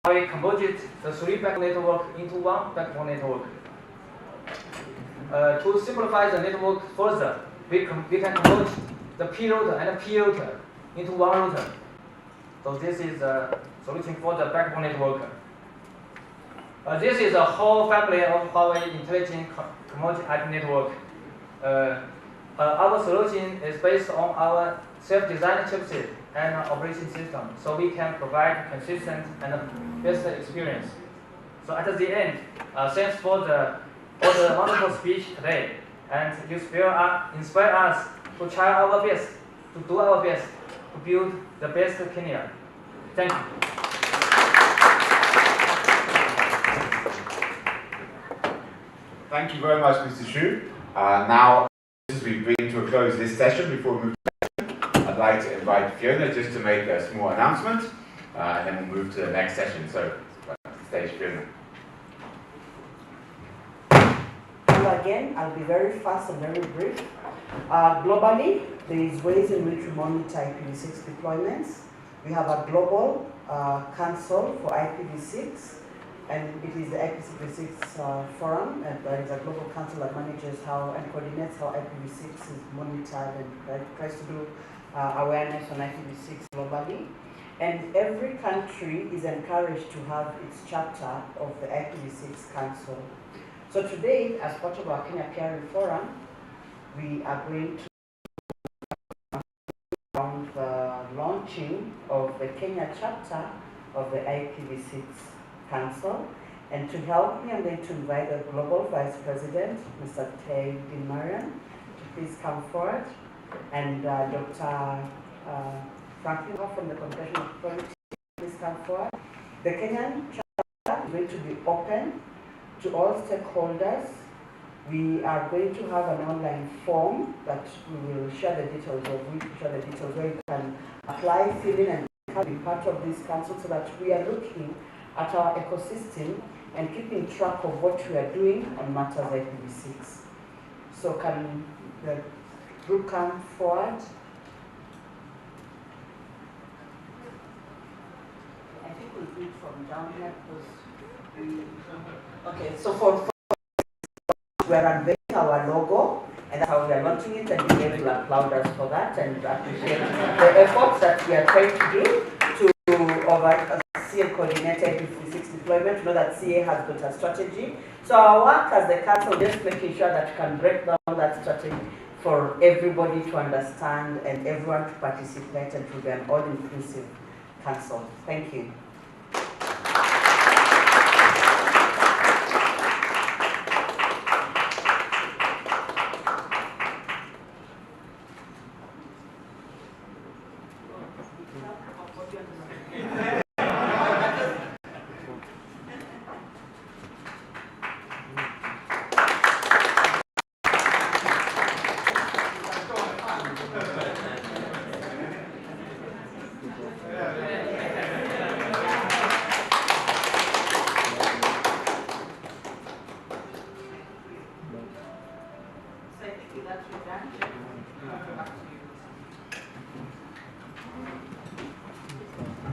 Huawei converged the 3 backbone network into one backbone network. To simplify the network further, we can convert the P router and the P router into one router. So this is the solution for the backbone network. This is a whole family of Huawei intelligent commodity IP network. Our solution is based on our self-designed chipset and operation system, so we can provide consistent and best experience. So at the end, thanks for the wonderful speech today, and you inspire us to try our best, to do our best to build the best Kenya. Thank you. Thank you very much, Mr. Xu. Now, as we bring to a close this session, before we move to the session, I'd like to invite Fiona just to make a small announcement, and then we'll move to the next session. So, stage Fiona. Hello again, I'll be very fast and very brief. Globally, there is ways in which we monitor IPv6 deployments. We have a global council for IPv6, and it is the IPv6 forum, and there is a global council that manages how and coordinates how IPv6 is monitored and tries to do awareness on IPv6 globally. And every country is encouraged to have its chapter of the IPv6 council. So today, as part of our Kenya Peering Forum, we are going to on the launching of the Kenya chapter of the IPv6 Council. And to help me, I'm going to invite the Global Vice President, Mr. Tay Dinmarian, to please come forward, and Dr. Franklin from the Communication Authority, please come forward. The Kenyan chapter is going to be open to all stakeholders. We are going to have an online form that we will share the details of, where you can apply, fill in, and be part of this council, so that we are looking at our ecosystem and keeping track of what we are doing on matters IPv6. So can the group come forward? I think we'll do it from down here because okay, so for we are unveiling our logo, and that's how we are launching it, and we will applaud us for that and appreciate the efforts that we are trying to do to oversee and coordinate IPv6 deployment. You know that CA has got a strategy. So our work as the council, just making sure that we can break down that strategy for everybody to understand and everyone to participate, and to be an all-inclusive council. Thank you.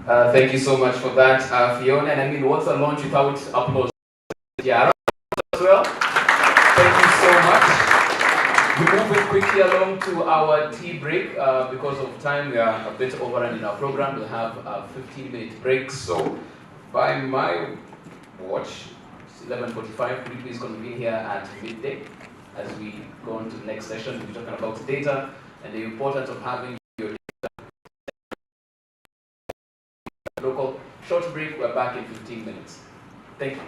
Thank you so much for that, Fiona. And I mean, what's a launch without applause? Yeah, as well. Thank you so much. We're moving quickly along to our tea break. Because of time, we are a bit overrunning our program. We'll have a 15-minute break. So, by my watch, it's 11:45. Could you please convene here at midday as we go on to the next session? We're talking about data and the importance of having your data local. Short break. We're back in 15 minutes. Thank you.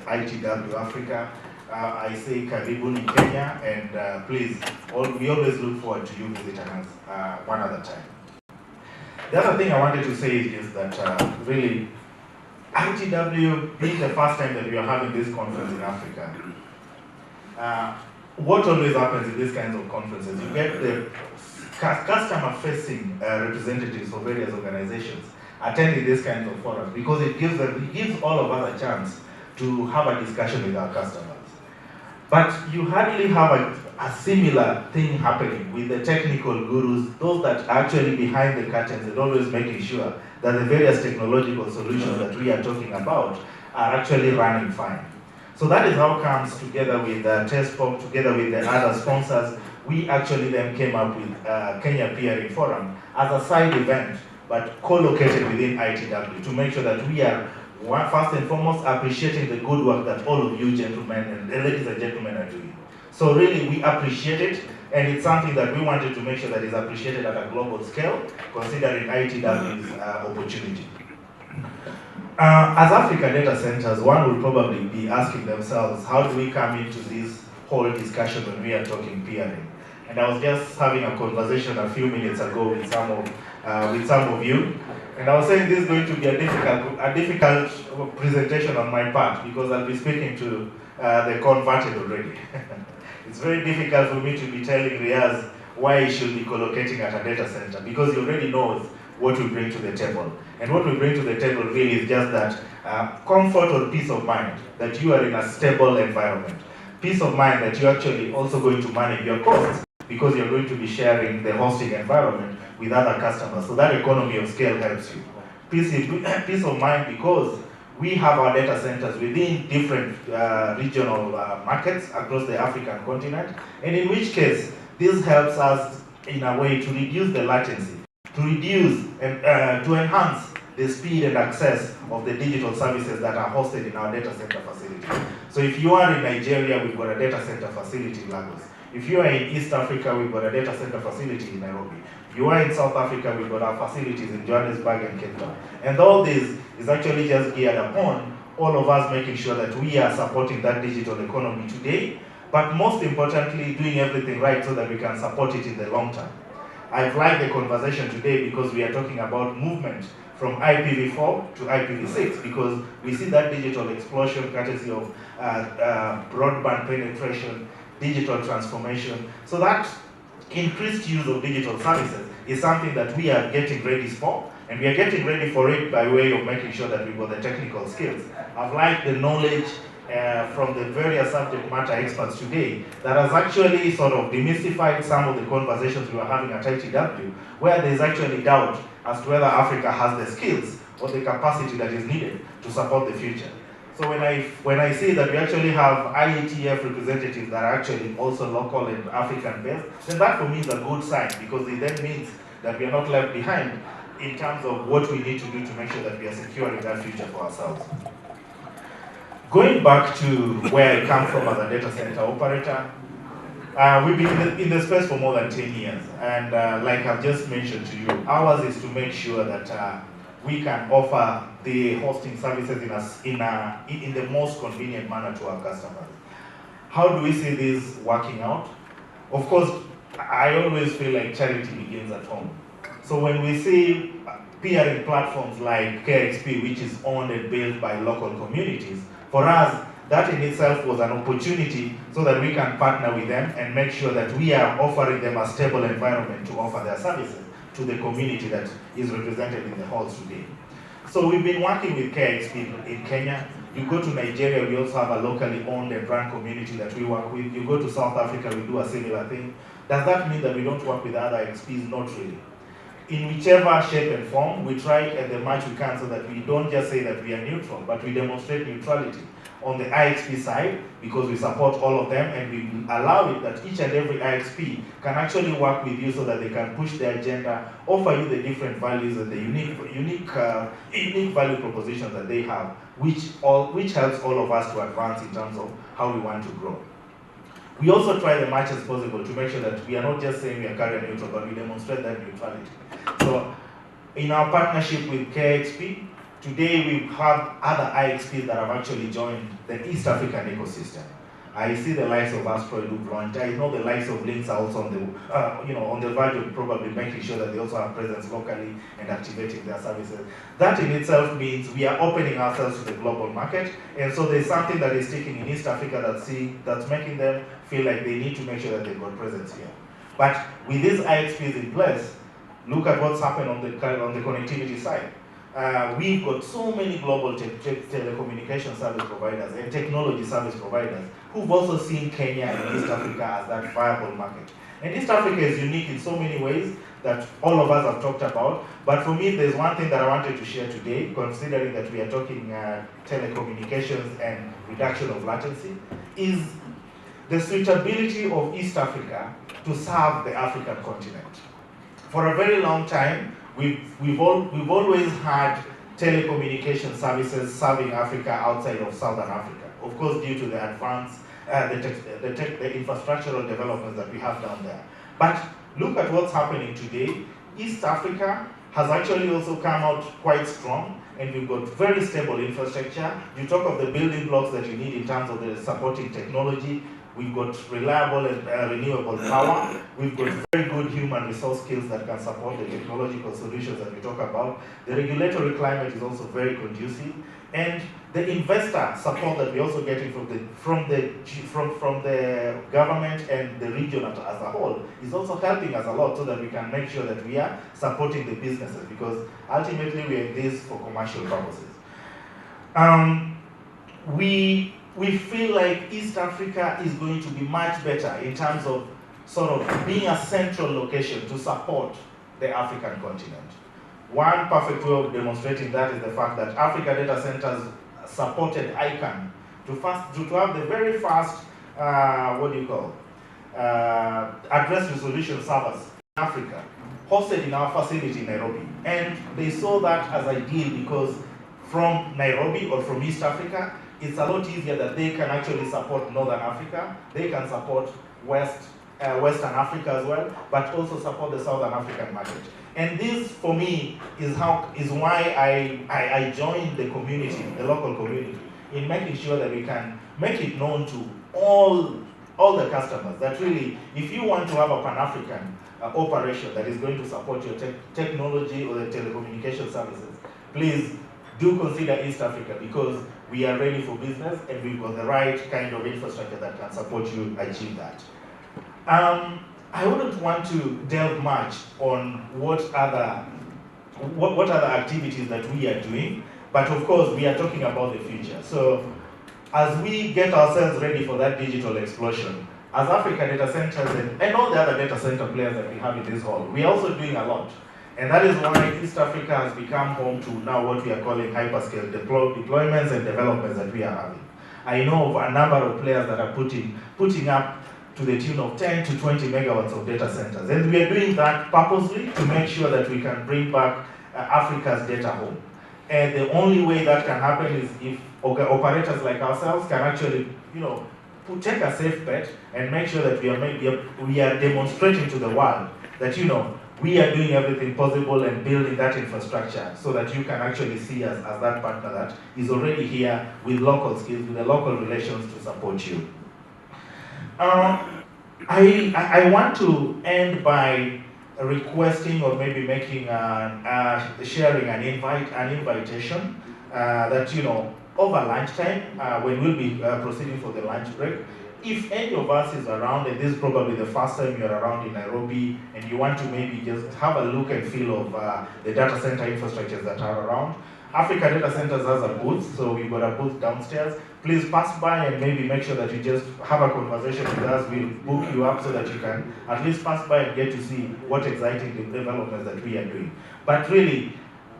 ITW Africa. I say Karibuni in Kenya, and please, we always look forward to you visiting us one other time. The other thing I wanted to say is that really, ITW being the first time that we are having this conference in Africa, what always happens in these kinds of conferences, you get the customer-facing representatives for various organizations attending these kinds of forums because it gives all of us a chance to have a discussion with our customers. But you hardly have a similar thing happening with the technical gurus, those that are actually behind the curtains and always making sure that the various technological solutions that we are talking about are actually running fine. So that is how comes together with TESPOC, together with the other sponsors, we actually then came up with Kenya Peering Forum as a side event, but co-located within ITW to make sure that we are first and foremost appreciating the good work that all of you gentlemen and ladies and gentlemen are doing. So really we appreciate it, and it's something that we wanted to make sure that is appreciated at a global scale, considering ITW's opportunity. As Africa data centers, one will probably be asking themselves, how do we come into this whole discussion when we are talking peering? And I was just having a conversation a few minutes ago with some of you, and I was saying this is going to be a difficult presentation on my part because I'll be speaking to the converted already. It's very difficult for me to be telling Riaz why he should be collocating at a data center because he already knows what we bring to the table. And what we bring to the table really is just that comfort or peace of mind that you are in a stable environment. Peace of mind that you're actually also going to manage your costs because you're going to be sharing the hosting environment with other customers. So that economy of scale helps you. Peace of mind because we have our data centers within different regional markets across the African continent, and in which case this helps us in a way to reduce the latency, to reduce and to enhance the speed and access of the digital services that are hosted in our data center facility. So if you are in Nigeria, we've got a data center facility in Lagos. If you are in East Africa, we've got a data center facility in Nairobi. If you are in South Africa, we've got our facilities in Johannesburg and Cape Town. And all this is actually just geared upon all of us making sure that we are supporting that digital economy today, but most importantly, doing everything right so that we can support it in the long term. I've liked the conversation today because we are talking about movement from IPv4 to IPv6 because we see that digital explosion courtesy of broadband penetration, digital transformation. So that increased use of digital services is something that we are getting ready for, and we are getting ready for it by way of making sure that we've got the technical skills. I've liked the knowledge from the various subject matter experts today that has actually sort of demystified some of the conversations we were having at ITW, where there's actually doubt as to whether Africa has the skills or the capacity that is needed to support the future. So when I see that we actually have IETF representatives that are actually also local and African based, then that for me is a good sign because it then means that we are not left behind in terms of what we need to do to make sure that we are securing that future for ourselves. Going back to where I come from as a data center operator, we've been in the space for more than 10 years. And like I've just mentioned to you, ours is to make sure that we can offer the hosting services in the most convenient manner to our customers. How do we see this working out? Of course, I always feel like charity begins at home. So when we see peering platforms like KXP, which is owned and built by local communities, for us, that in itself was an opportunity so that we can partner with them and make sure that we are offering them a stable environment to offer their services to the community that is represented in the halls today. So we've been working with KXP in Kenya. You go to Nigeria, we also have a locally owned and run community that we work with. You go to South Africa, we do a similar thing. Does that mean that we don't work with other XPs? Not really. In whichever shape and form, we try as much we can so that we don't just say that we are neutral, but we demonstrate neutrality on the IXP side because we support all of them and we allow it that each and every IXP can actually work with you so that they can push their agenda, offer you the different values and the unique value propositions that they have, which helps all of us to advance in terms of how we want to grow. We also try as much as possible to make sure that we are not just saying we are carrier neutral, but we demonstrate that neutrality. So in our partnership with KXP, today we have other IXPs that have actually joined the East African ecosystem. I see the likes of Asproid who've launched. I know the likes of Links are also on the, on the verge of probably making sure that they also have presence locally and activating their services. That in itself means we are opening ourselves to the global market, and so there's something that is sticking in East Africa that's making them feel like they need to make sure that they've got presence here. But with these IXPs in place, look at what's happened on the connectivity side. We've got so many global telecommunication service providers and technology service providers who've also seen Kenya and East Africa as that viable market. And East Africa is unique in so many ways that all of us have talked about. But for me, there's one thing that I wanted to share today, considering that we are talking telecommunications and reduction of latency, is the suitability of East Africa to serve the African continent. For a very long time, we've always had telecommunication services serving Africa outside of Southern Africa. Of course, due to the advanced, the infrastructural developments that we have down there. But look at what's happening today. East Africa has actually also come out quite strong, and we've got very stable infrastructure. You talk of the building blocks that you need in terms of the supporting technology. We've got reliable and renewable power. We've got very good human resource skills that can support the technological solutions that we talk about. The regulatory climate is also very conducive. And the investor support that we're also getting from the government and the region as a whole is also helping us a lot, so that we can make sure that we are supporting the businesses, because ultimately we are in this for commercial purposes. We feel like East Africa is going to be much better in terms of sort of being a central location to support the African continent. One perfect way of demonstrating that is the fact that Africa Data Centers supported ICANN to have the very first, address resolution servers in Africa, hosted in our facility in Nairobi. And they saw that as ideal because from Nairobi or from East Africa, it's a lot easier that they can actually support Northern Africa, they can support Western Africa as well, but also support the Southern African market. And this, for me, is why I joined the community, the local community, in making sure that we can make it known to all the customers that really, if you want to have a Pan-African operation that is going to support your technology or the telecommunication services, please do consider East Africa, because we are ready for business and we've got the right kind of infrastructure that can support you achieve that. I wouldn't want to delve much on what other activities that we are doing, but of course we are talking about the future. So as we get ourselves ready for that digital explosion, as Africa Data Centers and all the other data center players that we have in this hall, we are also doing a lot. And that is why East Africa has become home to now what we are calling hyperscale deployments and developments that we are having. I know of a number of players that are putting up to the tune of 10 to 20 megawatts of data centers. And we are doing that purposely to make sure that we can bring back Africa's data home. And the only way that can happen is if operators like ourselves can actually, take a safe bet and make sure that we are demonstrating to the world that, we are doing everything possible and building that infrastructure so that you can actually see us as that partner that is already here with local skills, with the local relations to support you. I want to end by requesting or maybe making sharing an invitation that over lunchtime when we'll be proceeding for the lunch break. If any of us is around, and this is probably the first time you're around in Nairobi, and you want to maybe just have a look and feel of the data center infrastructures that are around, Africa Data Centers has a booth, so we've got a booth downstairs. Please pass by and maybe make sure that you just have a conversation with us. We'll book you up so that you can at least pass by and get to see what exciting developments that we are doing. But really,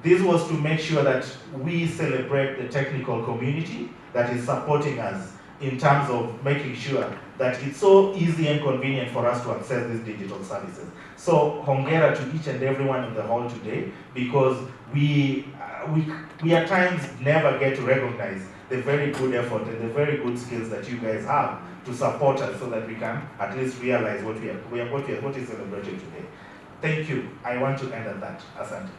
this was to make sure that we celebrate the technical community that is supporting us in terms of making sure that it's so easy and convenient for us to access these digital services. So hongera to each and everyone in the hall today, because we at times never get to recognize the very good effort and the very good skills that you guys have to support us so that we can at least realize what is celebrated today. Thank you. I want to end at that. Asante.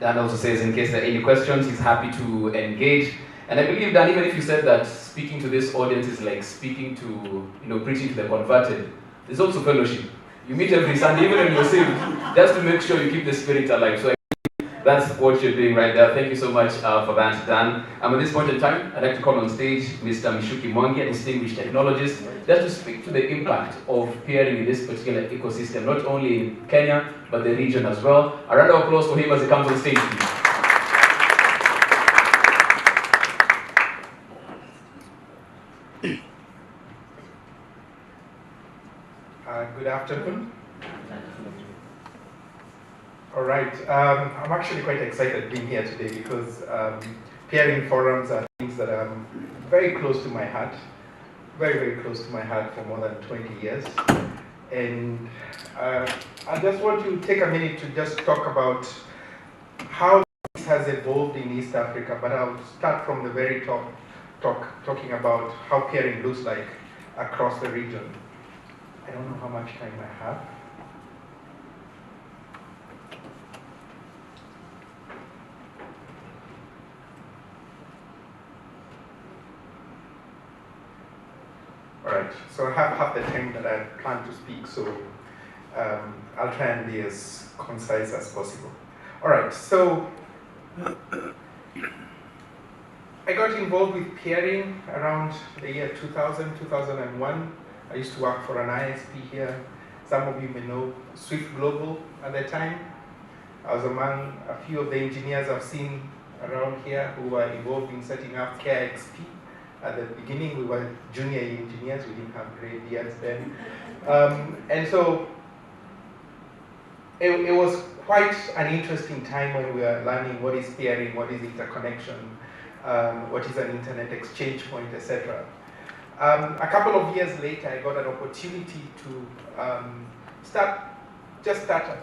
Dan also says in case there are any questions, he's happy to engage. And I believe, Dan, even if you said that speaking to this audience is like speaking to, preaching to the converted, there's also fellowship. You meet every Sunday, even when you're saved, just to make sure you keep the spirit alive. So that's what you're doing right there. Thank you so much for that, Dan. At this point in time, I'd like to call on stage Mr. Mishuki Mwangi, a distinguished technologist, just to speak to the impact of peering in this particular ecosystem, not only in Kenya, but the region as well. A round of applause for him as he comes on stage, please. Good afternoon. All right, I'm actually quite excited being here today because peering forums are things that are very close to my heart, very, very close to my heart for more than 20 years. And I just want to take a minute to just talk about how this has evolved in East Africa, but I'll start from the very top, talking about how peering looks like across the region. I don't know how much time I have. All right, so I have half the time that I plan to speak, so I'll try and be as concise as possible. All right, so I got involved with peering around the year 2000, 2001. I used to work for an ISP here. Some of you may know Swift Global at the time. I was among a few of the engineers I've seen around here who were involved in setting up CareXP. At the beginning, we were junior engineers. We didn't have gray beards then. And so it was quite an interesting time when we were learning what is peering, what is interconnection, what is an internet exchange point, etc. A couple of years later, I got an opportunity to start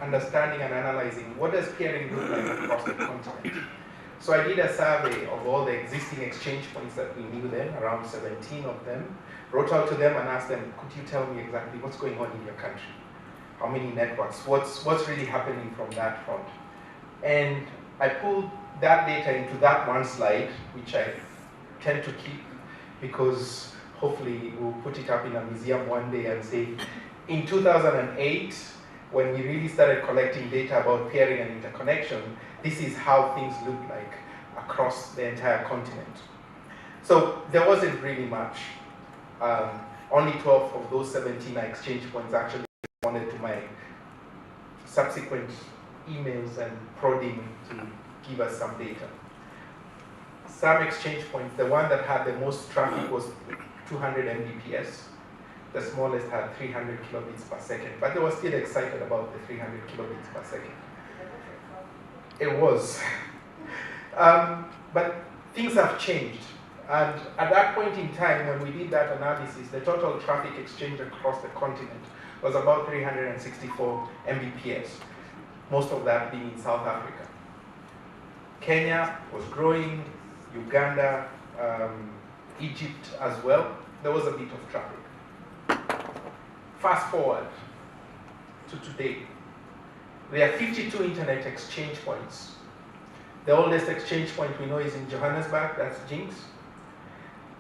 understanding and analyzing what does peering look like across the continent. So I did a survey of all the existing exchange points that we knew then, around 17 of them, wrote out to them and asked them, could you tell me exactly what's going on in your country? How many networks? What's really happening from that front? And I pulled that data into that one slide, which I tend to keep because hopefully we'll put it up in a museum one day and say, in 2008, when we really started collecting data about peering and interconnection, this is how things look like across the entire continent. So there wasn't really much. Only 12 of those 17 exchange points actually responded to my subsequent emails and prodding to give us some data. Some exchange points, the one that had the most traffic was 200 Mbps. The smallest had 300 kilobits per second, but they were still excited about the 300 kilobits per second. It was. But things have changed. And at that point in time, when we did that analysis, the total traffic exchange across the continent was about 364 Mbps, most of that being in South Africa. Kenya was growing, Uganda, Egypt as well. There was a bit of traffic. Fast forward to today. There are 52 internet exchange points. The oldest exchange point we know is in Johannesburg, that's Jinx.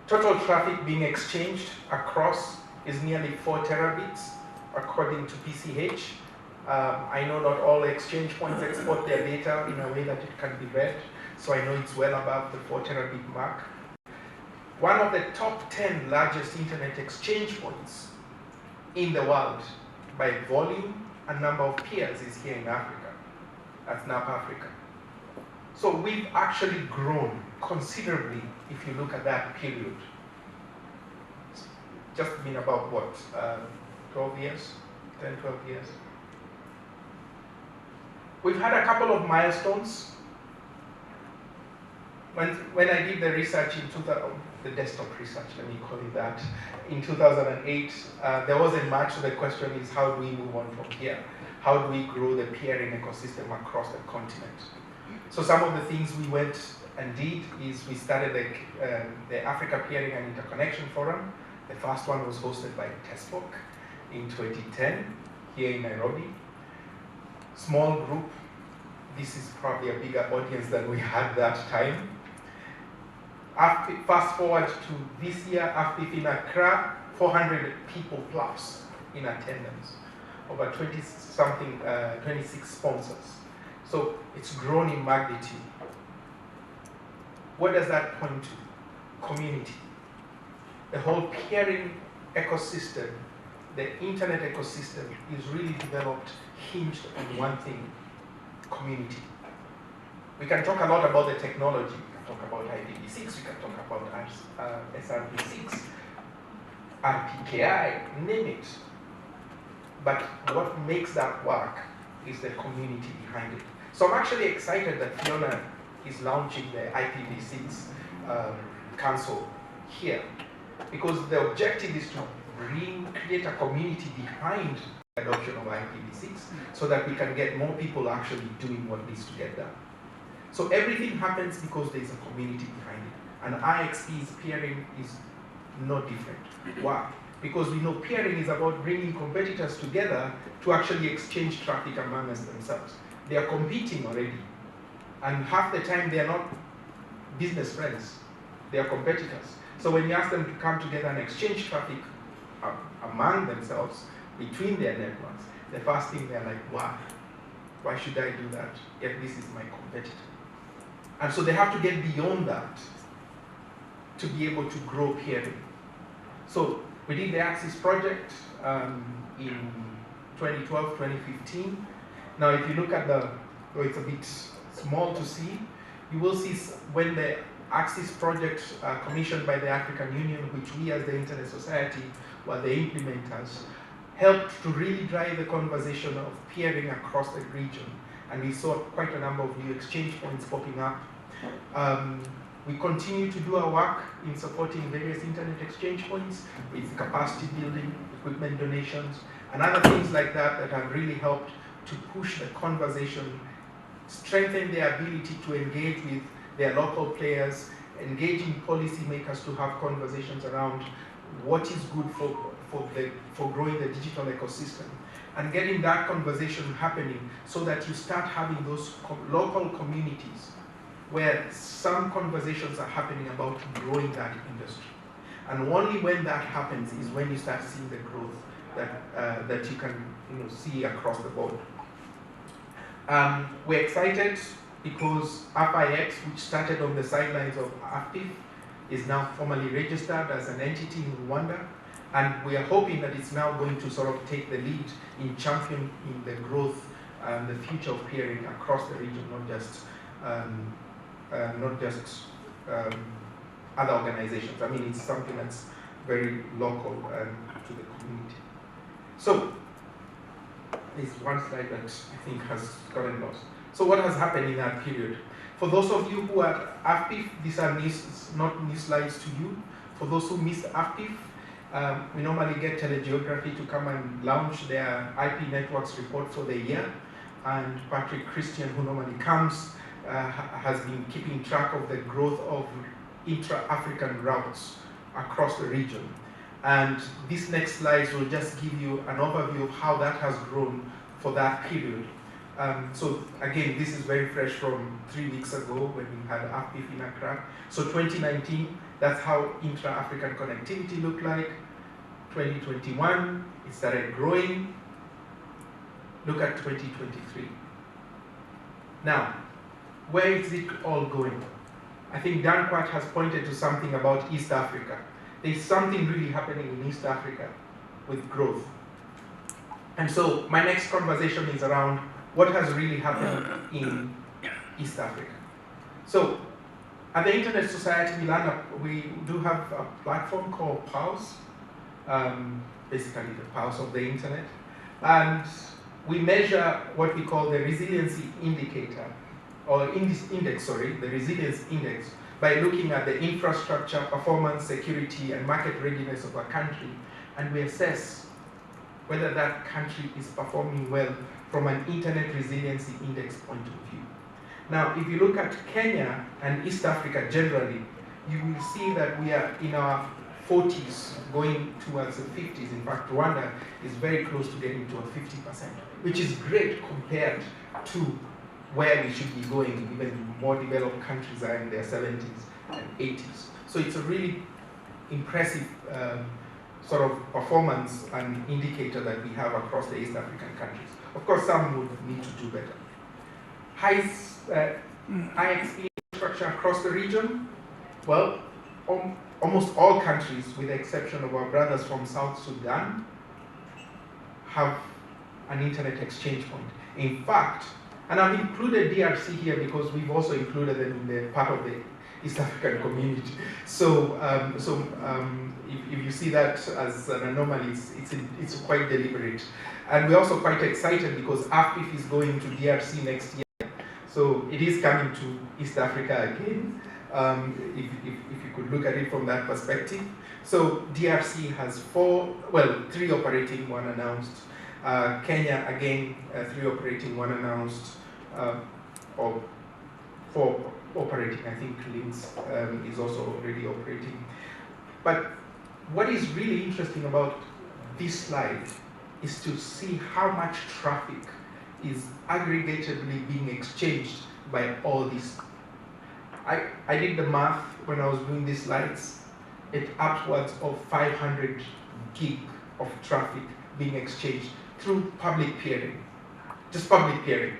Total traffic being exchanged across is nearly 4 terabits, according to PCH. I know not all exchange points export their data in a way that it can be read, so I know it's well above the 4 terabit mark. One of the top 10 largest internet exchange points in the world by volume and number of peers is here in Africa. That's NAP Africa. So we've actually grown considerably if you look at that period. It's just been about what, 12 years, 10, 12 years. We've had a couple of milestones. When I did the research in 2000, the desktop research, let me call it that, in 2008, there wasn't much. So the question is, how do we move on from here? How do we grow the peering ecosystem across the continent? So some of the things we went and did is we started the Africa Peering and Interconnection Forum. The first one was hosted by TESPOC in 2010 here in Nairobi. Small group, this is probably a bigger audience than we had that time. Fast forward to this year, AFPIF in Accra, 400 people plus in attendance, over 26 sponsors. So it's grown in magnitude. What does that point to? Community. The whole peering ecosystem, the internet ecosystem is really developed, hinged on one thing: community. We can talk a lot about the technology. We can talk about IPv6, we can talk about SRv6, RPKI, name it. But what makes that work is the community behind it. So I'm actually excited that Fiona is launching the IPv6 Council here, because the objective is to create a community behind the adoption of IPv6 so that we can get more people actually doing what needs to get done. So everything happens because there is a community behind it. And IXP's peering is no different. Why? Because we know peering is about bringing competitors together to actually exchange traffic amongst themselves. They are competing already. And half the time they are not business friends. They are competitors. So when you ask them to come together and exchange traffic among themselves, between their networks, the first thing they're like, why? Why should I do that? Yet this is my competitor. And so they have to get beyond that to be able to grow peering. So we did the Axis project in 2012, 2015. Now if you look at though it's a bit small to see, you will see when the Axis project commissioned by the African Union, which we as the Internet Society were the implementers, helped to really drive the conversation of peering across the region. And we saw quite a number of new exchange points popping up. We continue to do our work in supporting various internet exchange points with capacity building, equipment donations, and other things like that that have really helped to push the conversation, strengthen their ability to engage with their local players, engaging policymakers to have conversations around what is good for growing the digital ecosystem, and getting that conversation happening so that you start having those local communities where some conversations are happening about growing that industry. And only when that happens is when you start seeing the growth that you can see across the board. We're excited because AFIX, which started on the sidelines of AFPIF, is now formally registered as an entity in Rwanda. And we are hoping that it's now going to sort of take the lead in championing the growth and the future of peering across the region, not just other organizations. I mean, it's something that's very local to the community. So, there's one slide that I think has gotten lost. So what has happened in that period? For those of you who are AFPIF, these are not new slides to you. For those who missed AFPIF, we normally get Telegeography to come and launch their IP networks report for the year. And Patrick Christian, who normally comes, has been keeping track of the growth of intra-African routes across the region. And these next slides will just give you an overview of how that has grown for that period. So again, this is very fresh from 3 weeks ago when we had AFPIF in Accra. So 2019, that's how intra-African connectivity looked like. 2021, it started growing. Look at 2023. Now, where is it all going? I think Dan Quart has pointed to something about East Africa. There's something really happening in East Africa with growth. And so my next conversation is around what has really happened in East Africa. So at the Internet Society, we do have a platform called Pulse, basically the pulse of the internet. And we measure what we call the resiliency indicator, or the resilience index, by looking at the infrastructure, performance, security, and market readiness of a country. And we assess whether that country is performing well from an internet resiliency index point of view. Now, if you look at Kenya and East Africa generally, you will see that we are in our 40s going towards the 50s. In fact, Rwanda is very close to getting to a 50%, which is great compared to where we should be going. Even more developed countries are in their 70s and 80s. So it's a really impressive sort of performance and indicator that we have across the East African countries. Of course, some would need to do better. IXP infrastructure across the region, well, almost all countries, with the exception of our brothers from South Sudan, have an internet exchange point. In fact, and I've included DRC here because we've also included them in the part of the East African community. So, if you see that as an anomaly, it's quite deliberate. And we're also quite excited because AFPIF is going to DRC next year. So it is coming to East Africa again, if you could look at it from that perspective. So DRC has 3 operating, 1 announced. Kenya, again, 3 operating, 1 announced, or 4 operating. I think Links is also already operating. But what is really interesting about this slide is to see how much traffic is aggregatedly being exchanged by all these. I did the math when I was doing these slides. It's upwards of 500 gig of traffic being exchanged through public peering, just public peering.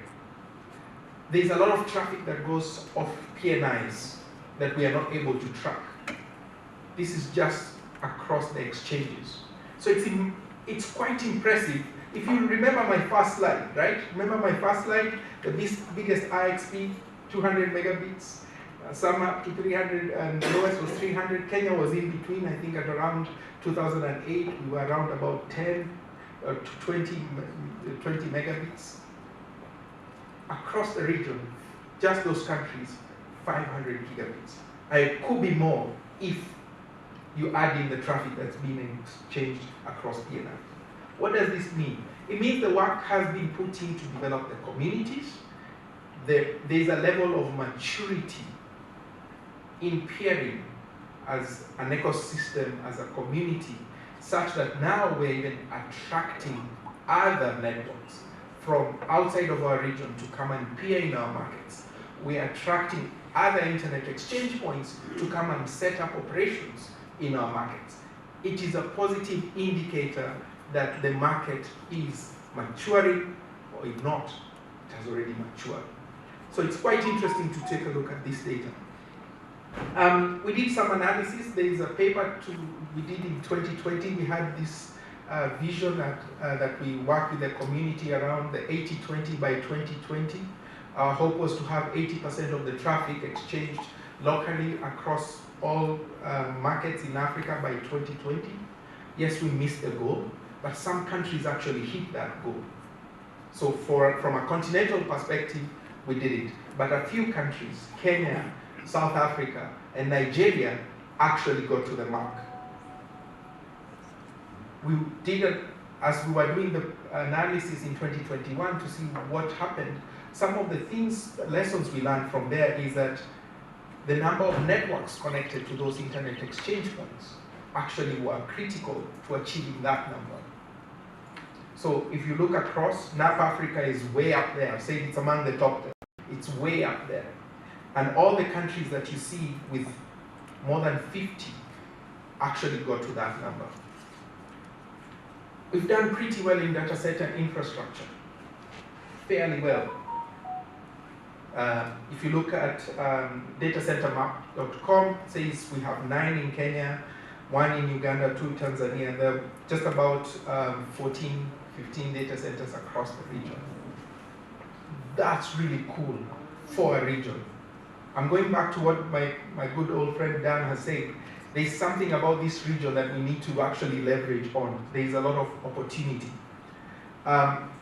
There's a lot of traffic that goes off PNIs that we are not able to track. This is just across the exchanges. So it's quite impressive. If you remember my first slide, right? Remember my first slide? The biggest IXP, 200 megabits, some up to 300, and the lowest was 300. Kenya was in between, I think at around 2008, we were around about 10 to 20 megabits. Across the region, just those countries, 500 gigabits. It could be more if you add in the traffic that's being exchanged across PNI. What does this mean? It means the work has been put in to develop the communities. There's a level of maturity in peering as an ecosystem, as a community, such that now we're even attracting other networks from outside of our region to come and peer in our markets. We're attracting other internet exchange points to come and set up operations in our markets. It is a positive indicator that the market is maturing, or if not, it has already matured. So it's quite interesting to take a look at this data. We did some analysis. There is a paper we did in 2020. We had this vision that we worked with the community around the 80-20 by 2020. Our hope was to have 80% of the traffic exchanged locally across all markets in Africa by 2020. Yes, we missed the goal, but some countries actually hit that goal. So from a continental perspective, we did it. But a few countries, Kenya, South Africa, and Nigeria, actually got to the mark. We did it as we were doing the analysis in 2021 to see what happened. Some of the lessons we learned from there is that the number of networks connected to those internet exchange points actually were critical to achieving that number. So if you look across, NAP Africa is way up there. I say it's among the top 10. It's way up there. And all the countries that you see with more than 50 actually got to that number. We've done pretty well in data center infrastructure, fairly well. If you look at datacentermap.com, it says we have 9 in Kenya, 1 in Uganda, 2 in Tanzania, and there are just about 14, 15 data centers across the region. That's really cool for a region. I'm going back to what my good old friend Dan has said. There's something about this region that we need to actually leverage on. There's a lot of opportunity.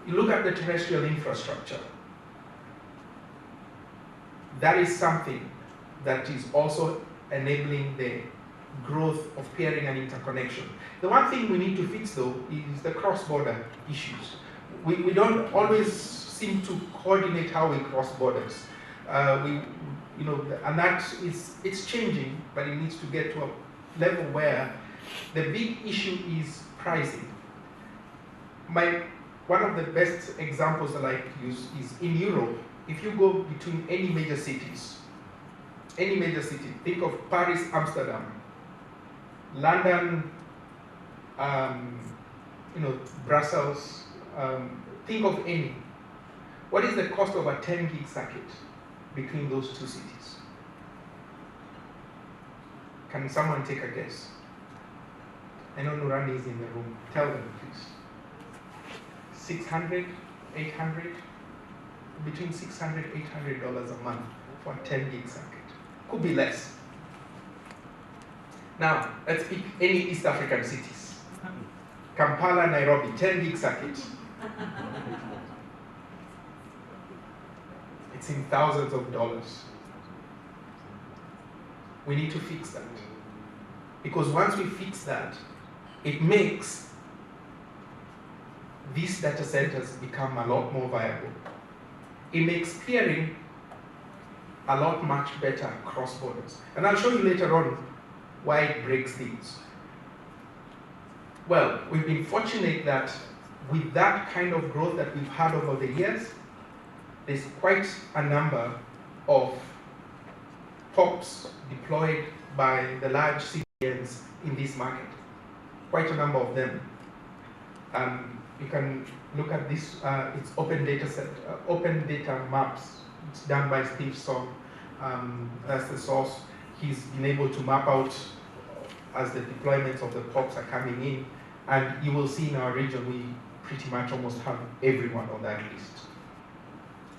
You look at the terrestrial infrastructure. That is something that is also enabling the growth of peering and interconnection. The one thing we need to fix, though, is the cross-border issues. We don't always seem to coordinate how we cross borders. And it's changing, but it needs to get to a level where the big issue is pricing. One of the best examples that I like to use is in Europe, if you go between any major cities, think of Paris, Amsterdam, London, Brussels, think of any. What is the cost of a 10 gig circuit between those two cities? Can someone take a guess? I know Nurani is in the room. Tell them, please. 600, 800, between $600, $800 a month for a 10 gig circuit. Could be less. Now, let's pick any East African cities. Kampala, Nairobi, 10 gig circuit. It's in thousands of dollars. We need to fix that. Because once we fix that, it makes these data centers become a lot more viable. It makes peering a lot much better across borders. And I'll show you later on why it breaks things. Well, we've been fortunate that with that kind of growth that we've had over the years, there's quite a number of POPs deployed by the large CDNs in this market. Quite a number of them. You can look at this, it's Open Data Maps. It's done by Steve Song. That's the source. He's been able to map out as the deployments of the POPs are coming in. And you will see in our region, we pretty much almost have everyone on that list.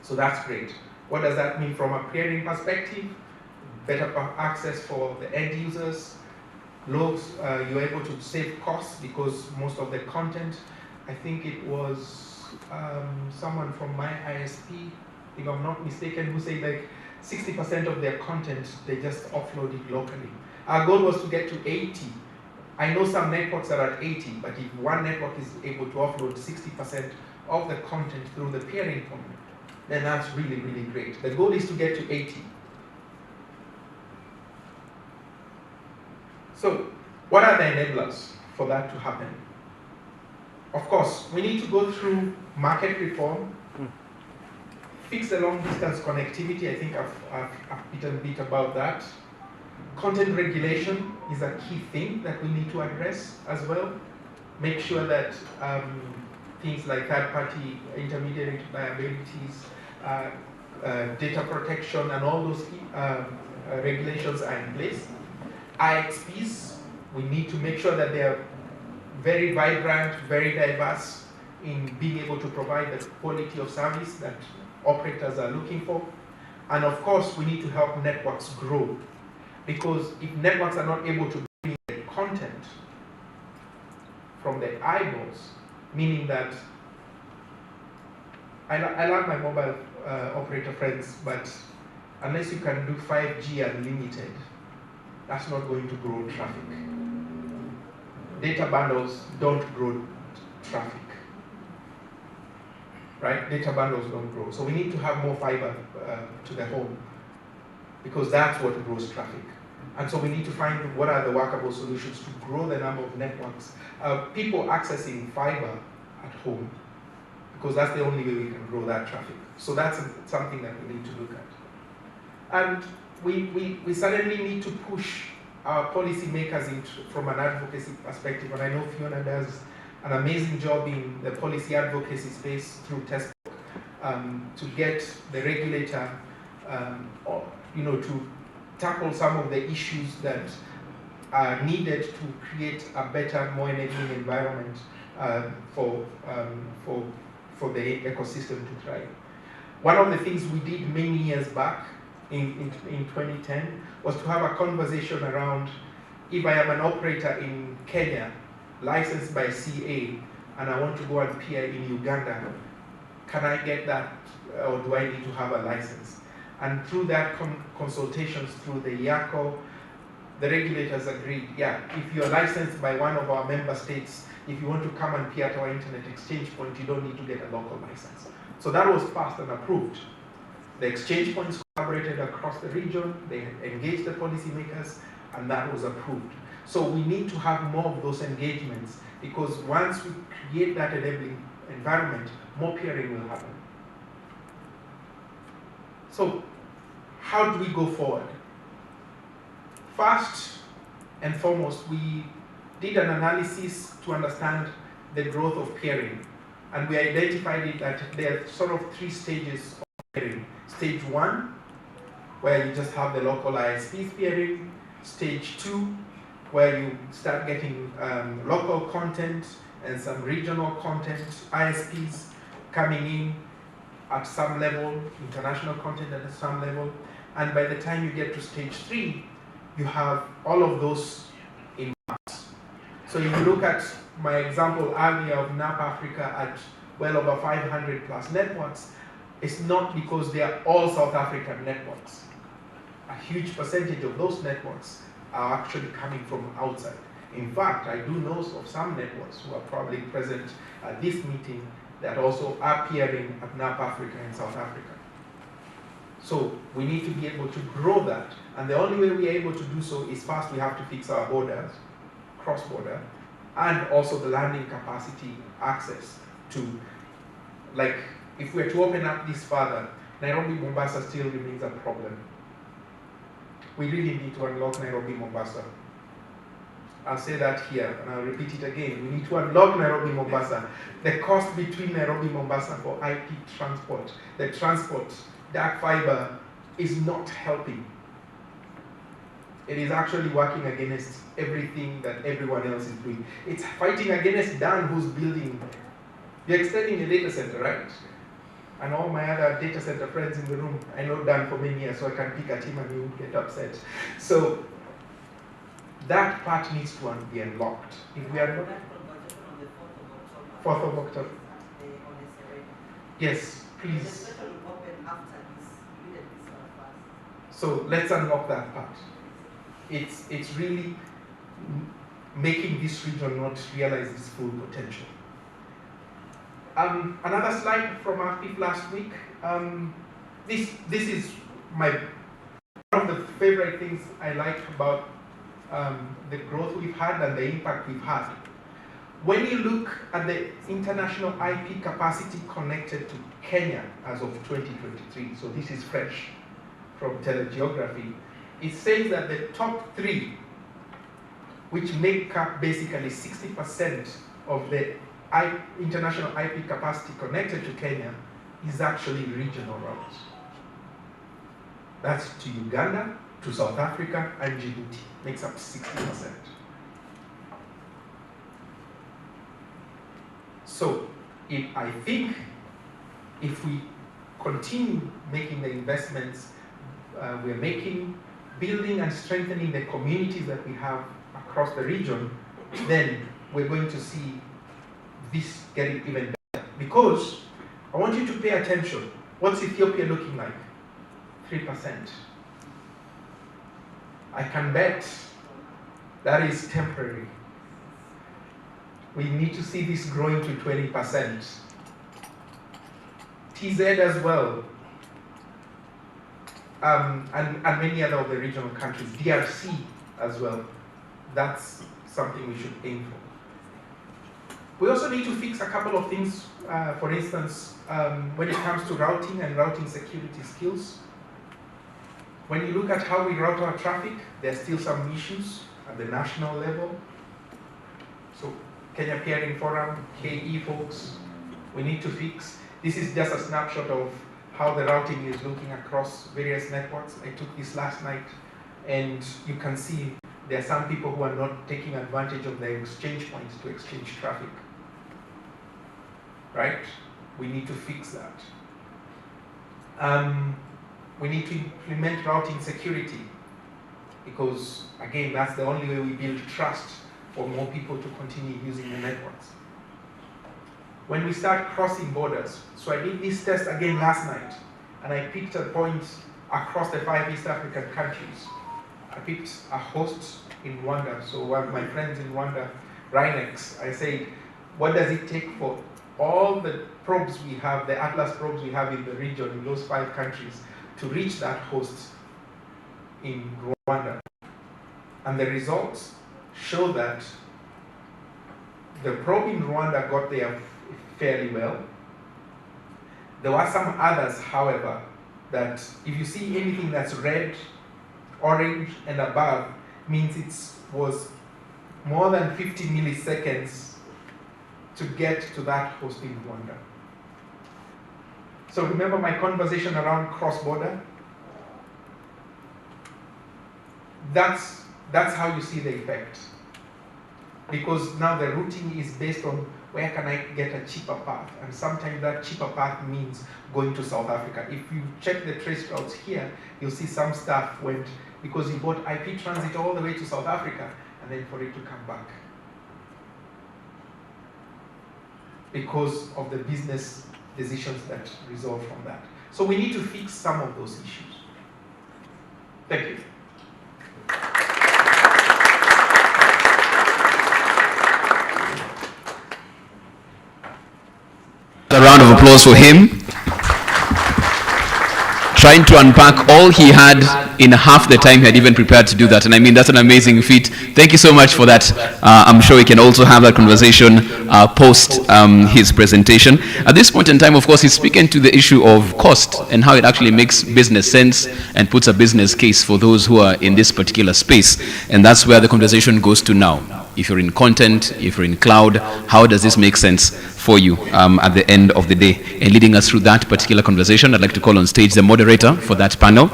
So that's great. What does that mean from a peering perspective? Better access for the end users. You're able to save costs because most of the content, I think it was someone from my ISP, if I'm not mistaken, who said like 60% of their content, they just offload it locally. Our goal was to get to 80. I know some networks are at 80, but if one network is able to offload 60% of the content through the peering point, then that's really, really great. The goal is to get to 80. So, what are the enablers for that to happen? Of course, we need to go through market reform, fix the long distance connectivity. I think I've bitten a bit about that. Content regulation is a key thing that we need to address as well. Make sure that things like third-party intermediary liabilities, data protection, and all those regulations are in place. IXPs, we need to make sure that they are very vibrant, very diverse in being able to provide the quality of service that operators are looking for. And of course, we need to help networks grow. Because if networks are not able to bring the content from the eyeballs, meaning that I love my mobile operator friends, but unless you can do 5G unlimited, that's not going to grow traffic. Data bundles don't grow traffic, right? Data bundles don't grow. So we need to have more fiber to the home because that's what grows traffic. And so we need to find what are the workable solutions to grow the number of networks. People accessing fiber at home, because that's the only way we can grow that traffic. So that's something that we need to look at. And we certainly need to push our policymakers from an advocacy perspective. And I know Fiona does an amazing job in the policy advocacy space through TESPOC to get the regulator, to tackle some of the issues that are needed to create a better, more enabling environment for the ecosystem to thrive. One of the things we did many years back in 2010 was to have a conversation around, if I am an operator in Kenya, licensed by CA, and I want to go and peer in Uganda, can I get that, or do I need to have a license? And through that consultations through the IACO, the regulators agreed, yeah, if you're licensed by one of our member states, if you want to come and peer at our internet exchange point, you don't need to get a local license. So that was passed and approved. The exchange points collaborated across the region, they engaged the policymakers, and that was approved. So we need to have more of those engagements, because once we create that enabling environment, more peering will happen. So how do we go forward? First and foremost, we did an analysis to understand the growth of peering. And we identified it that there are sort of 3 stages of peering. Stage 1, where you just have the local ISPs peering. Stage 2, where you start getting local content and some regional content, ISPs coming in at some level, international content at some level. And by the time you get to stage 3, you have all of those in mass. So if you look at my example earlier of NAP Africa at well over 500 plus networks, it's not because they are all South African networks. A huge percentage of those networks are actually coming from outside. In fact, I do know of some networks who are probably present at this meeting that also are appearing at NAP Africa in South Africa. So we need to be able to grow that. And the only way we're able to do so is first we have to fix our borders, cross-border, and also the landing capacity access to, like, if we're to open up this further, Nairobi-Mombasa still remains a problem. We really need to unlock Nairobi-Mombasa. I'll say that here, and I'll repeat it again. We need to unlock Nairobi-Mombasa. The cost between Nairobi-Mombasa for IP transport, the transport, dark fiber, is not helping. It is actually working against everything that everyone else is doing. It's fighting against Dan, who's building. You're extending a data center, right? And all my other data center friends in the room, I know Dan for many years, so I can pick at him and he would get upset. So that part needs to be unlocked. If we are not 4th of October. Yes, please. So let's unlock that part. It's really making this region not realize its full potential. Another slide from AFPIF last week. This is one of the favorite things I like about the growth we've had and the impact we've had. When you look at the international IP capacity connected to Kenya as of 2023, so this is fresh from telegeography, it says that the top 3, which make up basically 60% of the international IP capacity connected to Kenya, is actually regional routes. That's to Uganda, to South Africa, and Djibouti, makes up 60%. So I think if we continue making the investments we're making, building and strengthening the communities that we have across the region, then we're going to see this getting even better. Because I want you to pay attention. What's Ethiopia looking like? 3%. I can bet that is temporary. We need to see this growing to 20%. TZ as well, and many other of the regional countries, DRC as well. That's something we should aim for. We also need to fix a couple of things, for instance, when it comes to routing and routing security skills. When you look at how we route our traffic, there's still some issues at the national level. So Kenya Peering Forum, KE folks, we need to fix. This is just a snapshot of how the routing is looking across various networks. I took this last night, and you can see there are some people who are not taking advantage of the exchange points to exchange traffic. Right? We need to fix that. We need to implement routing security, because again, that's the only way we build trust for more people to continue using the networks. When we start crossing borders, so I did this test again last night, and I picked a point across the 5 East African countries. I picked a host in Rwanda, so one of my friends in Rwanda, Rhinex, I said, what does it take for all the probes we have, the Atlas probes we have in the region, in those 5 countries, to reach that host in Rwanda? And the results show that the probe in Rwanda got there fairly well. There were some others, however, that if you see anything that's red, orange, and above, means it was more than 50 milliseconds to get to that host in Rwanda. So remember my conversation around cross-border? That's how you see the effect. Because now the routing is based on where can I get a cheaper path, and sometimes that cheaper path means going to South Africa. If you check the trace routes here, you'll see some stuff went, because you bought IP transit all the way to South Africa, and then for it to come back. Because of the business decisions that result from that. So we need to fix some of those issues. Thank you. A round of applause for him. Trying to unpack all he had in half the time he had even prepared to do that. And I mean, that's an amazing feat. Thank you so much for that. I'm sure we can also have that conversation post his presentation. At this point in time, of course, he's speaking to the issue of cost and how it actually makes business sense and puts a business case for those who are in this particular space. And that's where the conversation goes to now. If you're in content, if you're in cloud, how does this make sense for you at the end of the day? And leading us through that particular conversation, I'd like to call on stage the moderator for that panel,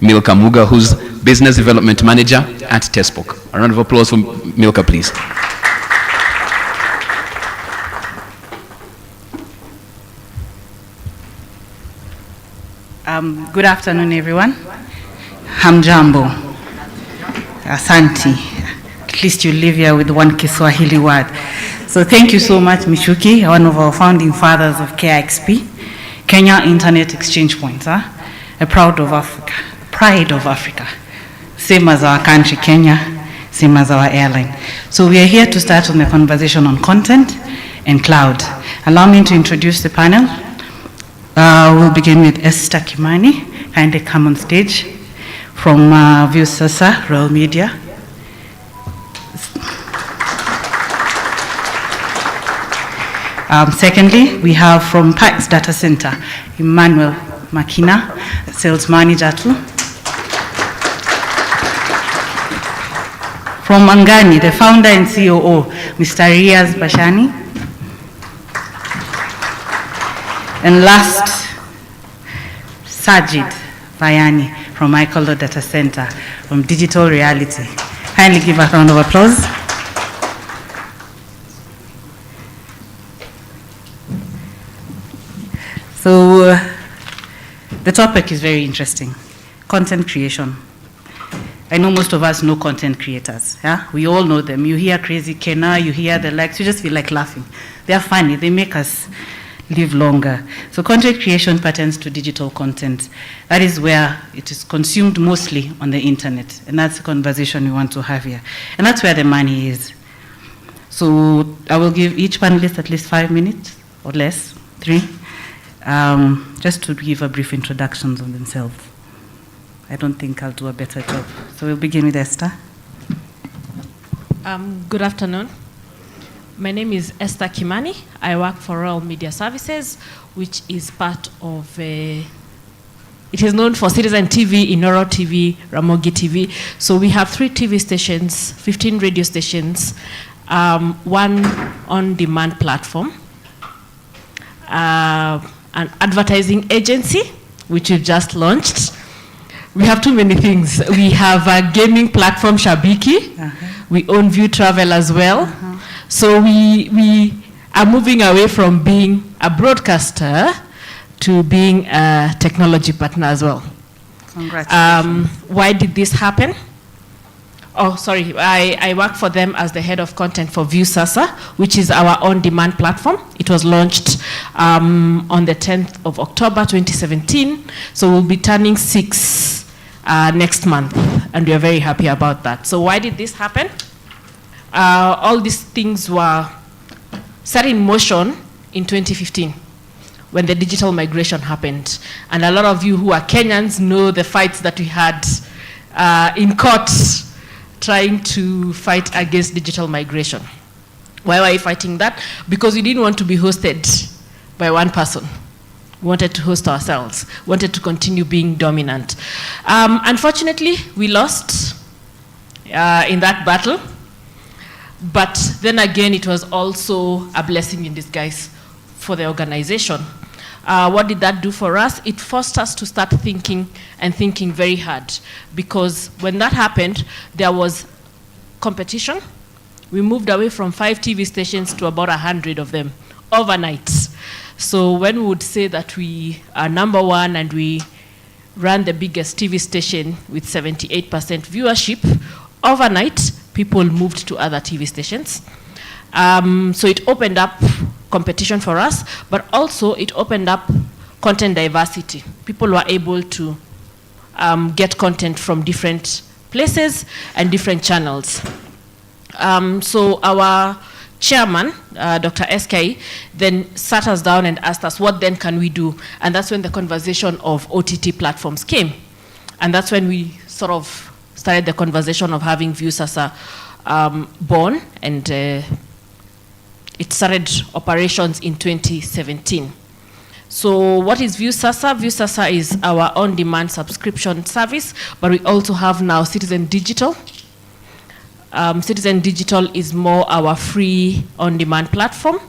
Milka Muga, who's Business Development Manager at TESPOC. A round of applause for Milka, please. Good afternoon, everyone. Hamjambo. Asante. At least you live here with one Kiswahili word. So thank you so much, Mishuki, one of our founding fathers of KIXP, Kenya Internet Exchange Point, a proud of Africa, pride of Africa, same as our country, Kenya, same as our airline. So we are here to start on the conversation on content and cloud. Allow me to introduce the panel. We'll begin with Esther Kimani, kindly come on stage from Viusasa, Royal Media. Secondly, we have from Pax Data Center, Emmanuel Makina, Sales Manager too. From Angani, the founder and COO, Mr. Riaz Bashani. And last, Sajid Vayani from Icolo Data Center, from Digital Reality. Kindly give a round of applause. So the topic is very interesting, content creation. I know most of us know content creators. Yeah? We all know them. You hear Crazy Kenna, you hear the likes, you just feel like laughing. They're funny, they make us live longer. So content creation pertains to digital content. That is where it is consumed mostly on the internet. And that's the conversation we want to have here. And that's where the money is. So I will give each panelist at least 5 minutes or less, 3. Just to give a brief introductions on themselves. I don't think I'll do a better job. So we'll begin with Esther. Good afternoon. My name is Esther Kimani. I work for Royal Media Services, which is part of it is known for Citizen TV, Inoro TV, Ramogi TV. So we have 3 TV stations, 15 radio stations, 1 on-demand platform, an advertising agency, which we've just launched. We have too many things. We have a gaming platform, Shabiki. We own View Travel as well. So we are moving away from being a broadcaster to being a technology partner as well. Congratulations. Why did this happen? Oh, sorry, I work for them as the head of content for Viusasa, which is our on-demand platform. It was launched on the 10th of October 2017, so we'll be turning 6 next month, and we are very happy about that. So why did this happen? All these things were set in motion in 2015 when the digital migration happened. And a lot of you who are Kenyans know the fights that we had in court trying to fight against digital migration. Why were we fighting that? Because we didn't want to be hosted by one person. We wanted to host ourselves, wanted to continue being dominant. Unfortunately, we lost in that battle. But then again, it was also a blessing in disguise for the organization. What did that do for us? It forced us to start thinking and thinking very hard, because when that happened, there was competition. We moved away from 5 TV stations to about 100 of them overnight. So when we would say that we are number one and we ran the biggest TV station with 78% viewership, overnight, people moved to other TV stations. So it opened up competition for us, but also it opened up content diversity. People were able to get content from different places and different channels. So our chairman, Dr. SK, then sat us down and asked us, what then can we do? And that's when the conversation of OTT platforms came. And that's when we sort of started the conversation of having ViewSasa born, and it started operations in 2017. So what is ViewSasa? ViewSasa is our on-demand subscription service, but we also have now Citizen Digital. Citizen Digital is more our free on-demand platform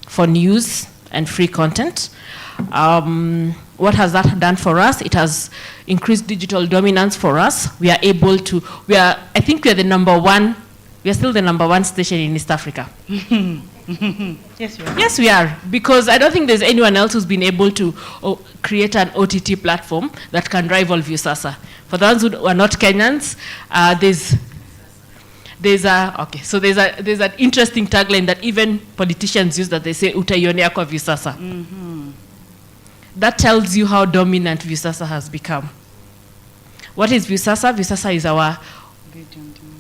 for news and free content. What has that done for us? It has increased digital dominance for us. We are able to, I think we are the number one, we are still the number one station in East Africa. Yes, we are. Yes, we are, because I don't think there's anyone else who's been able to create an OTT platform that can rival ViewSasa. For the ones who are not Kenyans, there's an interesting tagline that even politicians use, that they say, "Utaionea kwa ViewSasa." That tells you how dominant ViewSasa has become. What is ViewSasa? ViewSasa is our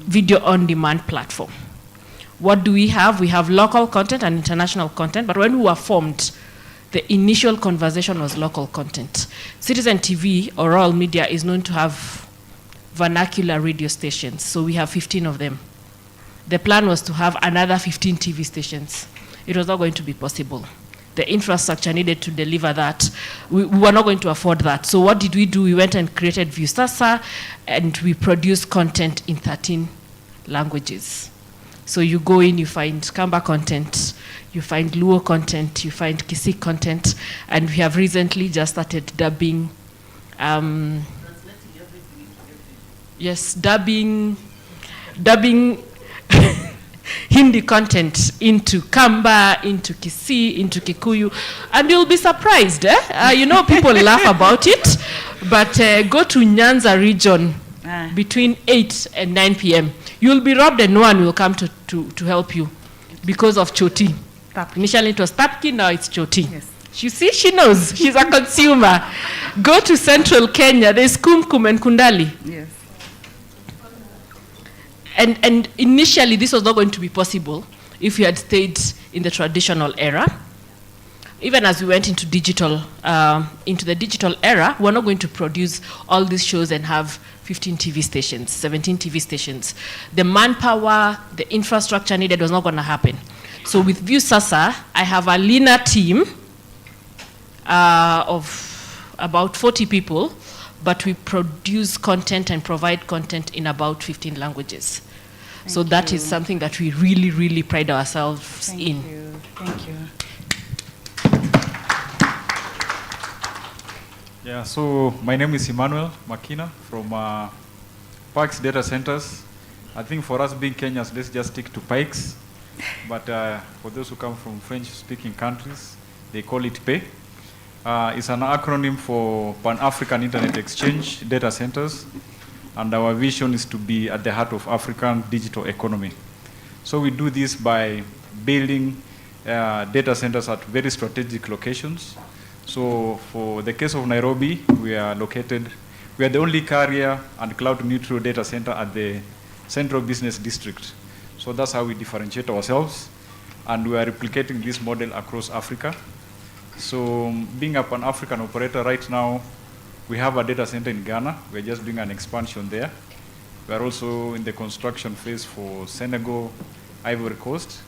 video on-demand platform. What do we have? We have local content and international content, but when we were formed, the initial conversation was local content. Citizen TV or Royal Media is known to have vernacular radio stations, so we have 15 of them. The plan was to have another 15 TV stations. It was not going to be possible. The infrastructure needed to deliver that, we were not going to afford that. So what did we do? We went and created ViewSasa, and we produced content in 13 languages. So you go in, you find Kamba content, you find Luo content, you find Kisii content, and we have recently just started dubbing, dubbing Hindi content into Kamba, into Kisii, into Kikuyu, and you'll be surprised. People laugh about it, but go to Nyanza region between 8 and 9 p.m. You'll be robbed and no one will come to help you because of Choti. Initially it was Tapki, now it's Choti. Yes. You see, she knows. She's a consumer. Go to central Kenya, there's Kumkum and Kundali. Yes. And initially, this was not going to be possible if we had stayed in the traditional era. Even as we went into the digital era, we're not going to produce all these shows and have 15 TV stations, 17 TV stations. The manpower, the infrastructure needed was not going to happen. So with ViewSasa, I have a leaner team of about 40 people, but we produce content and provide content in about 15 languages. So that is something that we really, really pride ourselves in. Thank you. Yeah, so my name is Emmanuel Makina from Pikes Data Centers. I think for us being Kenyans, let's just stick to Pikes. But for those who come from French-speaking countries, they call it PE. It's an acronym for Pan-African Internet Exchange Data Centers. And our vision is to be at the heart of African digital economy. So we do this by building data centers at very strategic locations. So for the case of Nairobi, we are the only carrier and cloud neutral data center at the Central Business District. So that's how we differentiate ourselves. And we are replicating this model across Africa. So being a Pan-African operator right now, we have a data center in Ghana. We're just doing an expansion there. We're also in the construction phase for Senegal, Ivory Coast,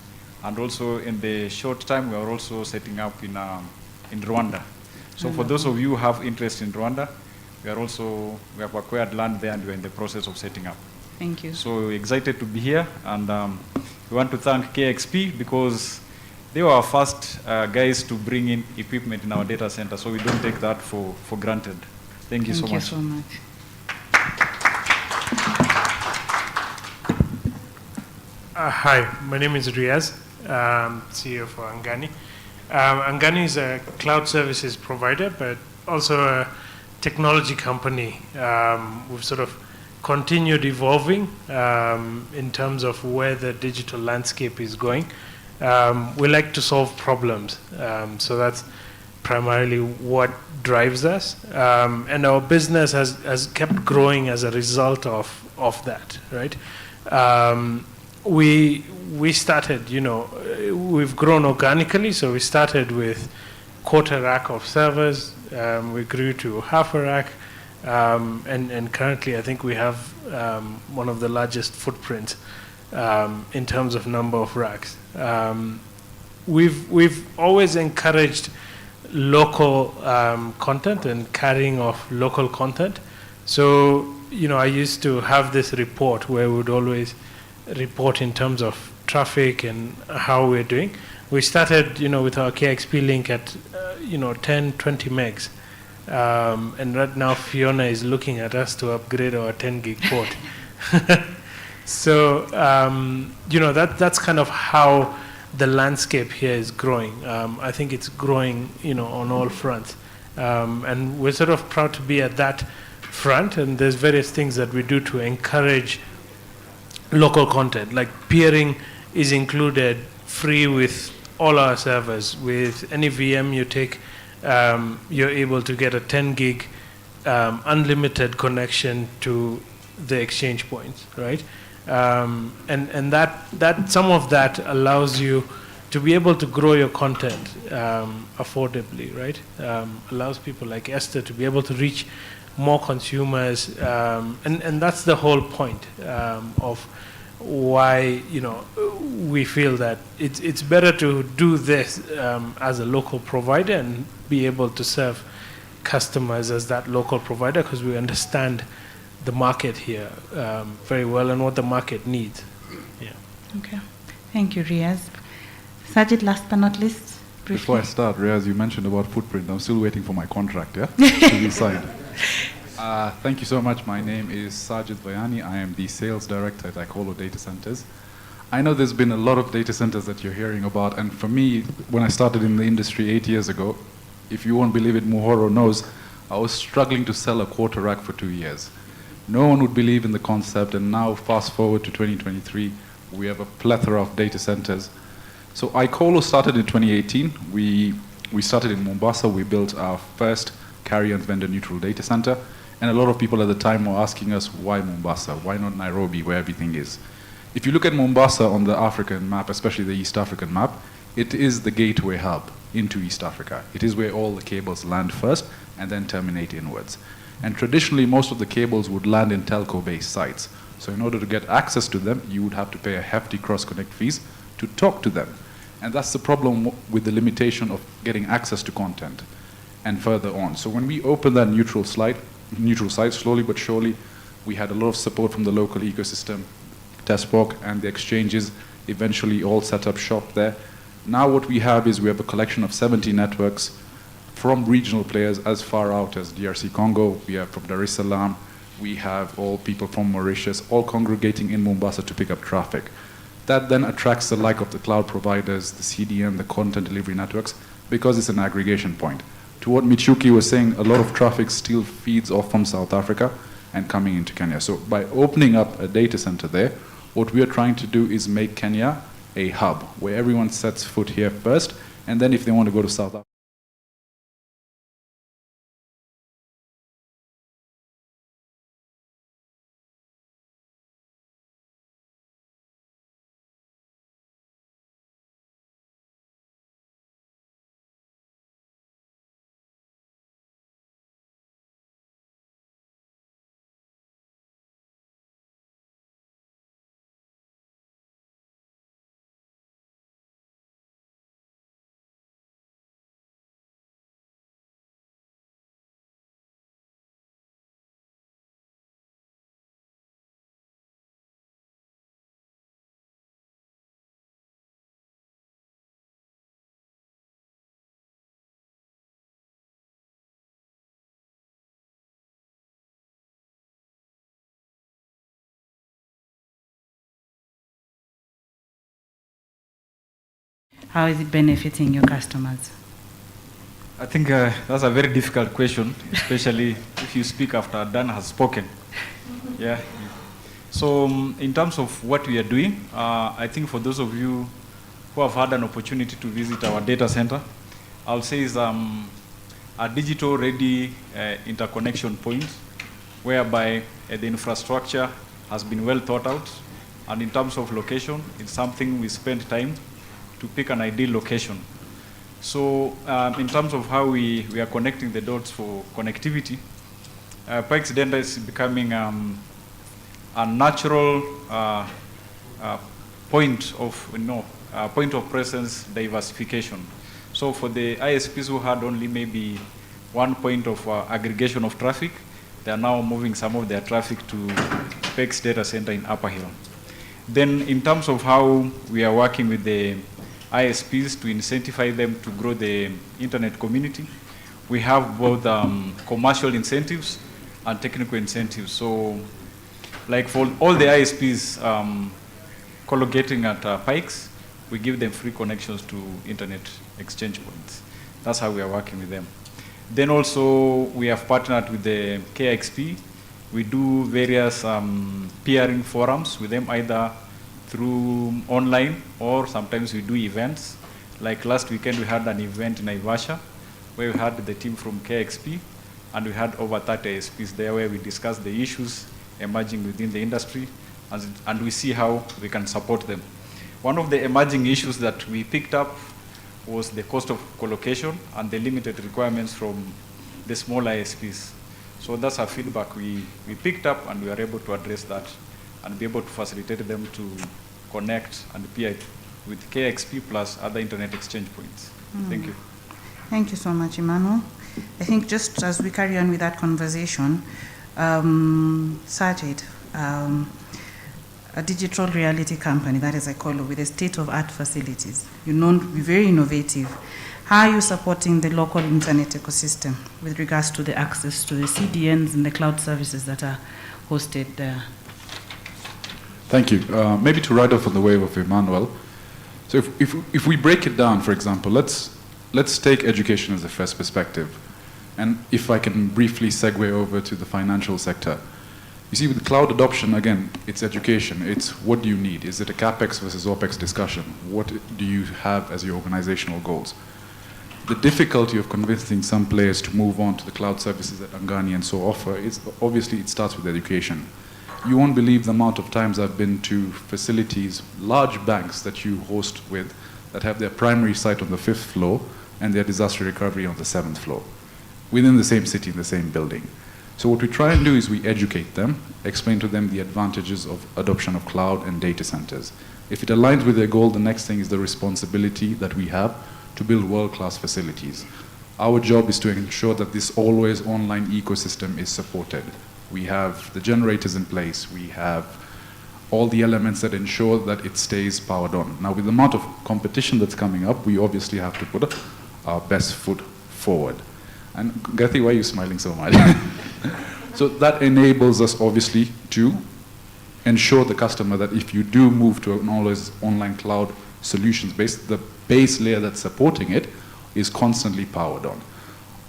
and also in the short time, we're also setting up in Rwanda. So for those of you who have interest in Rwanda, we have acquired land there and we're in the process of setting up. Thank you. So we're excited to be here, and we want to thank KXP because they were our first guys to bring in equipment in our data center, so we don't take that for granted. Thank you so much. Thank you so much. Hi, my name is Riaz, CEO for Angani. Angani is a cloud services provider, but also a technology company. We've sort of continued evolving in terms of where the digital landscape is going. We like to solve problems, so that's primarily what drives us. And our business has kept growing as a result of that, right? We started, we've grown organically, so we started with quarter rack of servers, we grew to half a rack, and currently I think we have one of the largest footprints in terms of number of racks. We've always encouraged local content and carrying of local content. So, I used to have this report where we would always report in terms of traffic and how we're doing. We started, with our KXP link at, 10, 20 megs. And right now Fiona is looking at us to upgrade our 10 gig port. So, that's kind of how the landscape here is growing. I think it's growing, on all fronts. And we're sort of proud to be at that front, and there's various things that we do to encourage local content, like peering is included free with all our servers. With any VM you take, you're able to get a 10 gig unlimited connection to the exchange points, right? And that some of that allows you to be able to grow your content affordably, right? Allows people like Esther to be able to reach more consumers, and that's the whole point of why we feel that it's better to do this as a local provider and be able to serve customers as that local provider, because we understand the market here very well and what the market needs. Yeah. Okay. Thank you, Riaz. Sajid, last but not least, briefly. Before I start, Riaz, you mentioned about footprint. I'm still waiting for my contract, yeah? To be signed. Thank you so much. My name is Sajid Bayani. I am the sales director at Icolo Data Centers. I know there's been a lot of data centers that you're hearing about, and for me, when I started in the industry 8 years ago, if you won't believe it, Muhoro knows, I was struggling to sell a quarter rack for 2 years. No one would believe in the concept, and now fast forward to 2023, we have a plethora of data centers. So Icolo started in 2018. We started in Mombasa. We built our first carrier and vendor neutral data center. And a lot of people at the time were asking us, why Mombasa? Why not Nairobi, where everything is? If you look at Mombasa on the African map, especially the East African map, it is the gateway hub into East Africa. It is where all the cables land first and then terminate inwards. And traditionally, most of the cables would land in telco-based sites. So in order to get access to them, you would have to pay a hefty cross-connect fees to talk to them. And that's the problem with the limitation of getting access to content and further on. So when we opened that neutral site, slowly but surely, we had a lot of support from the local ecosystem, TESPOC and the exchanges eventually all set up shop there. Now what we have is we have a collection of 70 networks from regional players as far out as DRC Congo, we have from Dar es Salaam, we have all people from Mauritius, all congregating in Mombasa to pick up traffic. That then attracts the like of the cloud providers, the CDN, the content delivery networks, because it's an aggregation point. To what Michuki was saying, a lot of traffic still feeds off from South Africa and coming into Kenya. So by opening up a data center there, what we are trying to do is make Kenya a hub where everyone sets foot here first, and then if they want to go to South Africa, How is it benefiting your customers? I think that's a very difficult question, especially if you speak after Dan has spoken. Yeah. So in terms of what we are doing, I think for those of you who have had an opportunity to visit our data center, I'll say is a digital ready interconnection point whereby the infrastructure has been well thought out, and in terms of location, it's something we spend time to pick an ideal location. So in terms of how we are connecting the dots for connectivity, Pikes Data is becoming a natural point of presence diversification. So for the ISPs who had only maybe one point of aggregation of traffic, they are now moving some of their traffic to Pikes Data Center in Upper Hill. Then in terms of how we are working with the ISPs to incentivize them to grow the internet community, we have both commercial incentives and technical incentives. So like for all the ISPs collocating at Pikes, we give them free connections to internet exchange points. That's how we are working with them. Then also we have partnered with the KXP. We do various peering forums with them, either through online or sometimes we do events. Like last weekend we had an event in Naivasha where we had the team from KXP and we had over 30 ISPs there where we discussed the issues emerging within the industry and we see how we can support them. One of the emerging issues that we picked up was the cost of collocation and the limited requirements from the small ISPs. So that's our feedback we picked up, and we are able to address that and be able to facilitate them to connect and peer with KXP plus other internet exchange points. Thank you. Thank you so much, Emmanuel. I think just as we carry on with that conversation, Sajid, a digital reality company, that is Ecolo, with a state-of-art facilities. You're known to be very innovative. How are you supporting the local internet ecosystem with regards to the access to the CDNs and the cloud services that are hosted there? Thank you. Maybe to ride off on the wave of Emmanuel. So if we break it down, for example, let's take education as the first perspective. And if I can briefly segue over to the financial sector. You see, with cloud adoption, again, it's education. It's what do you need? Is it a CapEx versus OpEx discussion? What do you have as your organizational goals? The difficulty of convincing some players to move on to the cloud services that Angani and so offer is obviously it starts with education. You won't believe the amount of times I've been to facilities, large banks that you host with, that have their primary site on the 5th floor and their disaster recovery on the 7th floor, within the same city, in the same building. So what we try and do is we educate them, explain to them the advantages of adoption of cloud and data centers. If it aligns with their goal, the next thing is the responsibility that we have to build world-class facilities. Our job is to ensure that this always online ecosystem is supported. We have the generators in place, we have all the elements that ensure that it stays powered on. Now with the amount of competition that's coming up, we obviously have to put our best foot forward. And Gathi, why are you smiling so much? So that enables us obviously to ensure the customer that if you do move to an always online cloud solutions based, the base layer that's supporting it is constantly powered on.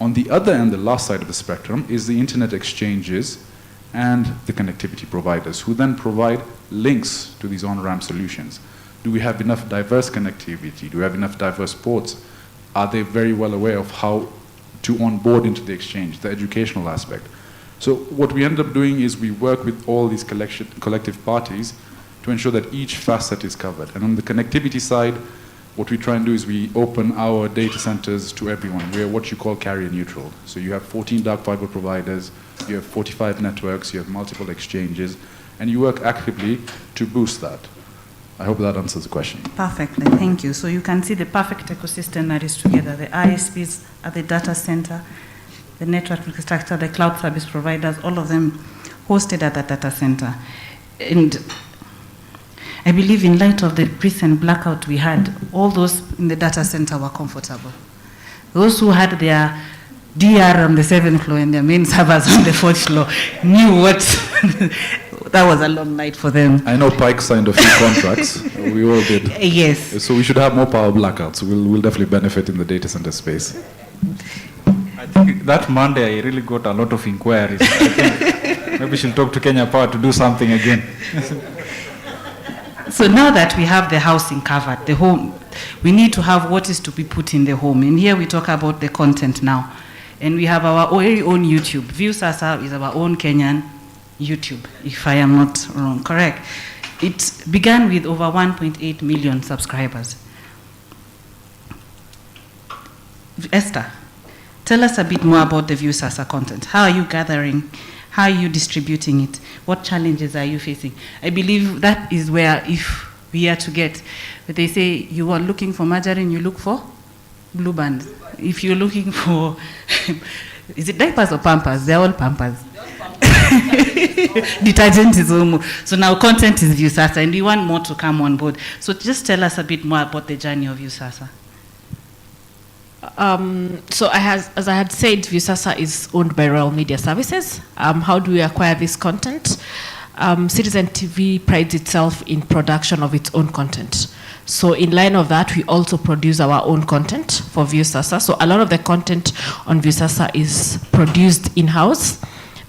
On the other end, the last side of the spectrum is the internet exchanges and the connectivity providers who then provide links to these on-ramp solutions. Do we have enough diverse connectivity? Do we have enough diverse ports? Are they very well aware of how to onboard into the exchange, the educational aspect? So what we end up doing is we work with all these collective parties to ensure that each facet is covered. And on the connectivity side, what we try and do is we open our data centers to everyone. We're what you call carrier neutral. So you have 14 dark fiber providers, you have 45 networks, you have multiple exchanges, and you work actively to boost that. I hope that answers the question. Perfectly, thank you. So you can see the perfect ecosystem that is together. The ISPs at the data center, the network infrastructure, the cloud service providers, all of them hosted at the data center. And I believe in light of the recent blackout we had, all those in the data center were comfortable. Those who had their DR on the 7th floor and their main servers on the 4th floor knew that was a long night for them. I know Pike signed a few contracts. We all did. Yes. So we should have more power blackouts. We'll definitely benefit in the data center space. I think that Monday I really got a lot of inquiries. I think maybe she'll talk to Kenya Power to do something again. So now that we have the housing covered, the home, we need to have what is to be put in the home. And here we talk about the content now. And we have our very own YouTube. Viusasa is our own Kenyan YouTube, if I am not wrong, correct? It began with over 1.8 million subscribers. Esther, tell us a bit more about the Viusasa content. How are you gathering? How are you distributing it? What challenges are you facing? I believe that is where, if we are to get, but they say you are looking for margarine, you look for blue band. If you're looking for, is it diapers or Pampers? They're all Pampers. Detergent is almost. So now content is Viusasa, and we want more to come on board. So just tell us a bit more about the journey of Viusasa. So as I had said, Viusasa is owned by Royal Media Services. How do we acquire this content? Citizen TV prides itself in production of its own content. So in line of that, we also produce our own content for Viusasa. So a lot of the content on Viusasa is produced in-house.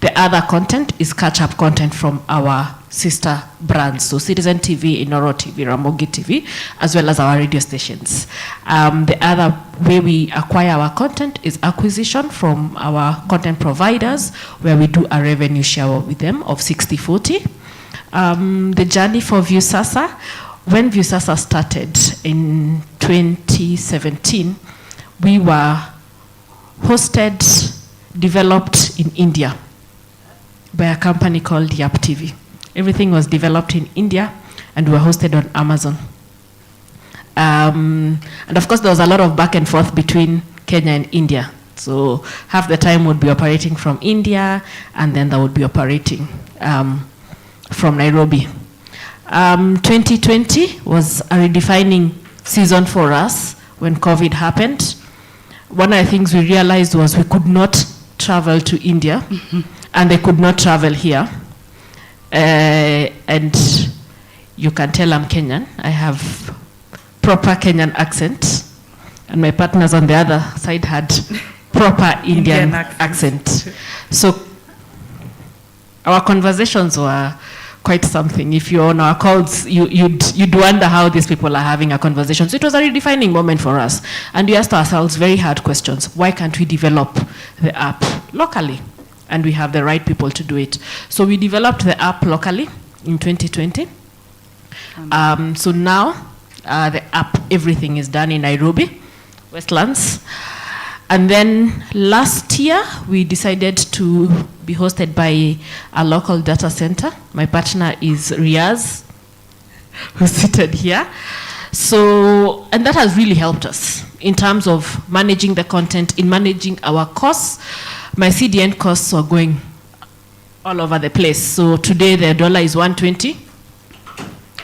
The other content is catch-up content from our sister brands, so Citizen TV, Inoro TV, Ramogi TV, as well as our radio stations. The other way we acquire our content is acquisition from our content providers, where we do a revenue share with them of 60-40. The journey for Viusasa, when Viusasa started in 2017, we were hosted, developed in India by a company called Yap TV. Everything was developed in India and we were hosted on Amazon. And of course, there was a lot of back and forth between Kenya and India. So half the time would be operating from India, and then that would be operating from Nairobi. 2020 was a redefining season for us when COVID happened. One of the things we realized was we could not travel to India, and they could not travel here. And you can tell I'm Kenyan. I have proper Kenyan accent, and my partners on the other side had proper Indian accent. So our conversations were quite something. If you're on our calls, you'd wonder how these people are having a conversation. So it was a redefining moment for us. And we asked ourselves very hard questions. Why can't we develop the app locally? And we have the right people to do it. So we developed the app locally in 2020. So now the app, everything is done in Nairobi, Westlands. And then last year, we decided to be hosted by a local data center. My partner is Riaz, who's seated here. So, and that has really helped us in terms of managing the content, in managing our costs. My CDN costs are going all over the place. So today the dollar is 120.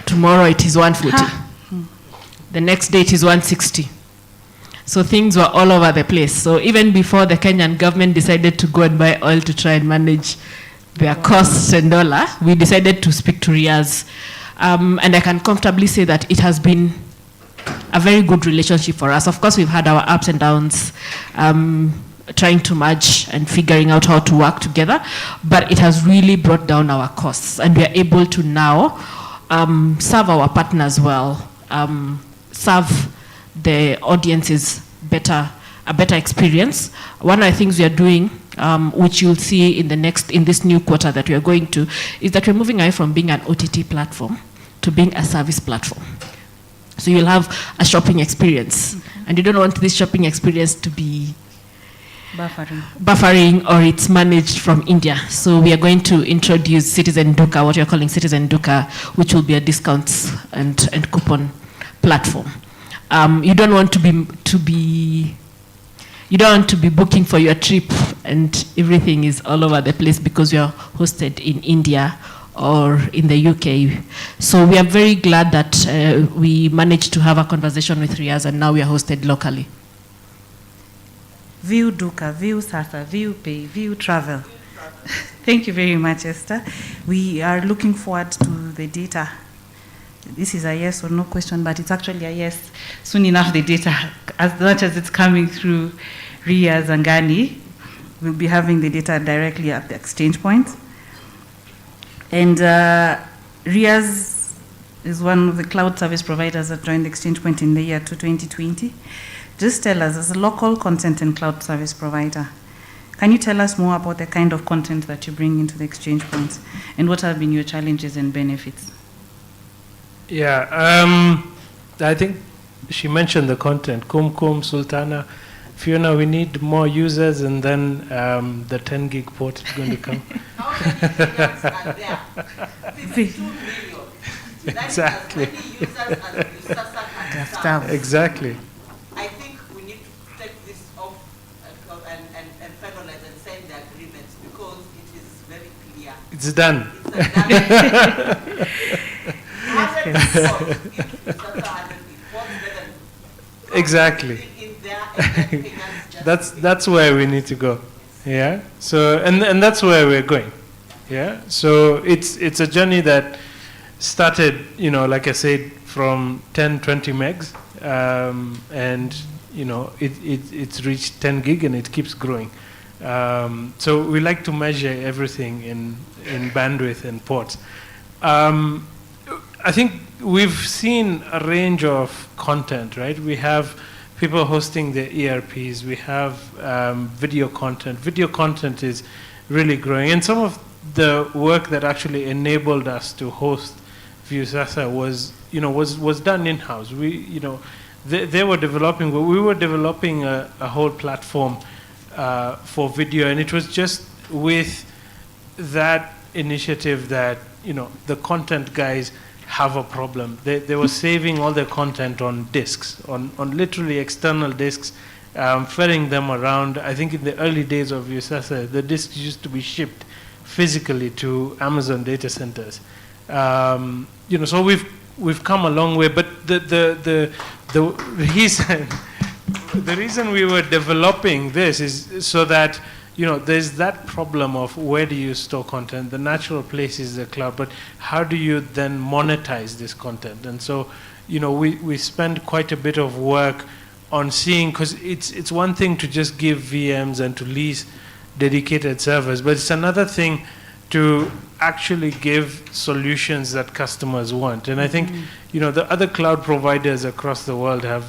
Tomorrow it is 140. The next day it is 160. So things were all over the place. So even before the Kenyan government decided to go and buy oil to try and manage their costs and dollar, we decided to speak to Riaz. And I can comfortably say that it has been a very good relationship for us. Of course, we've had our ups and downs, trying to merge and figuring out how to work together, but it has really brought down our costs, and we are able to now serve our partners well, serve the audiences a better experience. One of the things we are doing, which you'll see in this new quarter that we are going to, is that we're moving away from being an OTT platform to being a service platform. So you'll have a shopping experience, and you don't want this shopping experience to be buffering, or it's managed from India. So we are going to introduce Citizen Duka, what you're calling Citizen Duka, which will be a discounts and coupon platform. You don't want to be booking for your trip and everything is all over the place because you are hosted in India or in the UK. So we are very glad that we managed to have a conversation with Riaz, and now we are hosted locally. View Duka, View Sasa, View Pay, View Travel. Thank you very much, Esther. We are looking forward to the data. This is a yes or no question, but it's actually a yes. Soon enough, the data, as much as it's coming through RIA Zangani, we'll be having the data directly at the exchange point. And RIAS is one of the cloud service providers that joined the exchange point in the year 2020. Just tell us, as a local content and cloud service provider, can you tell us more about the kind of content that you bring into the exchange points, and what have been your challenges and benefits? Yeah, I think she mentioned the content. Kum, Sultana, Fiona, we need more users, and then the 10 gig port is going to come. How many users are there? 52 million. Exactly. As many users as Usasa can serve. Exactly. I think we need to take this off and finalize and sign the agreements, because it is very clear. It's done. Exactly. That's where we need to go. Yeah. So and that's where we're going. Yeah. So it's a journey that started, like I said, from 10, 20 megs, and it's reached 10 gig and it keeps growing. So we like to measure everything in bandwidth and ports. I think we've seen a range of content, right? We have people hosting their ERPs. We have video content. Video content is really growing. And some of the work that actually enabled us to host Viusasa was done in-house. They were developing, but we were developing a whole platform for video, and it was just with that initiative that the content guys have a problem. They were saving all their content on disks, on literally external disks, ferrying them around. I think in the early days of Viusasa, the disks used to be shipped physically to Amazon data centers. So we've come a long way, but the reason we were developing this is so that there's that problem of where do you store content. The natural place is the cloud, but how do you then monetize this content? And so we spend quite a bit of work on seeing, because it's one thing to just give VMs and to lease dedicated servers, but it's another thing to actually give solutions that customers want. And I think the other cloud providers across the world have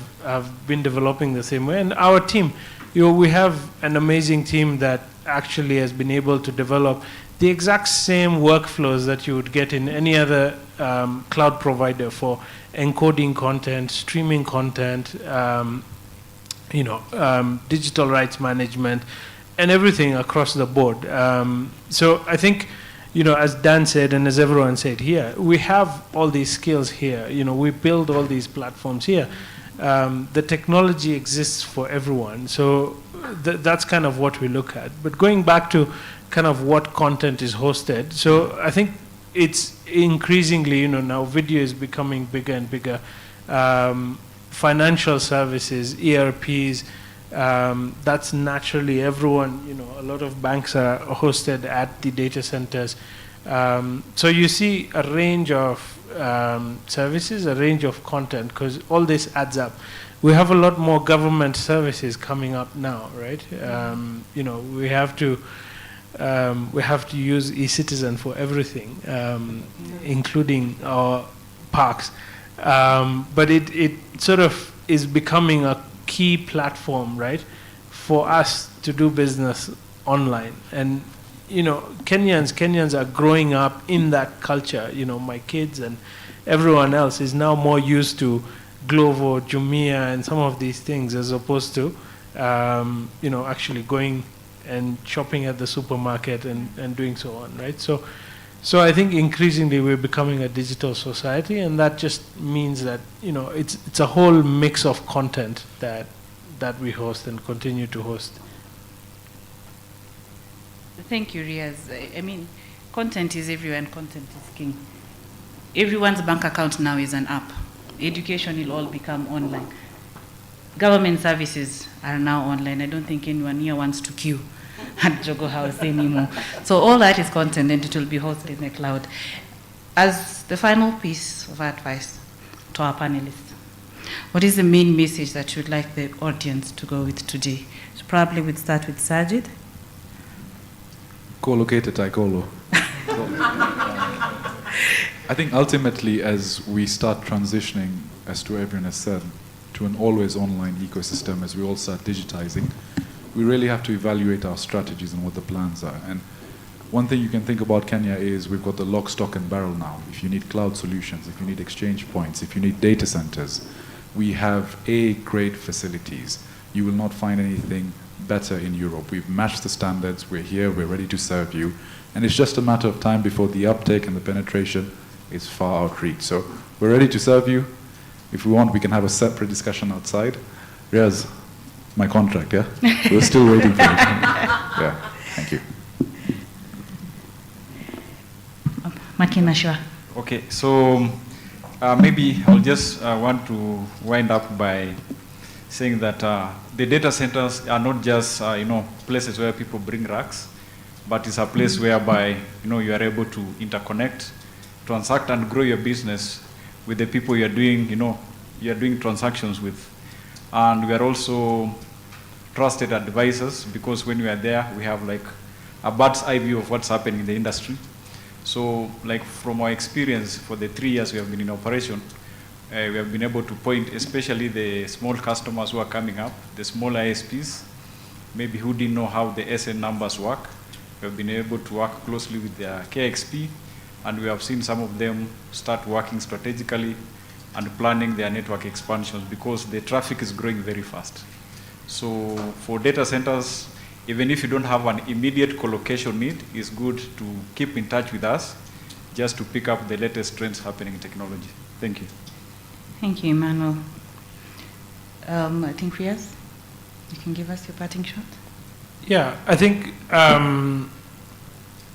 been developing the same way. And our team, we have an amazing team that actually has been able to develop the exact same workflows that you would get in any other cloud provider for encoding content, streaming content, digital rights management, and everything across the board. So I think, as Dan said, and as everyone said here, we have all these skills here. We build all these platforms here. The technology exists for everyone. So that's kind of what we look at. But going back to kind of what content is hosted, so I think it's increasingly, now video is becoming bigger and bigger. Financial services, ERPs, that's naturally everyone, a lot of banks are hosted at the data centers. So you see a range of services, a range of content, because all this adds up. We have a lot more government services coming up now, right? We have to use eCitizen for everything, including our parks. But it sort of is becoming a key platform, right, for us to do business online. And Kenyans are growing up in that culture. My kids and everyone else is now more used to Glovo, Jumia, and some of these things, as opposed to actually going and shopping at the supermarket and doing so on, right? So I think increasingly we're becoming a digital society, and that just means that it's a whole mix of content that we host and continue to host. Thank you, Riaz. I mean, content is everywhere and content is king. Everyone's bank account now is an app. Education will all become online. Government services are now online. I don't think anyone here wants to queue at Jogo House anymore. So all that is content and it will be hosted in the cloud. As the final piece of advice to our panelists, what is the main message that you would like the audience to go with today? So probably we'd start with Sajid. Co-located Taikolo. I think ultimately, as we start transitioning, as to everyone has said, to an always online ecosystem, as we all start digitizing, we really have to evaluate our strategies and what the plans are. And one thing you can think about Kenya is we've got the lock, stock, and barrel now. If you need cloud solutions, if you need exchange points, if you need data centers, we have great facilities. You will not find anything better in Europe. We've matched the standards, we're here, we're ready to serve you. And it's just a matter of time before the uptake and the penetration is far outreach. So we're ready to serve you. If we want, we can have a separate discussion outside. Here's my contract, yeah? We're still waiting for it. Yeah, thank you. Makina, sure. Okay, so maybe I'll just want to wind up by saying that the data centers are not just places where people bring racks, but it's a place whereby you are able to interconnect, transact, and grow your business with the people you're doing transactions with. And we are also trusted advisors, because when we are there, we have like a bird's eye view of what's happening in the industry. So like from our experience for the 3 years we have been in operation, we have been able to point, especially the small customers who are coming up, the small ISPs, maybe who didn't know how the SN numbers work. We have been able to work closely with their KXP, and we have seen some of them start working strategically and planning their network expansions, because the traffic is growing very fast. So for data centers, even if you don't have an immediate co-location need, it's good to keep in touch with us just to pick up the latest trends happening in technology. Thank you. Thank you, Emmanuel. I think Riaz, you can give us your parting shot. Yeah, I think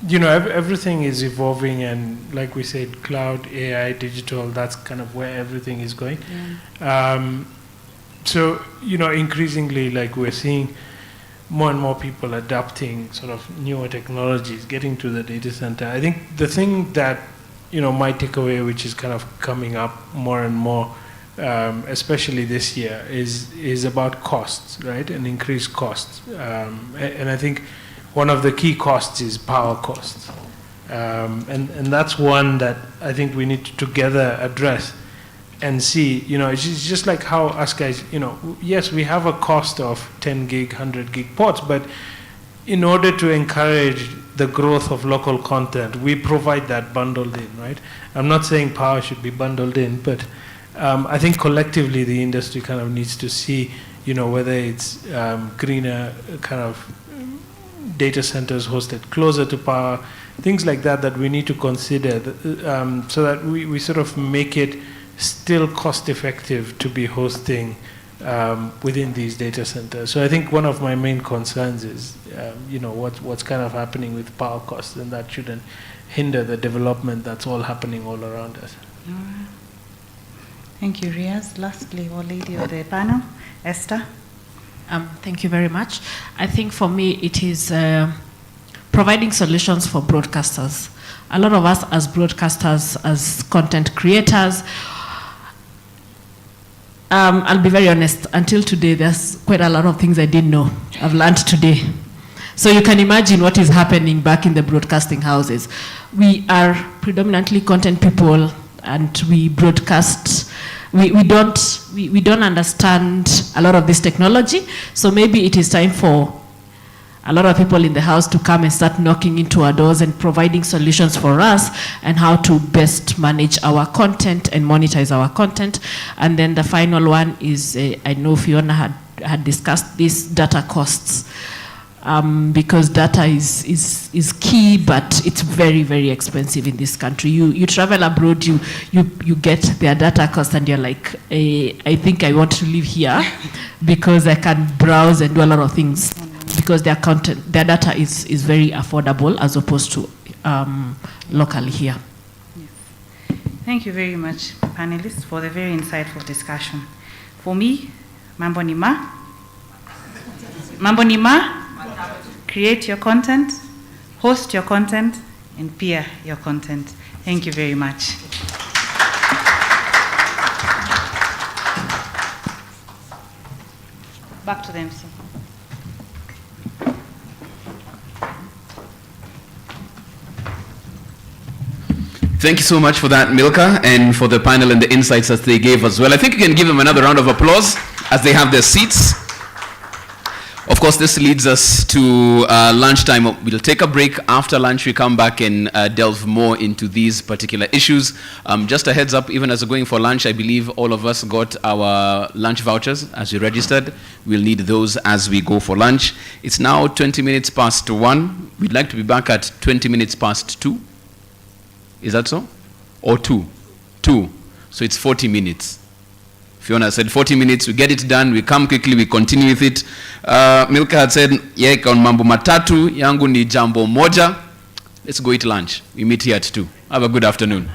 everything is evolving, and like we said, cloud, AI, digital, that's kind of where everything is going. Yeah. So increasingly, like we're seeing more and more people adapting sort of newer technologies, getting to the data center. I think the thing that my takeaway, which is kind of coming up more and more, especially this year, is about costs, right? And increased costs. And I think one of the key costs is power costs. And that's one that I think we need to together address and see. It's just like how us guys, yes, we have a cost of 10 gig, 100 gig ports, but in order to encourage the growth of local content, we provide that bundled in, right? I'm not saying power should be bundled in, but I think collectively the industry kind of needs to see, whether it's greener kind of data centers hosted closer to power, things like that we need to consider, so that we sort of make it still cost effective to be hosting within these data centers. So I think one of my main concerns is, what's kind of happening with power costs, and that shouldn't hinder the development that's all happening all around us. All right. Thank you, Riaz. Lastly, our lady of the panel, Esther. Thank you very much. I think for me it is providing solutions for broadcasters. A lot of us as broadcasters, as content creators, I'll be very honest, until today there's quite a lot of things I didn't know. I've learned today. So you can imagine what is happening back in the broadcasting houses. We are predominantly content people, and we broadcast. We don't understand a lot of this technology. So maybe it is time for a lot of people in the house to come and start knocking into our doors and providing solutions for us and how to best manage our content and monetize our content. And then the final one is, I know Fiona had discussed these data costs, because data is key, but it's very, very expensive in this country. You travel abroad, you get their data cost, and you're like, I think I want to live here because I can browse and do a lot of things, because their data is very affordable as opposed to locally here. Yes. Thank you very much, panelists, for the very insightful discussion. For me, Mambo Nima. Mambo Nima. create your content, host your content, and peer your content. Thank you very much. Back to the MC. Thank you so much for that, Milka, and for the panel and the insights that they gave as well. I think you can give them another round of applause as they have their seats. Of course, this leads us to lunchtime. We'll take a break. After lunch, we come back and delve more into these particular issues. Just a heads up, even as we're going for lunch, I believe all of us got our lunch vouchers as we registered. We'll need those as we go for lunch. It's now 20 minutes past 1. We'd like to be back at 20 minutes past 2. Is that so? Or 2? 2. So it's 40 minutes. Fiona said 40 minutes, we get it done, we come quickly, we continue with it. Milka had said, yeah, on mambo matatu, yangu ni jambo moja. Let's go eat lunch. We meet here at 2. Have a good afternoon.